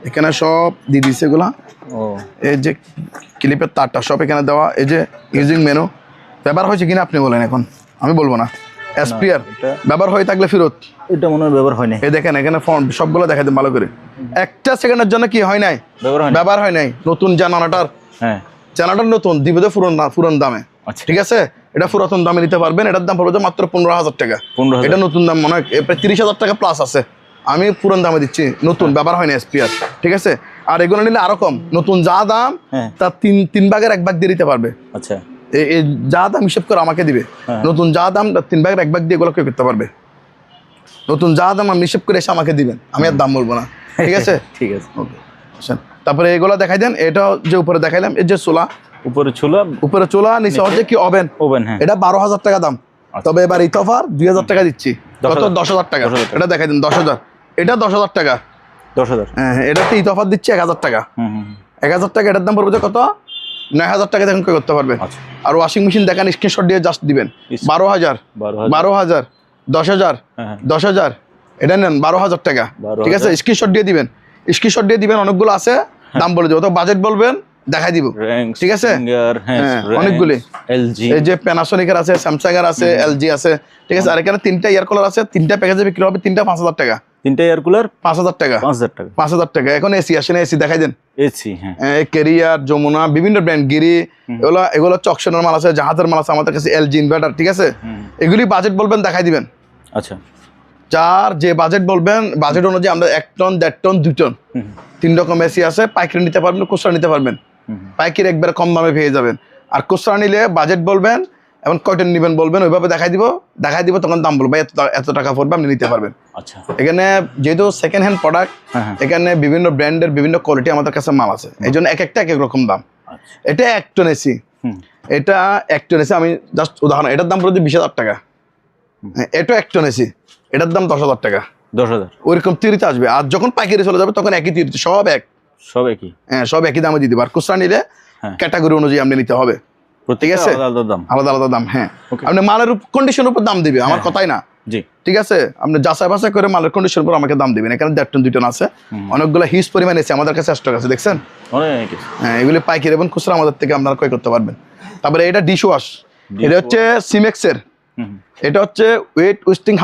এখানে সব দিয়ে দিচ্ছে এগুলা। এই যে ক্লিপের তারটা সব এখানে দেওয়া। এই যে ইউজিং মেনু, ব্যবহার হয়েছে কিনা আপনি বলেন, এখন আমি বলবো না। এসপিআর ব্যবহার হয়ে থাকলে ফেরত,
এটা মনে হয় ব্যবহার হয় নাই।
এই দেখেন এখানে ফন্ট সবগুলো দেখা দেন ভালো করে। একটা সেকেন্ডের জন্য কি হয় নাই, ব্যবহার হয় নাই। নতুন জেনারেটর, জেনারেটর নতুন দিবে তো পুরন দামে, ঠিক আছে। এটা পুরাতন দামে নিতে পারবেন। এটার দাম পড়বে মাত্র 15000 টাকা। এটা নতুন দাম মনে হয় প্রায় 30000 টাকা প্লাস আছে। আমি পুরান দামে দিচ্ছি, নতুন ব্যবহার হয় না এসপিআর, ঠিক আছে। আর এগুলো নিলে আরো কম, নতুন যা দাম তার 3 ভাগের 1 ভাগ দিয়ে দিতে পারবে।
আচ্ছা,
এই যা দাম হিসেব করে আমাকে দিবে। নতুন যা দাম 3 ভাগের 1 ভাগ দিয়ে এগুলো কেউ করতে পারবে। নতুন যা দাম আমি হিসেব করে এসে আমাকে দিবেন, আমি আর দাম বলবো না, ঠিক আছে?
ঠিক আছে।
ওকে, তারপরে এগুলো দেখাই দেন। এটা যে উপরে দেখাইলাম, এই যে চুলা, উপরে চুলা, নিচে হচ্ছে কি ওভেন।
হ্যাঁ।
এটা 12,000 টাকা দাম। তবে এবার ঈদ অফার 2,000 টাকা দিচ্ছি। কত? 10,000 টাকা। এটা দেখাই দেন 10,000। এটা 10,000 টাকা।
10,000।
হ্যাঁ, এটাতে ঈদ অফার দিচ্ছি 1,000 টাকা। 1,000 টাকা। এটার দাম পড়বে কত? 9,000 টাকা দেখুন কি করতে পারবেন। আর ওয়াশিং মেশিন দেখেন, স্ক্রিনশট দিয়ে জাস্ট দিবেন। 12,000, 12,000, 10,000, 10,000। এটা নেন 12,000 টাকা, ঠিক আছে? স্ক্রিনশট দিয়ে দিবেন, স্ক্রিনশট দিয়ে দিবেন। অনেকগুলো আছে, দাম বলে দেবো। তো বাজেট বলবেন, দেখাই দিব, ঠিক আছে? অনেকগুলি এই যে প্যানাসোনিকের আছে, স্যামসাং এর আছে, এলজি আছে, ঠিক আছে? আর এখানে 3টা এয়ার কুলার আছে, 3টা প্যাকেজে বিক্রি হবে। 3টা 5,000 টাকা।
3টা এয়ার কুলার
5,000 টাকা। 5,000 টাকা। এখন এসি আসে না, এসি দেখাই দেন।
এসি, হ্যাঁ,
ক্যারিয়ার, যমুনা, বিভিন্ন ব্র্যান্ড, গিরি, এগুলো চকশনের মাল আছে, জাহাজের মাল আছে আমাদের কাছে, এলজি ইনভার্টার, ঠিক আছে? এগুলি বাজেট বলবেন, দেখাই দিবেন।
আচ্ছা,
যার যে বাজেট বলবেন, বাজেট অনুযায়ী আমরা 1 টন, 1.5 টন, 2 টন, 3 রকম এসি আছে। পাইকারি নিতে পারবেন, খুচরা নিতে পারবেন। পাইকারি একবারে কম দামে পেয়ে যাবেন। আর খুচরা নিলে বাজেট বলবেন এবং কয়টন নেবেন বলবেন, ওইভাবে দেখাই দিব, তখন দাম বলবো, এত টাকা পড়বে, আপনি নিতে পারবেন।
আচ্ছা।
এখানে যেহেতু সেকেন্ড হ্যান্ড প্রোডাক্ট, এখানে বিভিন্ন ব্র্যান্ডের বিভিন্ন কোয়ালিটি আমাদের কাছে মাল আছে, এই জন্য এক একটা এক এক রকম দাম। এটা 1 টন এসি, এটা 1 টন এসি। আমি জাস্ট উদাহরণ, এটার দাম পড়বে 20,000 টাকা। এটা 1 টন এসি, এটার দাম 10,000 টাকা।
10,000
ওইরকম তিরিতে আসবে। আর যখন পাইকারি চলে যাবে তখন একই তিরিতে, সব একই। হ্যাঁ, সব একই দামে দিয়ে দিবে। আর খুচরা নিলে ক্যাটাগরি অনুযায়ী আপনি নিতে হবে, ঠিক আছে? আলাদা আলাদা দাম। হ্যাঁ, আপনি মালের কন্ডিশনের উপর দাম দিবে, আমার কথাই না, ঠিক আছে? আপনি যাচাই বাছাই করে মালের কন্ডিশনের উপর আমাকে দাম দিবেন। এখানে 1.5 টন 2 টন আছে, অনেকগুলো হিউজ পরিমাণ এসে আমাদের কাছে স্টক আছে, দেখছেন? হ্যাঁ, এগুলি পাইকারি এবং খুচরা আমাদের থেকে আপনারা ক্রয় করতে পারবেন। তারপরে এটা ডিশ ওয়াশ, এটা হচ্ছে সিমেক্সের, এটা হচ্ছে ওয়েস্টিং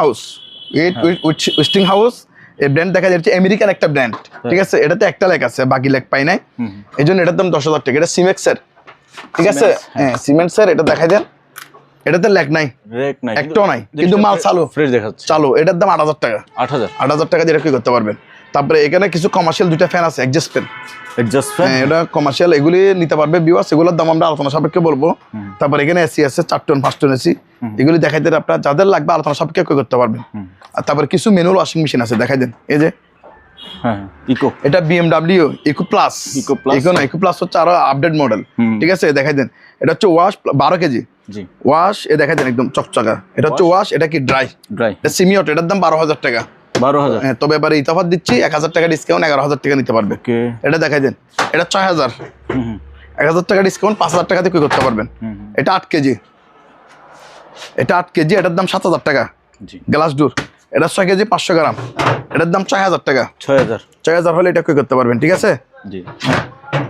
হাউস। এই ব্র্যান্ড দেখা যাচ্ছে আমেরিকান একটা ব্র্যান্ড, ঠিক আছে? এটাতে একটা লেখ আছে, বাকি লেখ পাই নাই, এই জন্য এটার দাম 10,000 টাকা। এটা সিমেক্সের, ঠিক আছে? হ্যাঁ, সিমেন্টসের। এটা দেখাই দেন, এটাতে লেখ নাই, একটাও নাই, কিন্তু মাল চালু। এটার দাম 8,000 টাকা। 8,000 টাকা দিয়ে কি করতে পারবেন। তারপরে এখানে কিছু কমার্শিয়াল 2টা ফ্যান আছে, এক্সজস্ট ফ্যান। হ্যাঁ, এটা কমার্শিয়াল, এগুলি নিতে পারবে ভিউয়ার্স। এগুলোর দাম আমরা আলোচনা সাপেক্ষে বলবো। তারপর এখানে এসি আছে 4 টন 5 টন এসি, এগুলি দেখাই দেন। আপনার যাদের লাগবে আলোচনা সাপেক্ষে ক্রয় করতে পারবেন। আর তারপরে কিছু ম্যানুয়াল ওয়াশিং মেশিন আছে, দেখাই দেন। এই যে এটা BMW ইকো প্লাস হচ্ছে আরো আপডেট মডেল, ঠিক আছে? দেখাই দেন। এটা হচ্ছে ওয়াশ 12 কেজি ওয়াশ, এ দেখাই দেন, একদম চকচকা। এটা হচ্ছে ওয়াশ, এটা কি ড্রাই, এটা সেমি অটো। এটার দাম 12,000 টাকা।
12,000।
হ্যাঁ, তবে এবারে ঈদ অফার দিচ্ছি, 1,000 টাকা ডিসকাউন্ট, 11,000 টাকা নিতে পারবে। এটা দেখাই দেন, এটা 6,000, 1,000 টাকা ডিসকাউন্ট, 5,000 টাকাতে কি করতে পারবেন। এটা 8 কেজি, এটার দাম 7,000 টাকা। গ্লাস ডোর, এটা 6 কেজি 500 গ্রাম, এটার দাম 6,000 টাকা। 6,000 হলে এটা কি করতে পারবেন, ঠিক আছে?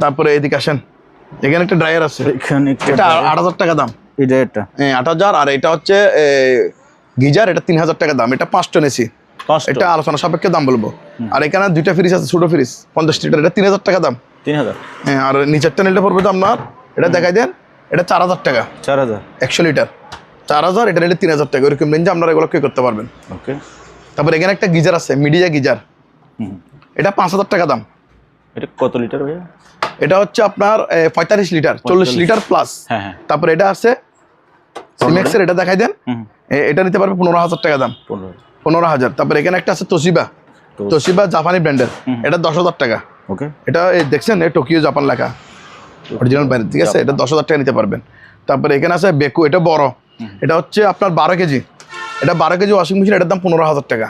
তারপরে এদিকে আসেন, এখানে একটা ড্রায়ার আছে, এটা 8,000 টাকা দাম। হ্যাঁ, 8,000। আর এটা হচ্ছে গিজার, এটা 3,000 টাকা দাম। এটা 5 টন এসি, এটা আলোচনা সাপেক্ষে দাম বলবো। আর এখানে 2টা ফ্রিজ আছে, ছোট ফ্রিজ 50 লিটার, এটা 3,000 টাকা দাম।
3,000।
হ্যাঁ, আর নিচেরটা নিলে পড়বে তো আপনার, এটা দেখাই দেন, এটা 4,000 টাকা। 100 লিটার 4,000, এটা নিলে 3,000 টাকা। ওইরকম রেঞ্জে আপনারা এগুলো কি করতে পারবেন। তারপর এখানে একটা গিজার আছে, মিডিয়া গিজার, এটা 5,000 টাকা দাম।
এটা কত লিটার ভাইয়া?
এটা হচ্ছে আপনার 45 লিটার, 40 লিটার প্লাস। তারপর এটা আছে সিমেক্সের, এটা দেখাই দেন। এটা নিতে পারবে 15,000 টাকা দাম। 15,000। তারপর এখানে একটা আছে তোশিবা জাপানি ব্র্যান্ডের, এটা 10,000 টাকা। এটা দেখছেন, টোকিও জাপান লেখা, অরিজিনাল ব্র্যান্ড, ঠিক আছে? এটা 10,000 টাকা নিতে পারবেন। তারপরে এখানে আছে বেকু, এটা বড়, এটা হচ্ছে আপনার 12 কেজি, এটা 12 কেজি ওয়াশিং মেশিন, এটার দাম 15,000 টাকা।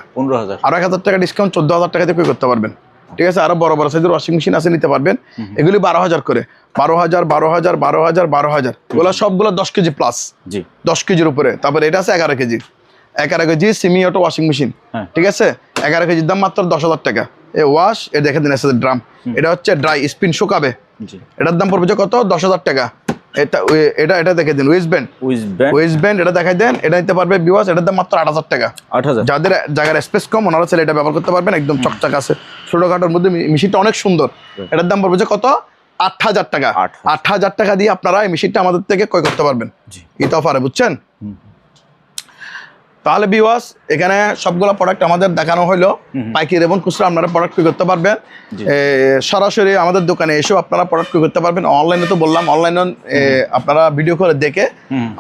আর 1,000 টাকা ডিসকাউন্ট, 14,000 টাকাতে কি করতে পারবেন, ঠিক আছে? আরো বড় বড় সাইজের ওয়াশিং মেশিন আছে, নিতে পারবেন। এগুলি 12,000 করে, 12,000 এগুলো সবগুলো 10 কেজি প্লাস, 10 কেজির উপরে। তারপরে এটা আছে 11 KG semi auto washing machine, ঠিক আছে? 11 কেজির দাম মাত্র 10,000 টাকা। ওয়াশ, এ দেখে দিন এসে ড্রাম, এটা হচ্ছে ড্রাই স্পিন শুকাবে, এটার দাম পড়বে কত? 10,000 টাকা। এটা দেখে দিন ওয়েস্ট ব্যান্ড, এটা দেখাই দেন, এটা নিতে পারবে ভিউয়ার্স। এটার দাম মাত্র 8,000 টাকা। যাদের জায়গার স্পেস কম, ওনারা ছেলে এটা ব্যবহার করতে পারবেন, একদম চকচক আছে, ছোটখাটোর মধ্যে মেশিনটা অনেক সুন্দর। এটার দাম পড়বে কত? 8,000 টাকা। 8,000 টাকা দিয়ে আপনারা এই মেশিনটা আমাদের থেকে ক্রয় করতে পারবেন ঈদ অফারে, বুঝছেন? তাহলে ভিউয়ার্স এখানে সবগুলো প্রোডাক্ট আমাদের দেখানো হলো, পাইকারি এবং খুচরা আপনারা প্রোডাক্ট ক্রয় করতে পারবেন। সরাসরি আমাদের দোকানে এসেও আপনারা প্রোডাক্ট ক্রয় করতে পারবেন। অনলাইনে তো বললাম, অনলাইনে আপনারা ভিডিও করে দেখে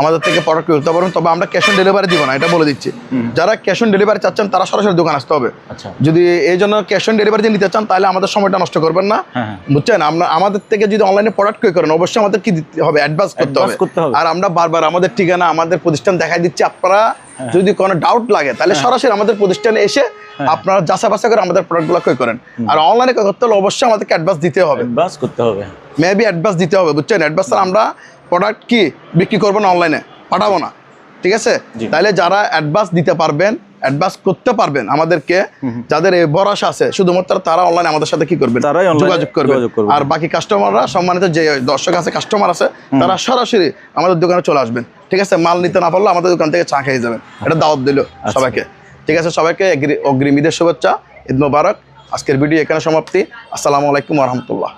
আমাদের থেকে প্রোডাক্ট ক্রয় করতে পারবেন। তবে আমরা ক্যাশ অন ডেলিভারি দিব না, এটা বলে দিচ্ছি। যারা ক্যাশ অন ডেলিভারি চাচ্ছেন তারা সরাসরি দোকান আসতে হবে।
আচ্ছা,
যদি এই জন্য ক্যাশ অন ডেলিভারি দিয়ে নিতে চান তাহলে আমাদের সময়টা নষ্ট করবেন না, বুঝছেন? আমাদের থেকে যদি অনলাইনে প্রোডাক্ট ক্রয় করেন অবশ্যই আমাদের কি দিতে হবে, অ্যাডভান্স করতে হবে। আর আমরা বারবার আমাদের ঠিকানা, আমাদের প্রতিষ্ঠান দেখাই দিচ্ছি। আপনারা যদি কোনো ডাউট লাগে তাহলে সরাসরি আমাদের প্রতিষ্ঠানে এসে আপনারা যাচাই বাছাই করে আমাদের প্রোডাক্টগুলো ক্রয় করেন। আর অনলাইনে ক্রয় করতে হলে অবশ্যই আমাদেরকে অ্যাডভান্স দিতে হবে,
অ্যাডভান্স করতে হবে,
মেবি অ্যাডভান্স দিতে হবে, বুঝছেন? অ্যাডভান্স ছাড়া আমরা প্রোডাক্ট কি বিক্রি করবো না, অনলাইনে পাঠাবো না, ঠিক আছে? তাহলে যারা অ্যাডভান্স দিতে পারবেন, অ্যাডভান্স করতে পারবেন আমাদেরকে, যাদের এই ভরসা আছে শুধুমাত্র তারা অনলাইনে আমাদের সাথে কি করবেন, যোগাযোগ করবেন। আর বাকি কাস্টমাররা, সম্মানিত যে দর্শক আছে, কাস্টমার আছে, তারা সরাসরি আমাদের দোকানে চলে আসবেন, ঠিক আছে? মাল নিতে না পারলে আমাদের দোকান থেকে চা খেয়ে যাবেন, এটা দাওয়াত দিল সবাইকে, ঠিক আছে? সবাইকে অগ্রিম ঈদের শুভেচ্ছা, ঈদ মোবারক। আজকের ভিডিও এখানে সমাপ্তি। আসসালামু আলাইকুম ওয়া রাহমাতুল্লাহ।